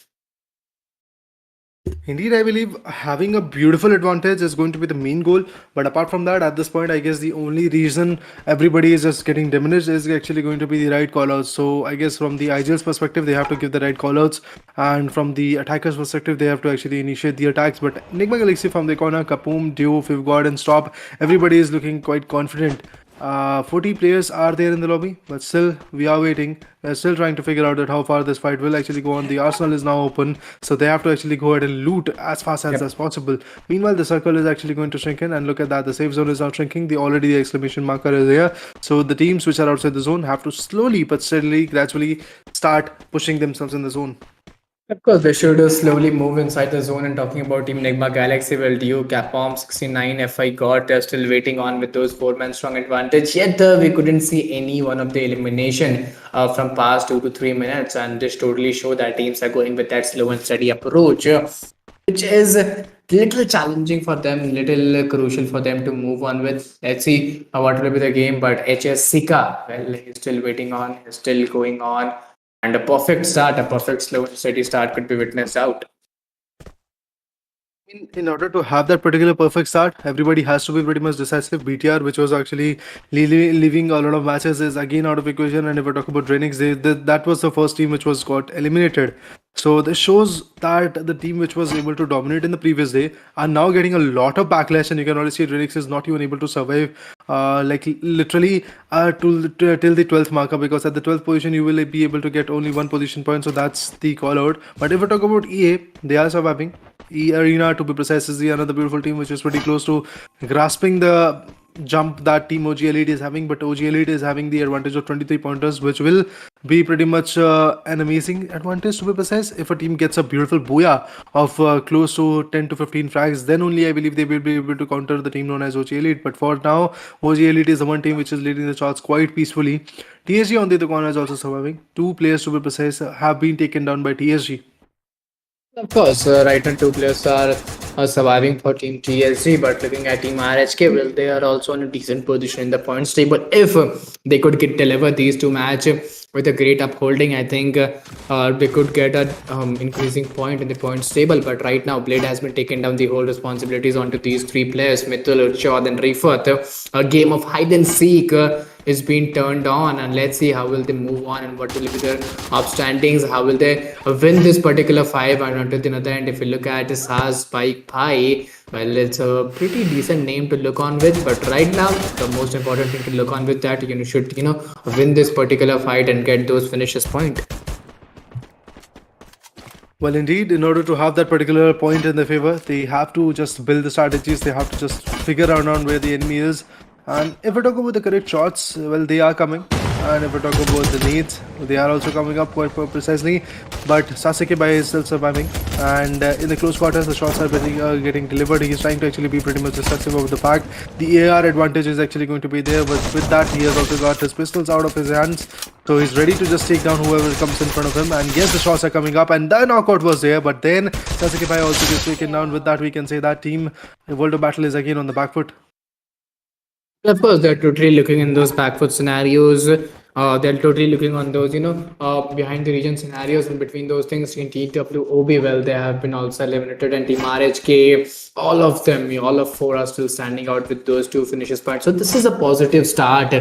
Indeed, I believe having a beautiful advantage is going to be the main goal. But apart from that, at this point, I guess the only reason everybody is just getting diminished is actually going to be the right callouts. So I guess from the IGL's perspective, they have to give the right callouts, and from the attackers' perspective, they have to actually initiate the attacks. But Enigma Galaxy from the corner, Kapoom, Duo, Fivgod, and Stop, everybody is looking quite confident. 40 players are there in the lobby, but still we are waiting. We're still trying to figure out that how far this fight will actually go on. The arsenal is now open, so they have to actually go ahead and loot as fast as possible. Meanwhile, the circle is actually going to shrink in, and look at that, the safe zone is now shrinking. The exclamation marker is here, so the teams which are outside the zone have to slowly but steadily, gradually start pushing themselves in the zone. Of course, they should slowly move inside the zone. And talking about Team Nigma Galaxy, well, Duke, Capcom 69, FI got still waiting on with those four-man strong advantage. Yet we couldn't see any one of the elimination from past 2 to 3 minutes, and this totally show that teams are going with that slow and steady approach, which is little challenging for them, little crucial for them to move on with. Let's see what will be the game. But HS Sika, well, he's still waiting on, he's still going on, and a perfect start, a perfect slow and steady start could be witnessed out. In order to have that particular perfect start, everybody has to be pretty much decisive. BTR, which was actually leaving a lot of matches, is again out of equation. And if we talk about DRANIX, that was the first team which was got eliminated. So this shows that the team which was able to dominate in the previous day are now getting a lot of backlash, and you can already see DRANIX is not even able to survive, like literally till the 12th marker, because at the 12th position you will be able to get only one position point. So that's the call out. But if we talk about EA, they are surviving. E Arena, to be precise, is the another beautiful team which is pretty close to grasping the jump that team OG Elite is having. But OG Elite is having the advantage of 23 pointers, which will be pretty much an amazing advantage, to be precise. If a team gets a beautiful booyah of close to 10 to 15 frags, then only I believe they will be able to counter the team known as OG Elite. But for now, OG Elite is the one team which is leading the charts quite peacefully. TSG on the other corner is also surviving. Two players, to be precise, have been taken down by TSG. Of course, right now two players are surviving for Team TSG, but looking at Team RHK, well, they are also in a decent position in the points table. If they could deliver these two matches with a great upholding, I think they could get an increasing point in the points table. But right now, Blade has been taken down the whole responsibilities onto these three players, Mithul, Urchad, and Rifat. A game of hide and seek is being turned on, and let's see how will they move on and what will be their upstandings, how will they win this particular five. And onto the other end, if you look at Saz Spike Pi, well, it's a pretty decent name to look on with, but right now the most important thing to look on with that you should win this particular fight and get those finishes point. Well, indeed, in order to have that particular point in their favor, they have to just build the strategies. They have to just figure out on where the enemy is. And if we talk about the correct shots, well, they are coming. And if we talk about the needs, they are also coming up quite precisely. But Sasuke Bai is still surviving. And in the close quarters, the shots are getting delivered. He is trying to actually be pretty much decisive of the fact the AR advantage is actually going to be there. But with that, he has also got his pistols out of his hands. So he's ready to just take down whoever comes in front of him. And yes, the shots are coming up. And the knockout was there. But then Sasuke Bai also gets taken down. With that, we can say that team World of Battle is again on the back foot. Of course, they're totally looking in those back foot scenarios. They're totally looking on those, behind the region scenarios, and between those things in TWOB, well, they have been also eliminated, and Team RHK, all of them, all of four are still standing out with those two finishes points. So this is a positive start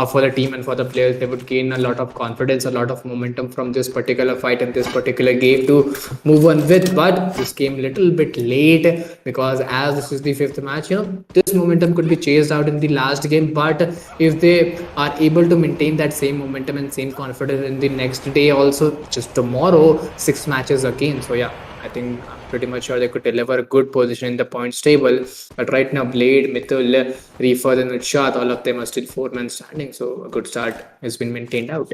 for the team and for the players. They would gain a lot of confidence, a lot of momentum from this particular fight and this particular game to move on with. But this came a little bit late, because as this is the fifth match, this momentum could be chased out in the last game. But if they are able to maintain that same momentum and same confidence in the next day, also just tomorrow, 6 matches again. So yeah, I think I'm pretty much sure they could deliver a good position in the points table. But right now, Blade, Mithul, Rifat, and Urchad, all of them are still 4-man standing. So a good start has been maintained out.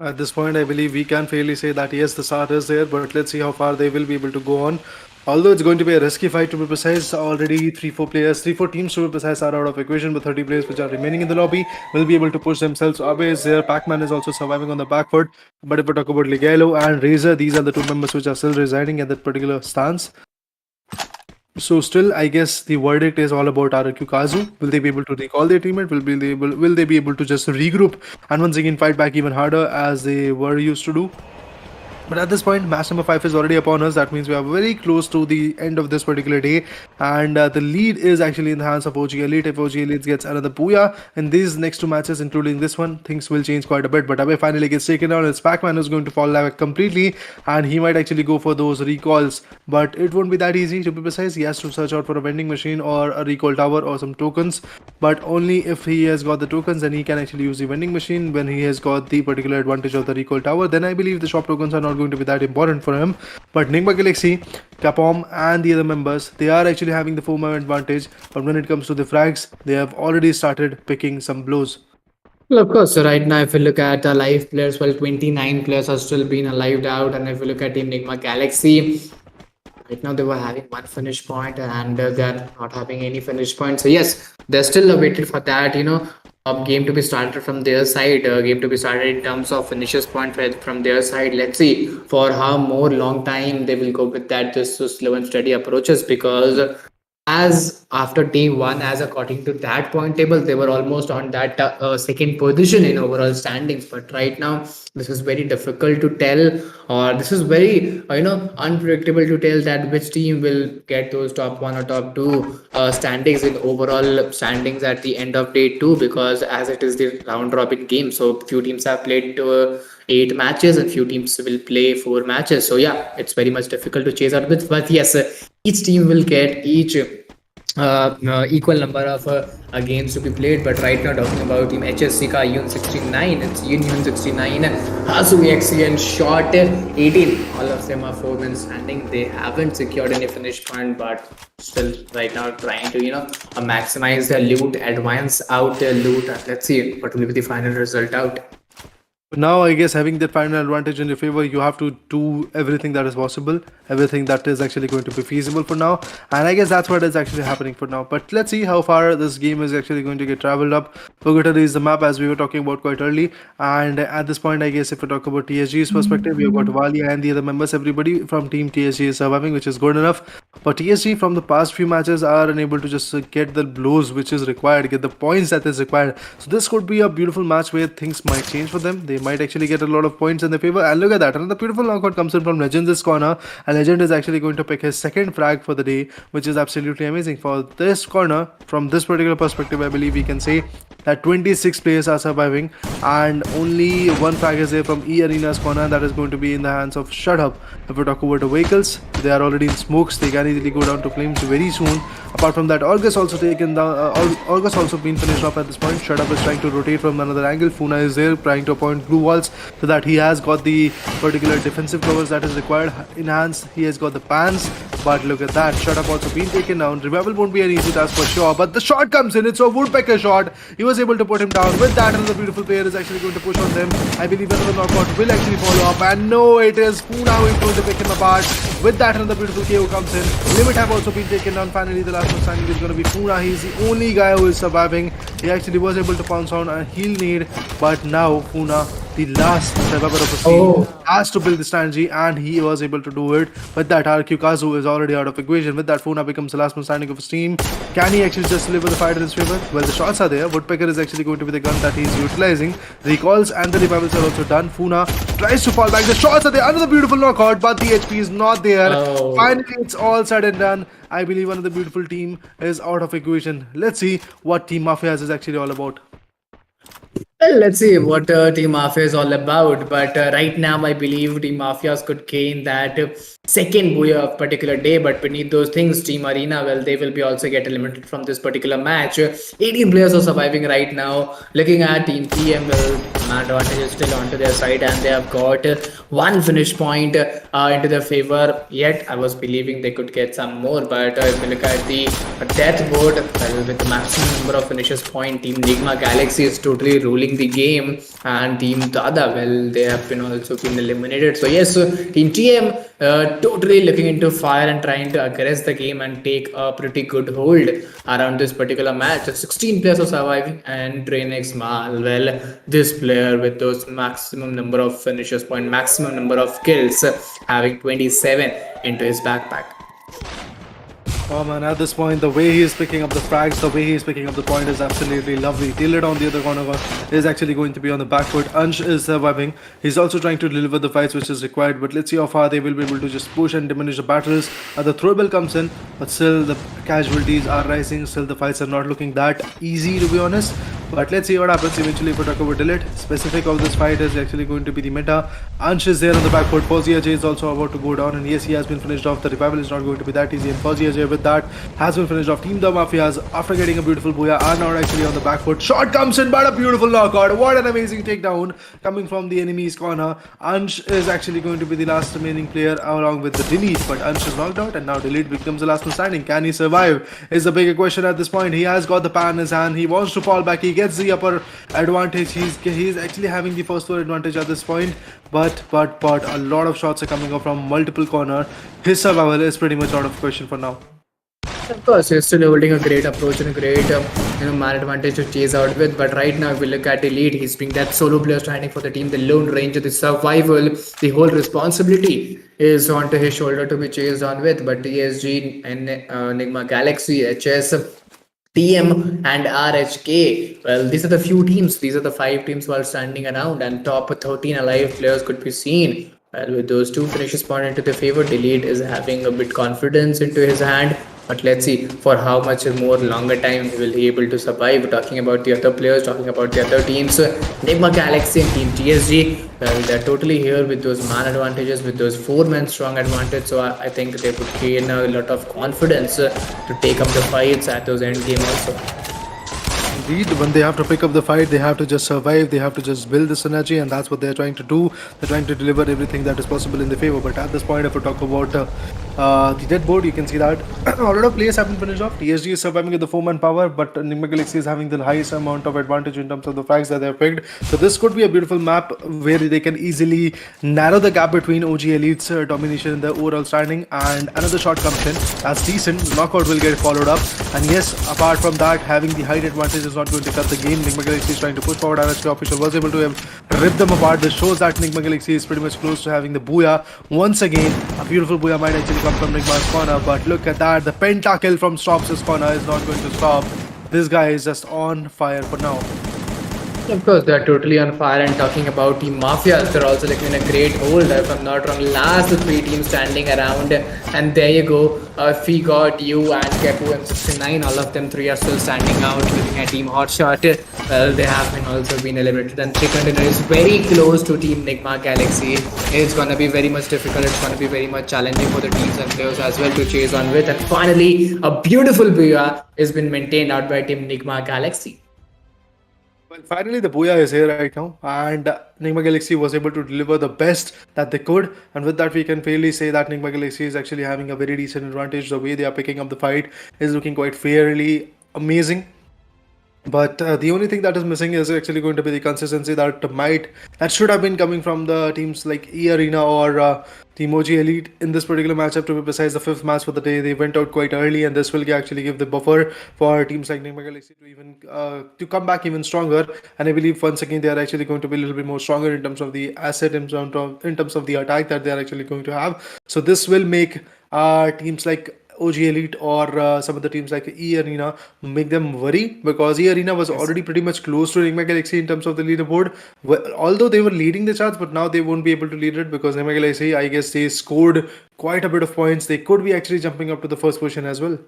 At this point, I believe we can fairly say that yes, the start is there, but let's see how far they will be able to go on. Although it's going to be a risky fight, to be precise, already 3-4 teams to be precise are out of equation, but 30 players which are remaining in the lobby will be able to push themselves. Abe is there, Pac-Man is also surviving on the back foot. But if we talk about Ligelo and Razor, these are the two members which are still residing at that particular stance. So still, I guess the verdict is all about RRQ KAZU. Will they be able to recall their teammate? Will they be able to just regroup and once again fight back even harder as they were used to do? But at this point, match number 5 is already upon us. That means we are very close to the end of this particular day. And the lead is actually in the hands of OG Elite. If OG Elite gets another booyah in these next 2 matches, including this one, things will change quite a bit. But Abe finally gets taken down. It's Pac-Man who's going to fall back completely. And he might actually go for those recalls. But it won't be that easy, to be precise. He has to search out for a vending machine or a recall tower or some tokens. But only if he has got the tokens, then he can actually use the vending machine. When he has got the particular advantage of the recall tower, then I believe the shop tokens are not going to be that important for him. But Nigma Galaxy, Capcom and the other members, they are actually having the 4-man advantage. But when it comes to the frags, they have already started picking some blows. Well, of course. So right now, if you look at live players, well, 29 players are still being lived out. And if you look at Team Enigma Galaxy, right now they were having one finish point and they're not having any finish point. So yes, they're still waiting for that, game to be started from their side, game to be started in terms of finishes point from their side. Let's see for how more long time they will go with that, just so slow and steady approaches, because as after day one, as according to that point table, they were almost on that second position in overall standings. But right now, this is very difficult to tell, or this is very unpredictable to tell that which team will get those top one or top two standings in overall standings at the end of day two, because as it is the round robin game, so few teams have played 8 matches and few teams will play 4 matches. So yeah, it's very much difficult to chase out with. But yes, each team will get each equal number of games to be played. But right now, talking about Team HSCK Yun 69, it's Yun 69, KAZU XC and Shot 18. All of them are 4 men standing. They haven't secured any finish point, but still right now trying to maximize their loot, advance out their loot. Let's see what will be the final result out. Now, I guess having that final advantage in your favor, you have to do everything that is possible, everything that is actually going to be feasible for now. And I guess that's what is actually happening for now. But let's see how far this game is actually going to get traveled up. We're going to release the map as we were talking about quite early. And at this point, I guess if we talk about TSG's perspective, we've got Valia and the other members, everybody from Team TSG is surviving, which is good enough. But TSG from the past few matches are unable to just get the blows which is required, get the points that is required. So this could be a beautiful match where things might change for them. They might actually get a lot of points in their favor. And look at that, another beautiful knockout comes in from Legend's corner, and Legend is actually going to pick his second frag for the day, which is absolutely amazing. For this corner, from this particular perspective, I believe we can say that 26 players are surviving and only one frag is there from E Arena's corner, and that is going to be in the hands of Shut Up. If we talk about the vehicles, they are already in smokes, they can easily go down to flames very soon. Apart from that, Orgus also taken down, Orgus also been finished off at this point. Shut Up is trying to rotate from another angle. Funa is there trying to appoint blue walls so that he has got the particular defensive covers that is required. Enhanced, he has got the pans, but look at that, Shut Up also been taken down. Revival won't be an easy task for sure, but the shot comes in. It's a woodpecker shot. He was able to put him down. With that, another beautiful player is actually going to push on them. I believe another knockout will actually follow up, and no, it is Funa who is going to pick him apart. With that, another beautiful KO comes in. Limit have also been taken down. Finally, the last one standing is going to be Funa. He's the only guy who is surviving. He actually was able to pounce on a heal need, but now Funa, the last survivor of the scene, has to build the strategy, and he was able to do it. With that, RRQ KAZU is already out of equation. With that, Funa becomes the last man standing of his team. Can he actually just deliver the fight in his favor? Well, the shots are there. Woodpecker is actually going to be the gun that he's utilizing. Recalls and the revivals are also done. Funa tries to fall back. The shots are there. Another beautiful knockout, but the HP is not there. Finally, it's all said and done. I believe another beautiful team is out of equation. Let's see what Team Mafias is actually all about. Well, let's see what Team Mafia is all about. But right now, I believe Team Mafias could gain that second booyah of particular day. But beneath those things, Team Arena, well, they will be also get eliminated from this particular match. 18 players are surviving right now. Looking at Team TM, well, advantage is still onto their side, and they have got one finish point into their favor. Yet, I was believing they could get some more. But if we look at the death board, well, with the maximum number of finishes point, Team NIGMA Galaxy is totally ruling the game, and Team DADA, well, they have been also been eliminated. So yes, Team TM totally looking into fire and trying to aggress the game and take a pretty good hold around this particular match. 16 players are surviving, and DRANIX, well, this player with those maximum number of finishes point, maximum number of kills, having 27 into his backpack. Oh man, at this point, the way he is picking up the frags, the way he is picking up the point is absolutely lovely. Tailed on the other corner is actually going to be on the back foot. Ansh is surviving. He's also trying to deliver the fights which is required, but let's see how far they will be able to just push and diminish the battles. The throwable comes in, but still the casualties are rising. Still the fights are not looking that easy, to be honest. But let's see what happens eventually if we talk about delete. Specific of this fight is actually going to be the meta. Ansh is there on the back foot. Fauzi Ajay is also about to go down, and yes, he has been finished off. The revival is not going to be that easy, and Fauzi Ajay with that has been finished off. Team the Mafias, after getting a beautiful booyah, are now actually on the back foot. Shot comes in, but a beautiful knockout. What an amazing takedown coming from the enemy's corner. Ansh is actually going to be the last remaining player along with the delete, but Ansh is knocked out, and now delete becomes the last one standing. Can he survive is the bigger question at this point. He has got the pan in his hand. He wants to fall back. He gets the upper advantage. He's actually having the first floor advantage at this point. But a lot of shots are coming up from multiple corner. His survival is pretty much out of question for now. Of course, he's still holding a great approach and a great, man advantage to chase out with. But right now, if we look at the lead, he's being that solo player standing for the team, the lone ranger, the survival, the whole responsibility is onto his shoulder to be chased on with. But TSG and Enigma Galaxy, HS, TM and RHK. Well, these are the few teams. These are the 5 teams who are standing around, and top 13 alive players could be seen. Well, with those 2 finishes pointed to the favor, Delete is having a bit confidence into his hand. But let's see for how much more longer time he will be able to survive. Talking about the other players, talking about the other teams, Enigma Galaxy and Team TSG, well, they're totally here with those man advantages, with those 4-man strong advantage. So I think they would gain a lot of confidence to take up the fights at those end game also. Indeed, when they have to pick up the fight, they have to just survive, they have to just build this energy, and that's what they're trying to do. They're trying to deliver everything that is possible in their favor. But at this point, if we talk about the dead board, you can see that a lot of players have been finished off. TSG is surviving with the 4-man power, but Enigma Galaxy is having the highest amount of advantage in terms of the frags that they have picked. So this could be a beautiful map where they can easily narrow the gap between OG Elite's domination in the overall standing, and another shot comes in. That's decent. Knockout will get followed up. And yes, apart from that, having the height advantage is not going to cut the game. Enigma Galaxy is trying to push forward. RRQ official was able to rip them apart. This shows that Enigma Galaxy is pretty much close to having the booyah. Once again, a beautiful booyah might actually come from Enigma's corner, but look at that. The pentakill from Stops' corner is not going to stop. This guy is just on fire for now. Of course, they're totally on fire. And talking about Team Mafias, they're also like in a great hold. If I'm not wrong, last 3 teams standing around. And there you go. We got you and Kepu M69. All of them 3 are still standing out. Looking at Team HOTSHOT, well, they have been also been eliminated. And 3 container is very close to Team Enigma Galaxy. It's gonna be very much difficult. It's gonna be very much challenging for the teams and players as well to chase on with. And finally, a beautiful booyah has been maintained out by Team Enigma Galaxy. Well, finally, the booyah is here right now, and Enigma Galaxy was able to deliver the best that they could. And with that, we can fairly say that Enigma Galaxy is actually having a very decent advantage. The way they are picking up the fight is looking quite fairly amazing. But the only thing that is missing is actually going to be the consistency that should have been coming from the teams like E Arena or Team OG Elite in this particular matchup. To be precise, the 5th match for the day, they went out quite early, and this will actually give the buffer for teams like Enigma Galaxy to even to come back even stronger. And I believe once again they are actually going to be a little bit more stronger in terms of the asset, in terms of the attack that they are actually going to have. So this will make teams like OG Elite or some of the teams like E Arena make them worry, because E Arena was already pretty much close to Enigma Galaxy in terms of the leaderboard. Well, although they were leading the charts, but now they won't be able to lead it because Enigma Galaxy, I guess, they scored quite a bit of points. They could be actually jumping up to the first position as well.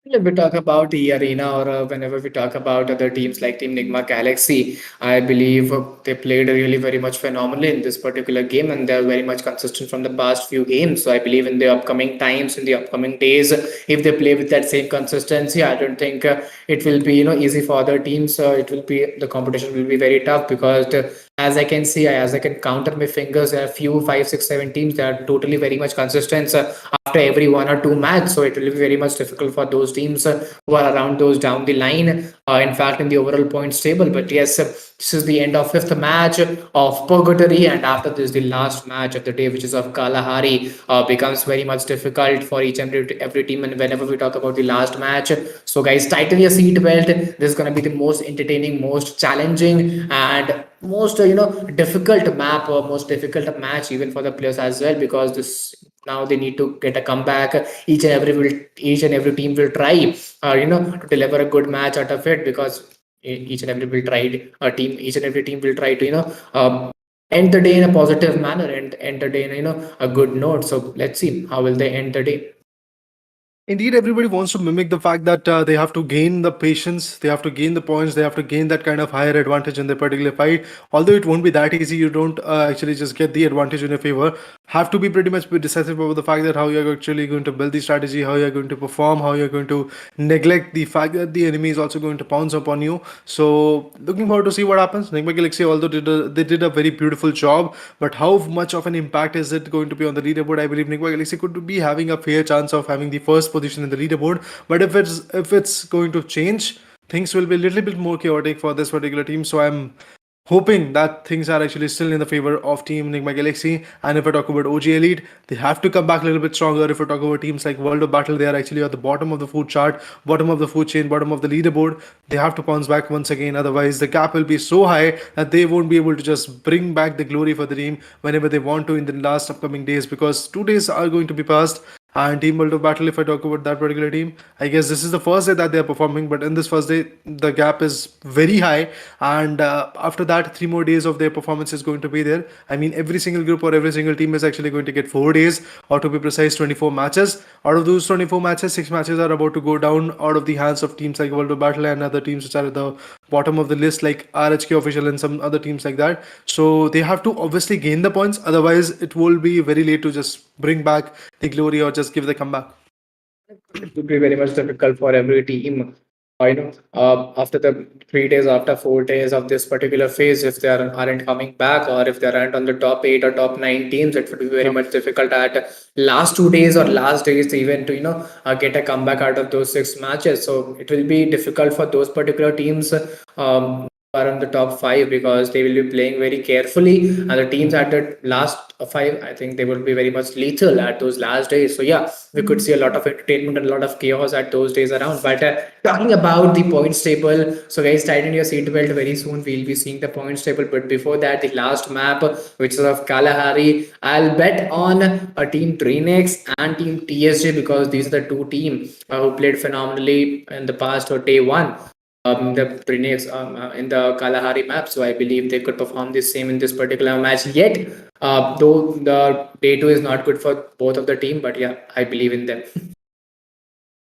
If we talk about the arena, or whenever we talk about other teams like Team Enigma Galaxy, I believe they played really very much phenomenally in this particular game, and they're very much consistent from the past few games. So I believe in the upcoming times, in the upcoming days, if they play with that same consistency, I don't think it will be easy for other teams. It will be, the competition will be very tough, because as I can see, as I can count on my fingers, there are few 5, 6, 7 teams that are totally very much consistent after every 1 or 2 match. So it will be very much difficult for those teams who are around those down the line. In fact, in the overall points table. But yes, this is the end of 5th match of Purgatory, and after this, the last match of the day, which is of Kalahari, becomes very much difficult for each and every team. And whenever we talk about the last match, so guys, tighten your seatbelt. This is going to be the most entertaining, most challenging, and most difficult map, or most difficult match even for the players as well, because this, now they need to get a comeback. Each and every team will try to deliver a good match out of it, because each and every team will try to end the day in a positive manner and end the day in a good note. So let's see how will they end the day. Indeed, everybody wants to mimic the fact that they have to gain the patience, they have to gain the points, they have to gain that kind of higher advantage in their particular fight. Although it won't be that easy, you don't actually just get the advantage in your favor. Have to be pretty much decisive about the fact that how you're actually going to build the strategy, how you're going to perform, how you're going to neglect the fact that the enemy is also going to pounce upon you. So looking forward to see what happens. Enigma Galaxy, although they did a very beautiful job, but how much of an impact is it going to be on the leaderboard? I believe Enigma Galaxy could be having a fair chance of having the first position in the leaderboard. But if it's going to change, things will be a little bit more chaotic for this particular team. So I'm hoping that things are actually still in the favor of Team Enigma Galaxy. And if I talk about OG Elite, they have to come back a little bit stronger. If I talk about teams like World of Battle, they are actually at the bottom of the food chart, bottom of the food chain, bottom of the leaderboard. They have to bounce back once again. Otherwise, the gap will be so high that they won't be able to just bring back the glory for the team whenever they want to in the last upcoming days, because 2 days are going to be passed. And Team World of Battle, if I talk about that particular team, I guess this is the first day that they are performing, but in this first day, the gap is very high. And after that, 3 more days of their performance is going to be there. I mean, every single group or every single team is actually going to get 4 days, or to be precise, 24 matches. Out of those 24 matches, 6 matches are about to go down out of the hands of teams like World of Battle and other teams which are at the bottom of the list, like RHQ official and some other teams like that. So they have to obviously gain the points, otherwise it will be very late to just bring back the glory or just give the comeback. It would be very much difficult for every team. After the 3 days, after 4 days of this particular phase, if aren't coming back, or if they aren't on the top eight or top nine teams, it would be very much difficult at last 2 days or last days even to get a comeback out of those 6 matches. So it will be difficult for those particular teams. Are on the top five, because they will be playing very carefully, and the teams at the last five, I think they will be very much lethal at those last days. So yeah, we could see a lot of entertainment and a lot of chaos at those days around. But talking about the points table, so guys, tighten your seatbelt. Very soon we'll be seeing the points table, but before that, the last map, which is of Kalahari, I'll bet on a team DRANIX and team TSJ, because these are the two teams who played phenomenally in the past or day one the DRANIX in the Kalahari map. So I believe they could perform the same in this particular match. Yet, though the day two is not good for both of the team, but yeah, I believe in them.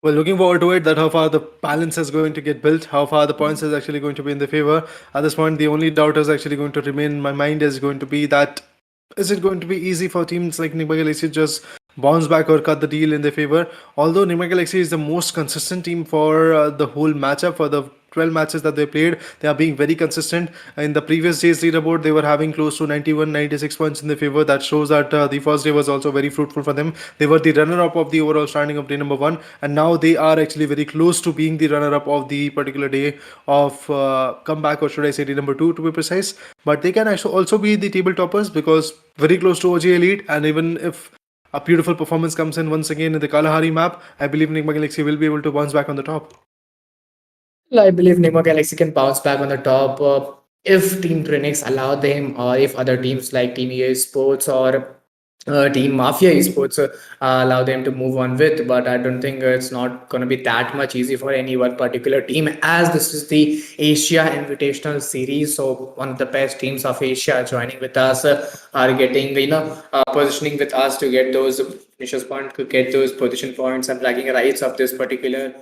Well, looking forward to it, that how far the balance is going to get built, how far the points is actually going to be in their favor. At this point, the only doubt is actually going to remain in my mind is going to be that, is it going to be easy for teams like Enigma Galaxy to just bounce back or cut the deal in their favor? Although Enigma Galaxy is the most consistent team for the whole matchup, for the 12 matches that they played, they are being very consistent. In the previous day's leaderboard, they were having close to 91, 96 points in their favor. That shows that the first day was also very fruitful for them. They were the runner-up of the overall standing of day number one, and now they are actually very close to being the runner-up of the particular day of comeback, or should I say day number two to be precise. But they can actually also be the table toppers, because very close to OG Elite, and even if a beautiful performance comes in once again in the Kalahari map, I believe Enigma Galaxy will be able to bounce back on the top. Well, I believe Nemo Galaxy can bounce back on the top if Team DRANIX allow them, or if other teams like Team EA Sports or Team Mafia Esports allow them to move on with. But I don't think it's not going to be that much easy for any one particular team, as this is the Asia Invitational Series. So one of the best teams of Asia joining with us are getting, positioning with us to get those finishers points, to get those position points and bragging rights of this particular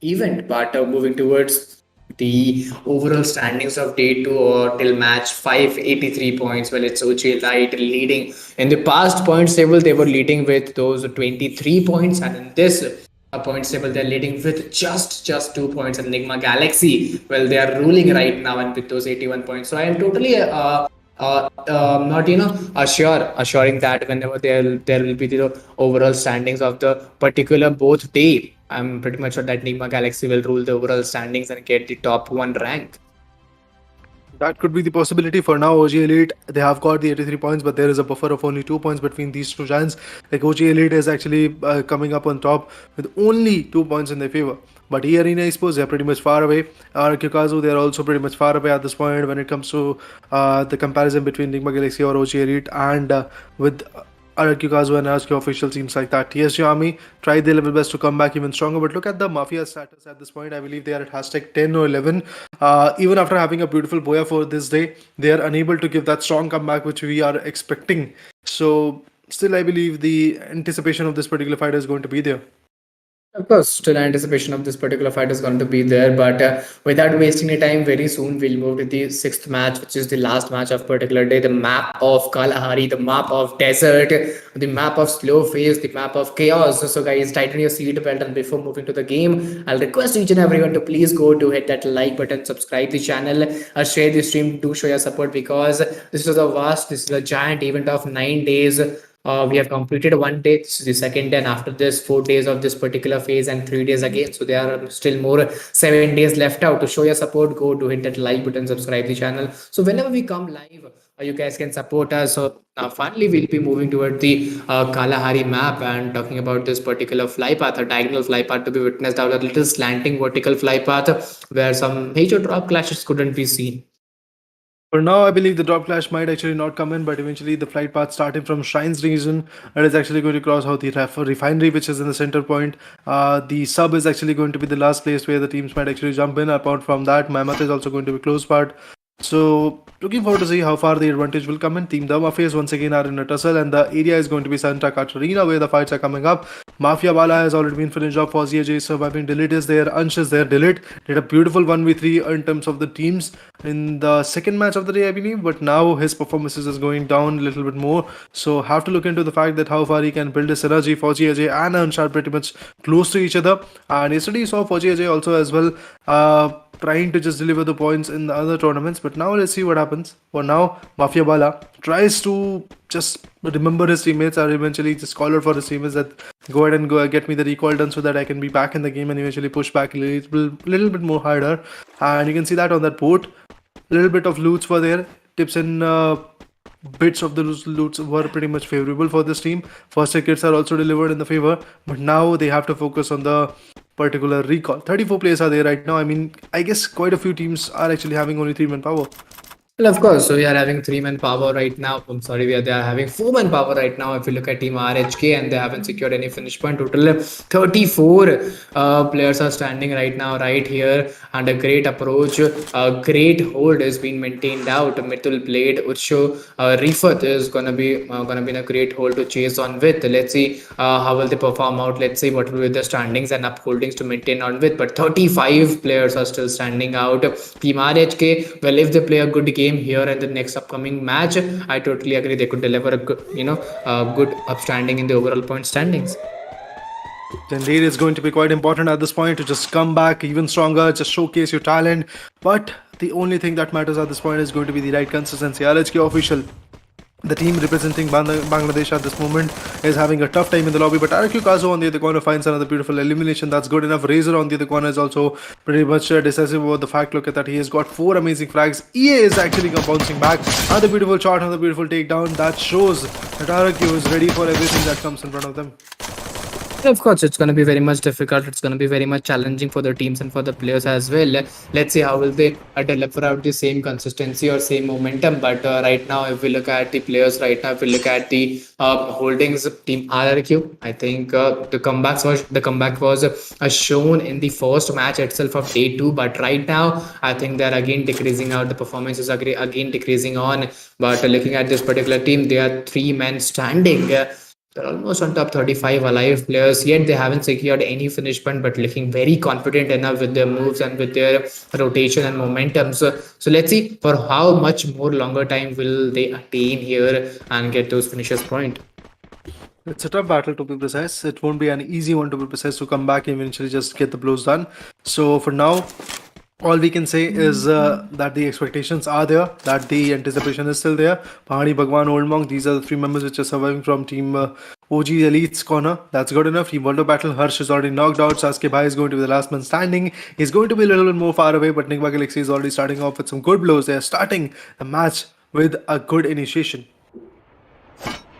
event. But moving towards the overall standings of day two or till match 583 points. Well, it's OJ Light leading. In the past points table, they were leading with those 23 points, and in this points table, they're leading with just 2 points. And Enigma Galaxy, well, they are ruling right now and with those 81 points. So I am totally not assuring that whenever there will be the overall standings of the particular both day, I'm pretty much sure that Enigma Galaxy will rule the overall standings and get the top one rank. That could be the possibility. For now, OG Elite, they have got the 83 points, but there is a buffer of only 2 points between these two giants. Like OG Elite is actually coming up on top with only 2 points in their favor. But Arena Esports, they're pretty much far away. RRQ KAZU, they're also pretty much far away at this point when it comes to the comparison between Enigma Galaxy or OG Elite, and with RRQ KAZU and RRQ official teams like that. TSG Army tried their level best to come back even stronger, but look at the Mafia status at this point. I believe they are at hashtag 10 or 11. Even after having a beautiful Boya for this day, they are unable to give that strong comeback which we are expecting. So still, I believe the anticipation of this particular fight is going to be there. Of course, still anticipation of this particular fight is going to be there, but without wasting any time, very soon we'll move to the sixth match, which is the last match of particular day. The map of Kalahari, the map of desert, the map of slow phase, the map of chaos. So guys, tighten your seatbelt, and before moving to the game, I'll request each and everyone to please go to hit that like button, subscribe the channel, share the stream, do show your support, because this is a giant event of 9 days. We have completed one day, this is the second day, and after this, 4 days of this particular phase and 3 days again. So there are still more 7 days left out. To show your support, go to hit that like button, subscribe the channel. So whenever we come live, you guys can support us. So now finally, we'll be moving toward the Kalahari map and talking about this particular fly path, a diagonal fly path to be witnessed out, a little slanting vertical fly path where some major drop clashes couldn't be seen. For now, I believe the drop clash might actually not come in, but eventually the flight path starting from Shrines region, it is actually going to cross out the refinery, which is in the center point. The sub is actually going to be the last place where the teams might actually jump in. Apart from that, Mammoth is also going to be close part. So looking forward to see how far the advantage will come in. Team the Mafias once again are in a tussle, and the area is going to be Santa Catarina where the fights are coming up. Mafia Bala has already been finished off. Fozia J surviving. Delete is there. Ansh is there. Delete did a beautiful 1v3 in terms of the teams in the second match of the day, I believe. But now his performances is going down a little bit more. So have to look into the fact that how far he can build his synergy. Fozia J and Ansh are pretty much close to each other. And yesterday you saw Fozia J also as well. Trying to just deliver the points in the other tournaments, but now let's see what happens. For now, Mafia Bala tries to just remember his teammates, or eventually just call out for his teammates that go ahead and go get me the recall done so that I can be back in the game and eventually push back a little bit more harder. And you can see that on that boat, a little bit of loots were there. Tips and bits of the loots were pretty much favorable for this team. First aid kits are also delivered in the favor, but now they have to focus on the particular recall. 34 players are there right now. I mean, I guess quite a few teams are actually having only 3 manpower. Well, of course. So we are having 3 man power right now. I'm sorry, they are having 4 man power right now. If you look at team RHK, and they haven't secured any finish point. Total 34 players are standing right now, right here, and a great approach, a great hold is being maintained out. Mithul Blade, Utsho, Rifat is gonna be in a great hold to chase on with. Let's see how will they perform out. Let's see what will be the standings and upholdings to maintain on with. But 35 players are still standing out. Team RHK, well, if they play a good game here in the next upcoming match, I totally agree they could deliver a good, good upstanding in the overall point standings. Indeed, it's going to be quite important at this point to just come back even stronger, just showcase your talent. But the only thing that matters at this point is going to be the right consistency. RHK official, the team representing Bangladesh at this moment, is having a tough time in the lobby, but RRQ KAZU on the other corner finds another beautiful elimination. That's good enough. Razor on the other corner is also pretty much decisive about the fact. Look at that, he has got 4 amazing frags. EA is actually bouncing back. Another beautiful shot, another beautiful takedown. That shows that RRQ is ready for everything that comes in front of them. Of course, it's going to be very much difficult. It's going to be very much challenging for the teams and for the players as well. Let's see how will they deliver out the same consistency or same momentum. But right now, if we look at the players right now, if we look at the holdings team RRQ, I think the comeback was shown in the first match itself of day 2. But right now, I think they're again decreasing out. The performances are again decreasing on. But looking at this particular team, they are 3 men standing. They're almost on top 35 alive players, yet they haven't secured any finish point, but looking very confident enough with their moves and with their rotation and momentum. So let's see for how much more longer time will they attain here and get those finishers point. It's a tough battle to be precise. It won't be an easy one to be precise to come back and eventually just get the blows done. So for now, all we can say is that the expectations are there, that the anticipation is still there. Pahani, Bhagwan, Old Monk, these are the 3 members which are surviving from team OG Elite's corner. That's good enough. Team World of Battle, Harsh is already knocked out. Sasuke Bhai is going to be the last man standing. He's going to be a little bit more far away, but NIGMA Galaxy is already starting off with some good blows. They are starting the match with a good initiation.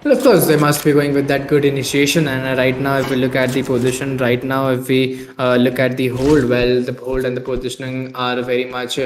Well, of course, they must be going with that good initiation. And right now, if we look at the position, right now, if we look at the hold, well, the hold and the positioning are very much,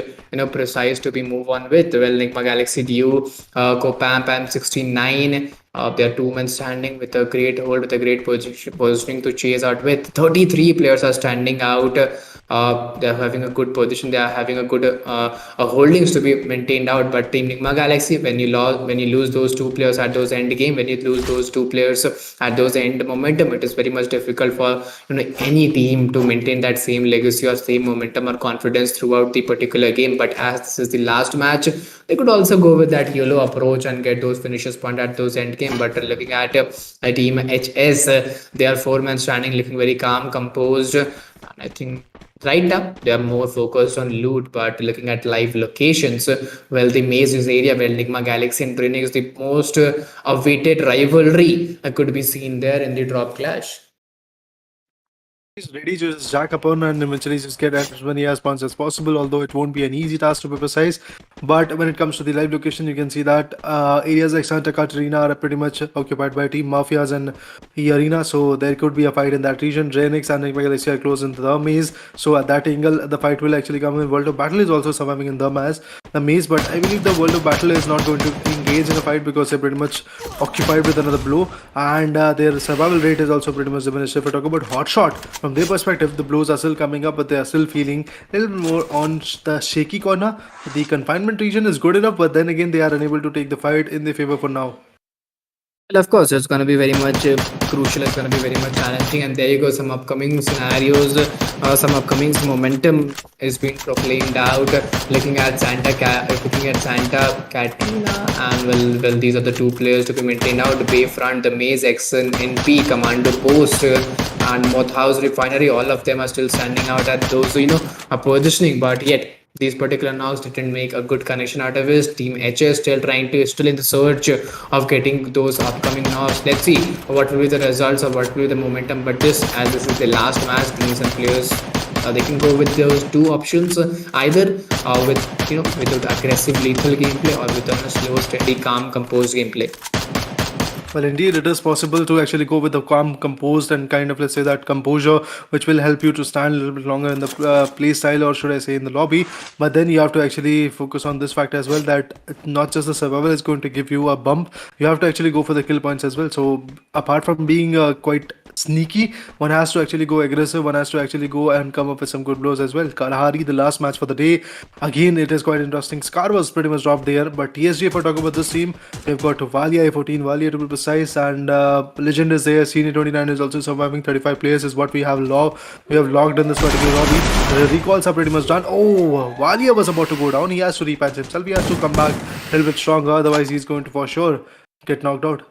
precise to be move on with. Well, NIGMA Galaxy Dio, Copam 69. They are 2 men standing with a great hold, with a great positioning to chase out with. 33 players are standing out. They are having a good position. They are having a good holdings to be maintained out. But Team NIGMA Galaxy, when you lose those 2 players at those end game, when you lose those 2 players at those end momentum, it is very much difficult for any team to maintain that same legacy or same momentum or confidence throughout the particular game. But as this is the last match, they could also go with that YOLO approach and get those finishes point at those end game. But looking at a team HS, they are 4 men standing, looking very calm, composed. And I think Right now, they are more focused on loot, but looking at live locations, well, the Maze is area where Enigma Galaxy and DRANIX, the most awaited rivalry, could be seen there in the drop clash. He's ready to just jack upon and eventually just get as many as points as possible, although it won't be an easy task to be precise. But when it comes to the live location, you can see that areas like Santa Catarina are pretty much occupied by Team Mafias and E Arena, so there could be a fight in that region. Draenix and Enigma Galaxy are close into the maze, so at that angle, the fight will actually come in. World of Battle is also surviving in the maze, but I believe the World of Battle is not going to engage in a fight because they're pretty much occupied with another blow, and their survival rate is also pretty much diminished. If we talk about HOTSHOT, from their perspective, the blows are still coming up, but they are still feeling a little more on the shaky corner. The confinement region is good enough, but then again, they are unable to take the fight in their favor for now. Well, of course, it's going to be very much crucial. It's going to be very much challenging. And there you go, some upcoming scenarios, some upcoming momentum is being proclaimed out. Looking at Santa Catarina, and well, these are the two players to be maintained out. Bayfront, the Maze, XNP, Commando Post, and Moth House Refinery. All of them are still standing out at those, positioning, but yet these particular knocks didn't make a good connection out of his team. HS still in the search of getting those upcoming knocks. Let's see what will be the results or what will be the momentum. But this is the last match, teams and players, they can go with those two options, either with aggressive lethal gameplay or with a slow, steady, calm, composed gameplay. Well, indeed, it is possible to actually go with the calm, composed, and kind of, let's say, that composure, which will help you to stand a little bit longer in the play style, or should I say, in the lobby. But then you have to actually focus on this fact as well, that not just the survival is going to give you a bump, you have to actually go for the kill points as well. So, apart from being quite sneaky, one has to actually go aggressive, one has to actually go and come up with some good blows as well. Kalahari, the last match for the day, again, it is quite interesting. Scar was pretty much dropped there, but TSG, if I talk about this team, we've got Valia, A14, Valia to be precise, and Legend is there. Senior 29 is also surviving. 35 players is what we have logged in this particular lobby. The recalls are pretty much done. Oh, Valia was about to go down. He has to repatch himself. He has to come back a little bit stronger, otherwise he's going to for sure get knocked out.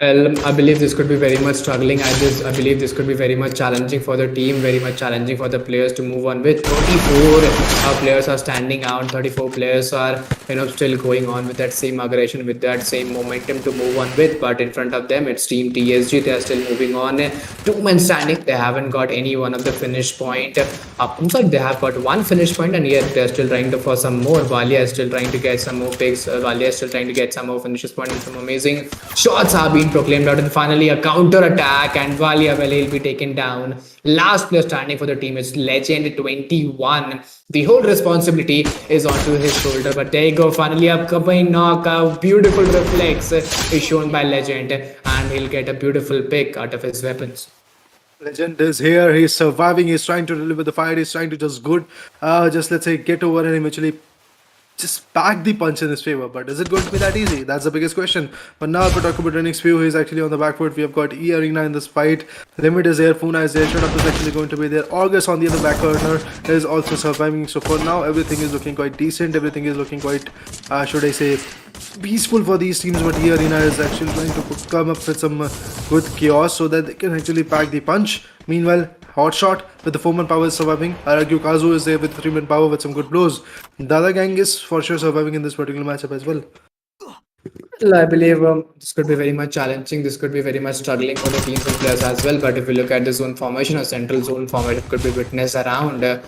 Well, I believe this could be very much struggling. I believe this could be very much challenging for the team, very much challenging for the players to move on with. 34 players are standing out. 34 players are still going on with that same aggression, with that same momentum to move on with. But in front of them, it's Team TSG. They are still moving on. Two men standing. They haven't got any one of the finish point. In fact, they have got one finish point, and yet they're still trying for some more. Valia is still trying to get some more picks. Valia is still trying to get some more finishes point, and some amazing shots have been proclaimed out, and finally a counter attack, and Valia, well, he'll be taken down. Last player standing for the team is Legend 21. The whole responsibility is onto his shoulder, but there you go, finally upcoming knockout. Beautiful reflex is shown by Legend, and he'll get a beautiful pick out of his weapons. Legend is here. He's surviving. He's trying to deliver the fight. He's trying to just let's say, get over and eventually just pack the punch in his favor. But is it going to be that easy? That's the biggest question. But now if we talk about DRANIX view, he's actually on the back foot. We have got E Arena in this fight. Limit is there. Funa is there. Shut Up is actually going to be there. August on the other back corner is also surviving. So for now, everything is looking quite decent. Everything is looking quite, should I say, peaceful for these teams. But E Arena is actually trying to come up with some good chaos so that they can actually pack the punch. Meanwhile, HOTSHOT with the 4-man power is surviving. RRQ KAZU is there with 3-man power with some good blows. DADAGANG is for sure surviving in this particular matchup as well. Well, I believe this could be very much challenging. This could be very much struggling for the teams and players as well. But if you look at the zone formation or central zone formation, could be witnessed around. If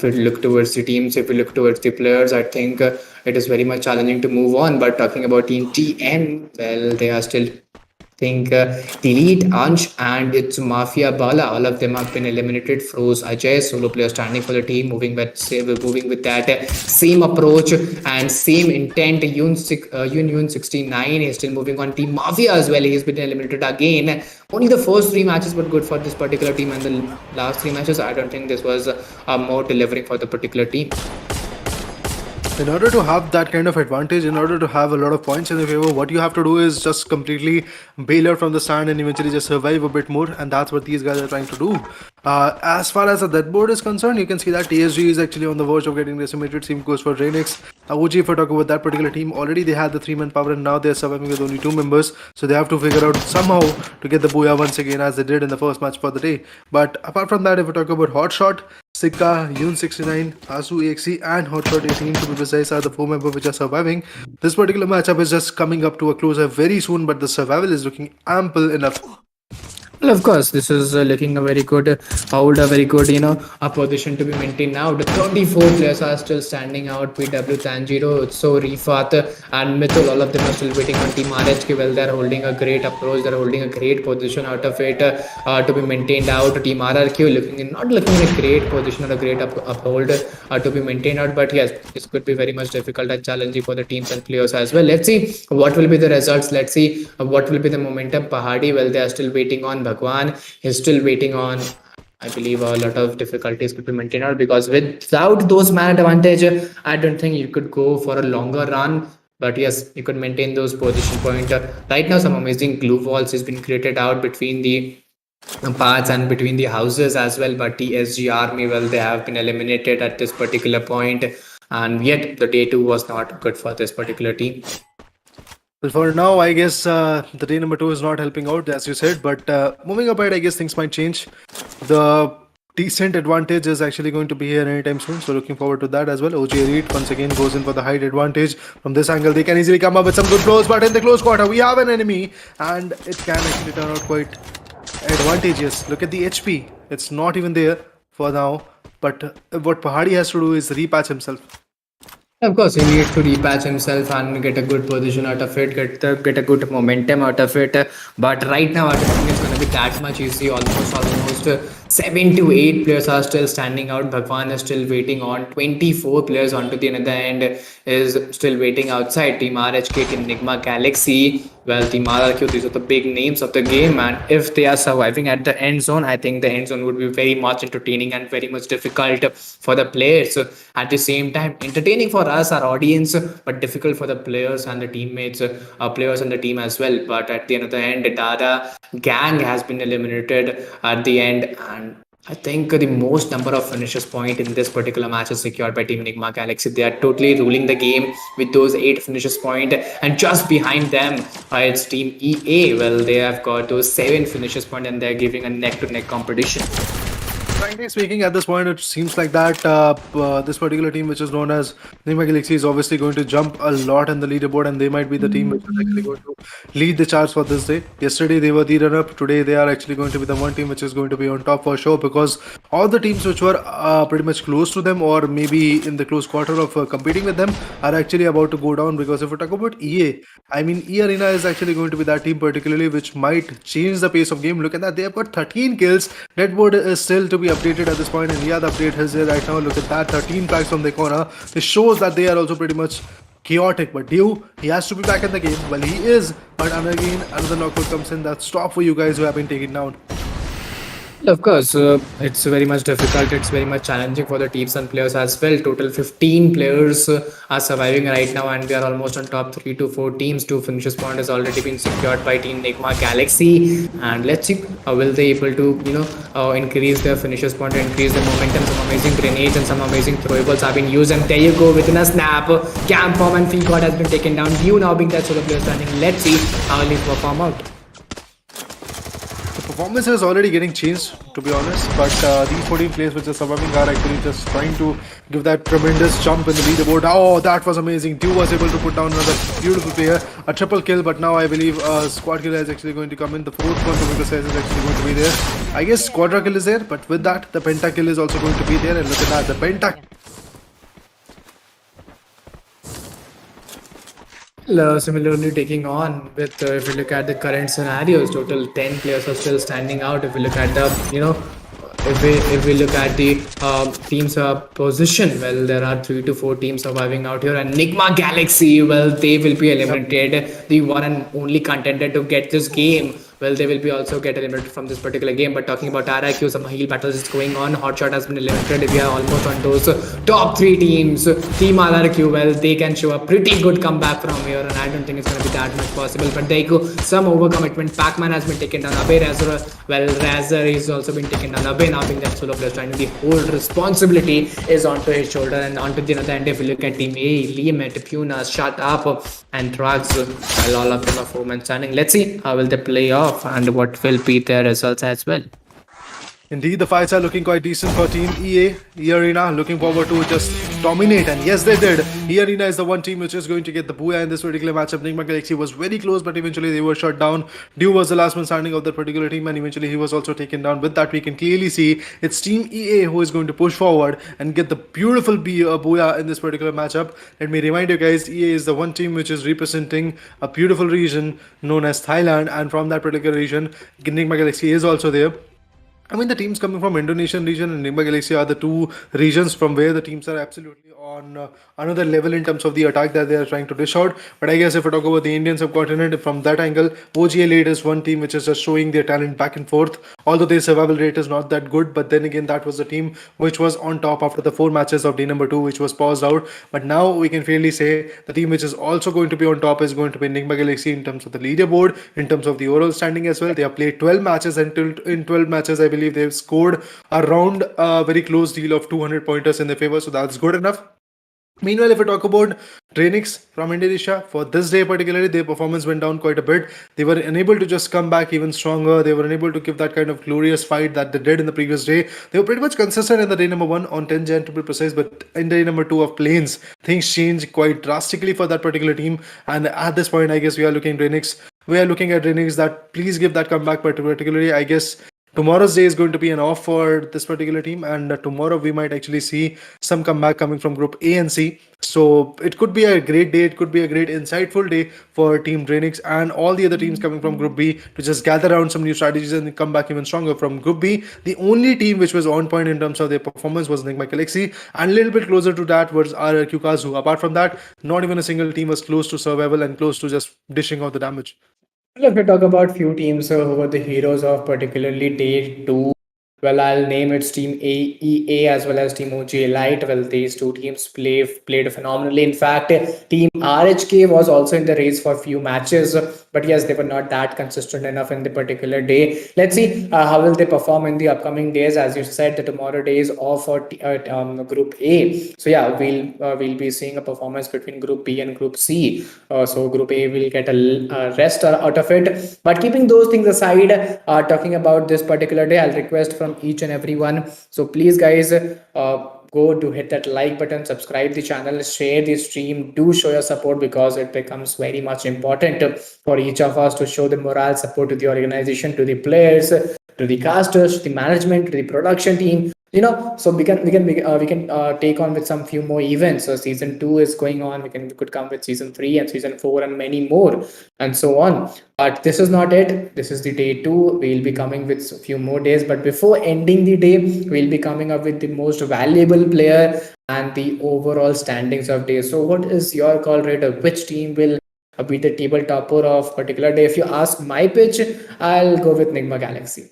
you look towards the teams, if you look towards the players, I think it is very much challenging to move on. But talking about Team TN, well, they are still, Delete, Ansh, and it's Mafia Bala. All of them have been eliminated. Froze, Ajay, solo player standing for the team, moving with that same approach and same intent. Yun 69 is still moving on. Team Mafia as well. He's been eliminated again. Only the first 3 matches were good for this particular team, and the last 3 matches, I don't think this was more delivering for the particular team. In order to have that kind of advantage, in order to have a lot of points in your favor, what you have to do is just completely bail out from the stand and eventually just survive a bit more, and that's what these guys are trying to do. As far as the death board is concerned, you can see that TSG is actually on the verge of getting decimated. Same goes for DRANIX. OG, if I talk about that particular team, already they had the 3-man power and now they're surviving with only 2 members, so they have to figure out somehow to get the booyah once again as they did in the first match for the day. But apart from that, if we talk about HOTSHOT, Sika, Yun69, KAZU EXE and HOTSHOT 18 to be precise are the 4 members which are surviving. This particular matchup is just coming up to a close very soon, but the survival is looking ample enough. Well, of course, this is looking a very good hold, a very good, a position to be maintained now. The 34 players are still standing out. PW, Tanjiro, So, Rifat, and Mithul, all of them are still waiting on Team RRQ. Well, they're holding a great approach. They're holding a great position out of it to be maintained out. Team RRQ not looking in a great position or a great uphold to be maintained out. But yes, this could be very much difficult and challenging for the teams and players as well. Let's see what will be the results. Let's see what will be the momentum. Pahadi, well, they are still waiting on. Bhagwan is still waiting on. I believe a lot of difficulties could be maintained out because without those man advantage, I don't think you could go for a longer run. But yes, you could maintain those position point. Right now, some amazing glue walls has been created out between the paths and between the houses as well. But TSG army, well, they have been eliminated at this particular point, and yet the day 2 was not good for this particular team. Well, for now, I guess the day number 2 is not helping out, as you said. But moving up ahead, I guess things might change. The decent advantage is actually going to be here anytime soon. So looking forward to that as well. OG Elite once again goes in for the height advantage. From this angle, they can easily come up with some good blows. But in the close quarter, we have an enemy. And it can actually turn out quite advantageous. Look at the HP. It's not even there for now. But what Pahadi has to do is repatch himself. Of course, he needs to repatch himself and get a good position out of it, get a good momentum out of it. But right now, I don't think it's going to be that much easy. Almost 7 to 8 players are still standing out. Bhagwan is still waiting on. 24 players onto the other end is still waiting outside. Team RHK, Team NIGMA, Galaxy. Well, Team RRQ, these are the big names of the game, and if they are surviving at the end zone, I think the end zone would be very much entertaining and very much difficult for the players. At the same time, entertaining for us, our audience, but difficult for the players and the teammates, players and the team as well. But at the end of the end, DADA gang has been eliminated at the end, and I think the most number of finishes point in this particular match is secured by Team Enigma Galaxy. They are totally ruling the game with those 8 finishes point, and just behind them it's Team EA. Well, they have got those 7 finishes point, and they're giving a neck-to-neck competition. Frankly speaking, at this point, it seems like that this particular team, which is known as NIGMA Galaxy, is obviously going to jump a lot in the leaderboard, and they might be the team which is actually going to lead the charge for this day. Yesterday, they were the runner-up. Today, they are actually going to be the one team which is going to be on top for sure, because all the teams which were pretty much close to them or maybe in the close quarter of competing with them are actually about to go down. Because if we talk about EA, I mean, E Arena is actually going to be that team particularly which might change the pace of game. Look at that. They have got 13 kills. Deadboard is still to be updated at this point, and yeah, the update is there right now. Look at that, 13 packs from the corner. This shows that they are also pretty much chaotic. But Dew, he has to be back in the game. Well, he is, but again, another knockout comes in. That's stop for you guys who have been taken down. Of course, it's very much difficult. It's very much challenging for the teams and players as well. Total 15 players are surviving right now, and we are almost on top 3 to 4 teams. 2 finishes point has already been secured by Team NIGMA Galaxy, and let's see will they able to increase their finishes point, increase the momentum. Some amazing grenades and some amazing throwables have been used, and there you go, within a snap, Camp Bomb and Feecod has been taken down. View now being touched for the players standing. Let's see how will he perform out. Performance is already getting changed, to be honest, but these 14 players which are surviving are actually just trying to give that tremendous jump in the leaderboard. Oh, that was amazing. Dew was able to put down another beautiful player, a triple kill, but now I believe squad kill is actually going to come in. The 4th one, to be precise, is actually going to be there. I guess quadra kill is there, but with that, the penta kill is also going to be there, and look at that, the penta. Similarly taking on with if we look at the current scenarios, total 10 players are still standing out. If we look at the if we look at the teams position, well, there are 3 to 4 teams surviving out here, and NIGMA Galaxy, well, they will be eliminated, the one and only contender to get this game. well, they will be also get eliminated from this particular game. But talking about RRQ, some heal battles is going on. HOTSHOT has been eliminated. We are almost on those top three teams. Team RRQ, well, they can show a pretty good comeback from here, and I don't think it's going to be that much possible. But there you go, some overcommitment. Pac-Man has been taken down. Abe Razor, well, Razor is also been taken down. Abe now being that solo player, trying to the whole responsibility is onto his shoulder. And onto the other end, if you look at Team A, Limit, Puna, Shut Up, and Drugs, well, all of them are 4-man standing. Let's see how will they play off and what will be their results as well. Indeed, the fights are looking quite decent for Team EA. E-Arena looking forward to just dominate, and yes, they did. E-Arena is the one team which is going to get the booyah in this particular matchup. NIGMA Galaxy was very close, but eventually they were shut down. Dew was the last man standing of that particular team, and eventually he was also taken down. With that, we can clearly see it's Team EA who is going to push forward and get the beautiful booyah in this particular matchup. Let me remind you guys, EA is the one team which is representing a beautiful region known as Thailand, and from that particular region, NIGMA Galaxy is also there. I mean, the teams coming from Indonesian region and NIGMA Galaxy are the two regions from where the teams are absolutely on another level in terms of the attack that they are trying to dish out. But I guess if we talk about the Indian subcontinent, from that angle, OG Elite is one team which is just showing their talent back and forth. Although their survival rate is not that good, but then again, that was the team which was on top after the 4 matches of day number 2, which was paused out. But now we can fairly say the team which is also going to be on top is going to be NIGMA Galaxy in terms of the leaderboard, in terms of the overall standing as well. They have played 12 matches, and in 12 matches, I believe they've scored around a very close deal of 200 pointers in their favor, so that's good enough. Meanwhile, if we talk about DRANIX from Indonesia, for this day particularly, their performance went down quite a bit. They were unable to just come back even stronger. They were unable to give that kind of glorious fight that they did in the previous day. They were pretty much consistent in the day number 1 on 10 Jan to be precise, but in day number 2 of PLAYINS, things changed quite drastically for that particular team. And at this point, I guess we are looking DRANIX. We are looking at DRANIX that please give that comeback, particularly, I guess. Tomorrow's day is going to be an off for this particular team, and tomorrow we might actually see some comeback coming from Group A and C. So it could be a great day. It could be a great insightful day for Team DRANIX and all the other teams coming from Group B to just gather around some new strategies and come back even stronger. From Group B, the only team which was on point in terms of their performance was NIGMA Galaxy, and a little bit closer to that was RRQ KAZU. Apart from that, not even a single team was close to survival and close to just dishing out the damage. Well, if we talk about few teams who were the heroes of particularly day 2, well, I'll name it's Team EA as well as Team OG Elite. Well, these two teams played phenomenally. In fact, Team RHK was also in the race for a few matches, but yes, they were not that consistent enough in the particular day. Let's see how will they perform in the upcoming days. As you said, the tomorrow day is off for Group A. So yeah, we'll be seeing a performance between Group B and Group C. So Group A will get a rest out of it. But keeping those things aside, talking about this particular day, I'll request from each and everyone, so please guys, go to hit that like button, subscribe the channel, share the stream, do show your support, because it becomes very much important for each of us to show the morale support to the organization, to the players, to the casters, to the management, to the production team, so we can take on with some few more events. So season 2 is going on. We could come with season 3 and season 4 and many more and so on. But this is not it. This is the day 2. We'll be coming with a few more days. But before ending the day, we'll be coming up with the most valuable player and the overall standings of day. So what is your call, Raider? Which team will be the table topper of particular day? If you ask my pitch, I'll go with NIGMA Galaxy.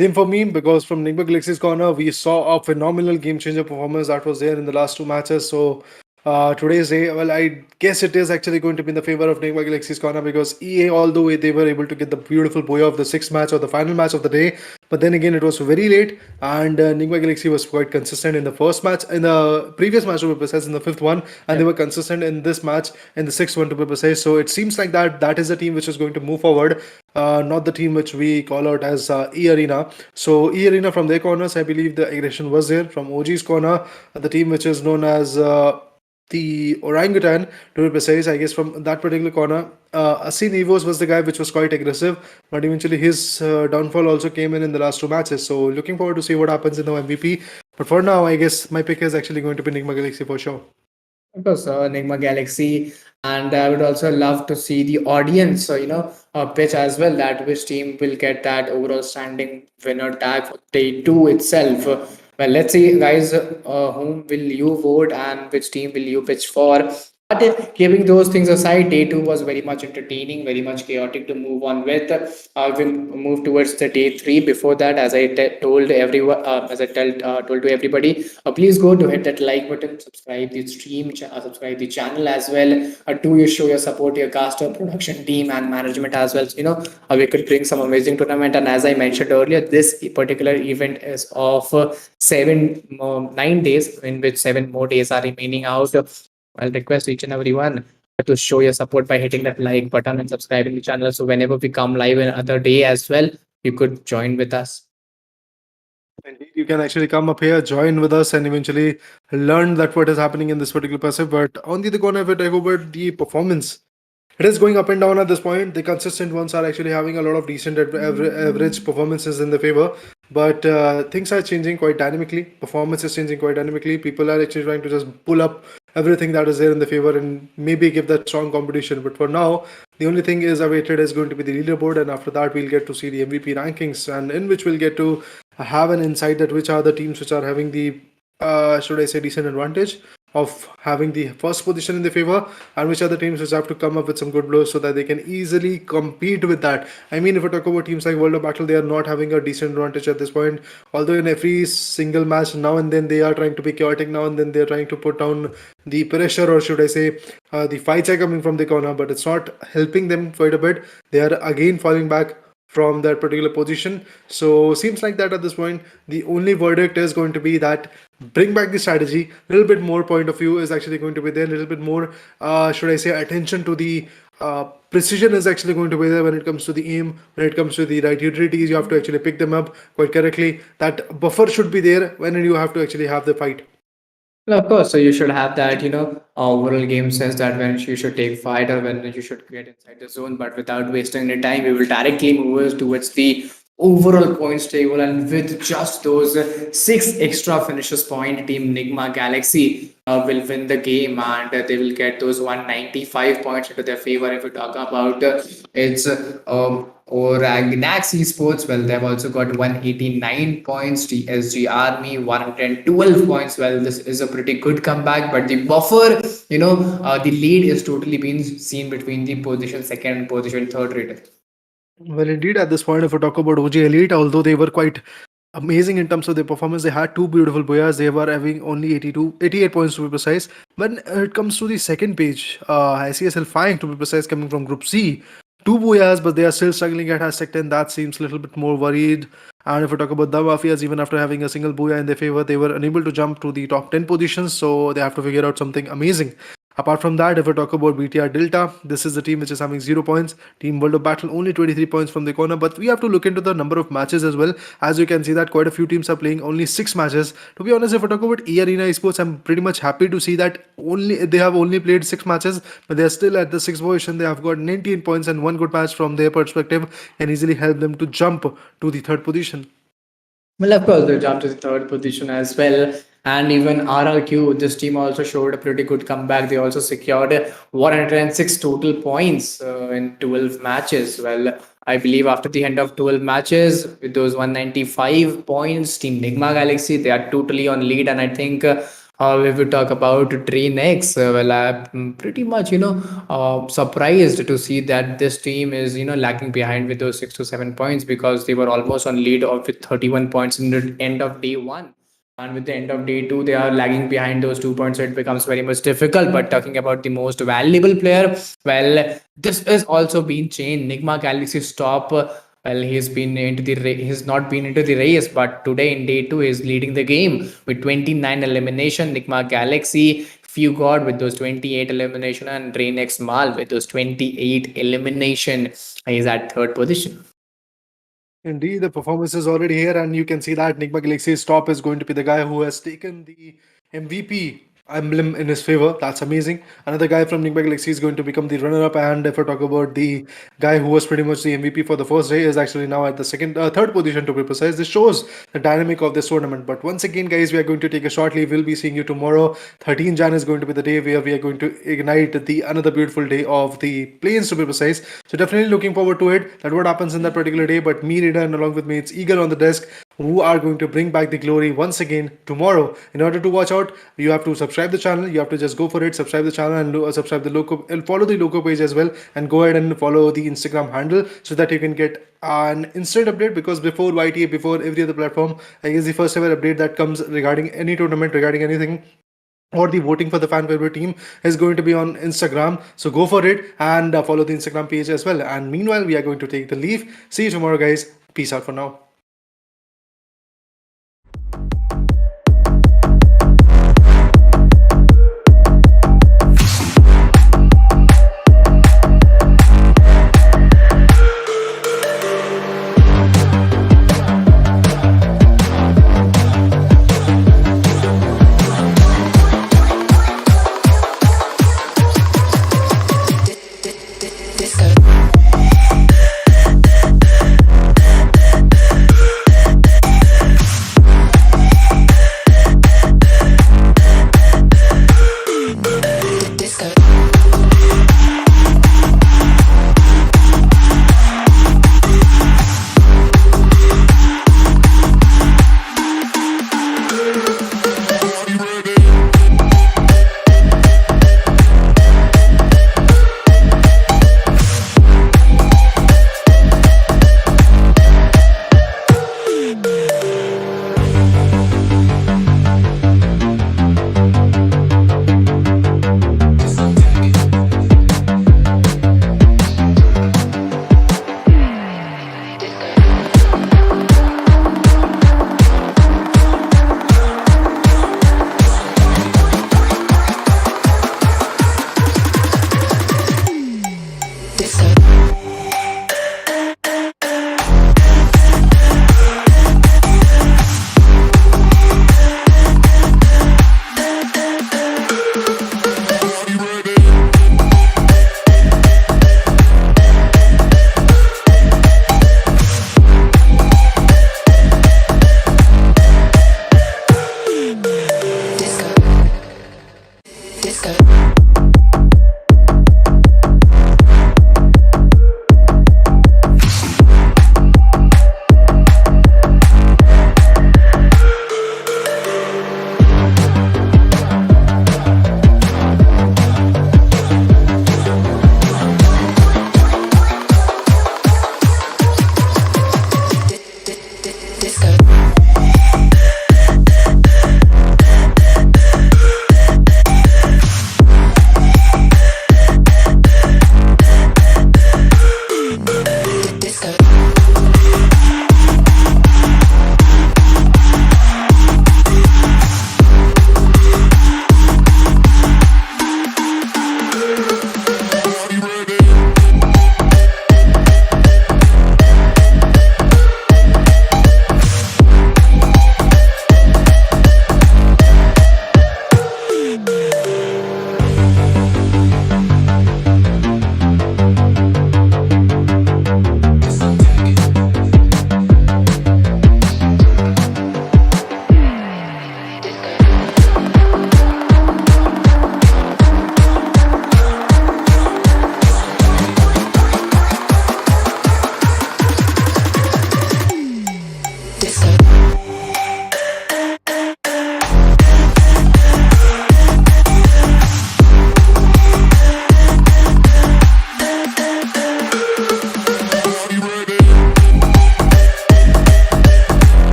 Same for me, because from NIGMA Galaxy's corner, we saw a phenomenal game changer performance that was there in the last 2 matches. So today's day, well, I guess it is actually going to be in the favor of NIGMA Galaxy's corner, because EA, although they were able to get the beautiful boy of the 6th match or the final match of the day, but then again it was very late, and NIGMA Galaxy was quite consistent in the first match, in the previous match to be precise, in the 5th one, and they were consistent in this match, in the 6th one to be precise. So it seems like that is the team which is going to move forward, not the team which we call out as E-Arena. So E-Arena, from their corners, I believe the aggression was there. From OG's corner, the team which is known as the orangutan to be precise, I guess from that particular corner, Asin Evos was the guy which was quite aggressive, but eventually his downfall also came in the last 2 matches. So looking forward to see what happens in the MVP. But for now, I guess my pick is actually going to be NIGMA Galaxy for sure. Of course, NIGMA Galaxy, and I would also love to see the audience, pitch as well, that which team will get that overall standing winner tag for day 2 itself. Well, let's see, guys, whom will you vote and which team will you pitch for? But keeping those things aside, day two was very much entertaining, very much chaotic to move on with. We move towards the day three. Before that, as I told everyone, told to everybody, please go to hit that like button, subscribe the stream, subscribe the channel as well. Do you show your support to your caster, production team, and management as well? So, we could bring some amazing tournament. And as I mentioned earlier, this particular event is of 9 days, in which 7 more days are remaining out. I'll request each and everyone to show your support by hitting that like button and subscribing the channel. So whenever we come live another day as well, you could join with us. Indeed, you can actually come up here, join with us, and eventually learn that what is happening in this particular passive. But on the other corner, if I talk about the performance, it is going up and down at this point. The consistent ones are actually having a lot of decent average performances in the favor, but things are changing quite dynamically. Performance is changing quite dynamically. People are actually trying to just pull up everything that is there in the favor and maybe give that strong competition. But for now, the only thing is awaited is going to be the leaderboard, and after that, we'll get to see the MVP rankings, and in which we'll get to have an insight that which are the teams which are having the should I say decent advantage of having the first position in the favor, and which are the teams which have to come up with some good blows so that they can easily compete with that. I mean, if I talk about teams like World of Battle, they are not having a decent advantage at this point. Although in every single match, now and then they are trying to be chaotic, now and then they are trying to put down the pressure, or should I say, the fights are coming from the corner, but it's not helping them quite a bit. They are again falling back from that particular position. So seems like that at this point, the only verdict is going to be that bring back the strategy. A little bit more point of view is actually going to be there. A little bit more, should I say, attention to the precision is actually going to be there when it comes to the aim, when it comes to the right utilities. You have to actually pick them up quite correctly. That buffer should be there when you have to actually have the fight. Well, of course, so you should have that, overall game sense that when you should take fight or when you should get inside the zone, but without wasting any time, we will directly move us towards the overall points table. And with just those six extra finishes point, Team Nigma Galaxy will win the game, and they will get those 195 points into their favor. If we talk about it's or Gnax Esports, well, they've also got 189 points. TSG Army 112 points. Well, this is a pretty good comeback, but the buffer, the lead is totally being seen between the position second and position third rated. Well, indeed, at this point, if we talk about OG Elite, although they were quite amazing in terms of their performance, they had two beautiful boyas. They were having only 88 points to be precise. When it comes to the second page, ICSL 5 to be precise, coming from Group C, two boyas, but they are still struggling at hashtag 10. That seems a little bit more worried. And if we talk about the MAFIAS, even after having a single booyah in their favor, they were unable to jump to the top 10 positions. So they have to figure out something amazing. Apart from that, if we talk about BTR Delta, this is the team which is having 0 points. Team World of Battle only 23 points from the corner, but we have to look into the number of matches as well. As you can see that quite a few teams are playing only 6 matches. To be honest, if we talk about E-Arena Esports, I'm pretty much happy to see that they have only played 6 matches, but they are still at the 6th position. They have got 19 points, and one good match from their perspective can easily help them to jump to the 3rd position. Well, of course, they jumped to the third position as well. And even RRQ, this team also showed a pretty good comeback. They also secured 106 total points in 12 matches. Well, I believe after the end of 12 matches, with those 195 points, Team Nigma Galaxy, they are totally on lead. And I think if we talk about DRANIX, well, I'm pretty much, surprised to see that this team is, lagging behind with those 6 to 7 points, because they were almost on lead of with 31 points in the end of day one. And with the end of day two, they are lagging behind those 2 points, so it becomes very much difficult. But talking about the most valuable player, well, this is also been changed. Nigma Galaxy's top. Well, he's not been into the race, but today in day two, he's leading the game with 29 elimination. Nigma Galaxy, Few God with those 28 elimination, and DRANIX Mal with those 28 elimination. He's at third position. Indeed, the performance is already here, and you can see that Nigma Galaxy's top is going to be the guy who has taken the MVP emblem in his favor. That's amazing. Another guy from Nigma Galaxy is going to become the runner-up, and if I talk about the guy who was pretty much the MVP for the first day, is actually now at the third position to be precise. This shows the dynamic of this tournament. But once again, guys, we are going to take a short leave. We'll be seeing you tomorrow. 13 Jan is going to be the day where we are going to ignite the another beautiful day of the plains to be precise. So definitely looking forward to it. That what happens in that particular day. But me, Rida, and along with me, it's Eagle on the desk, who are going to bring back the glory once again tomorrow. In order to watch out, you have to subscribe subscribe the channel, you have to just go for it, subscribe the channel, and subscribe the Loco, and follow the Loco page as well, and go ahead and follow the Instagram handle so that you can get an instant update, because before YTA, before every other platform, I guess the first ever update that comes regarding any tournament, regarding anything, or the voting for the fan favorite team is going to be on Instagram. So go for it and follow the Instagram page as well. And meanwhile, we are going to take the leave. See you tomorrow, guys. Peace out for now.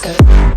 Loco.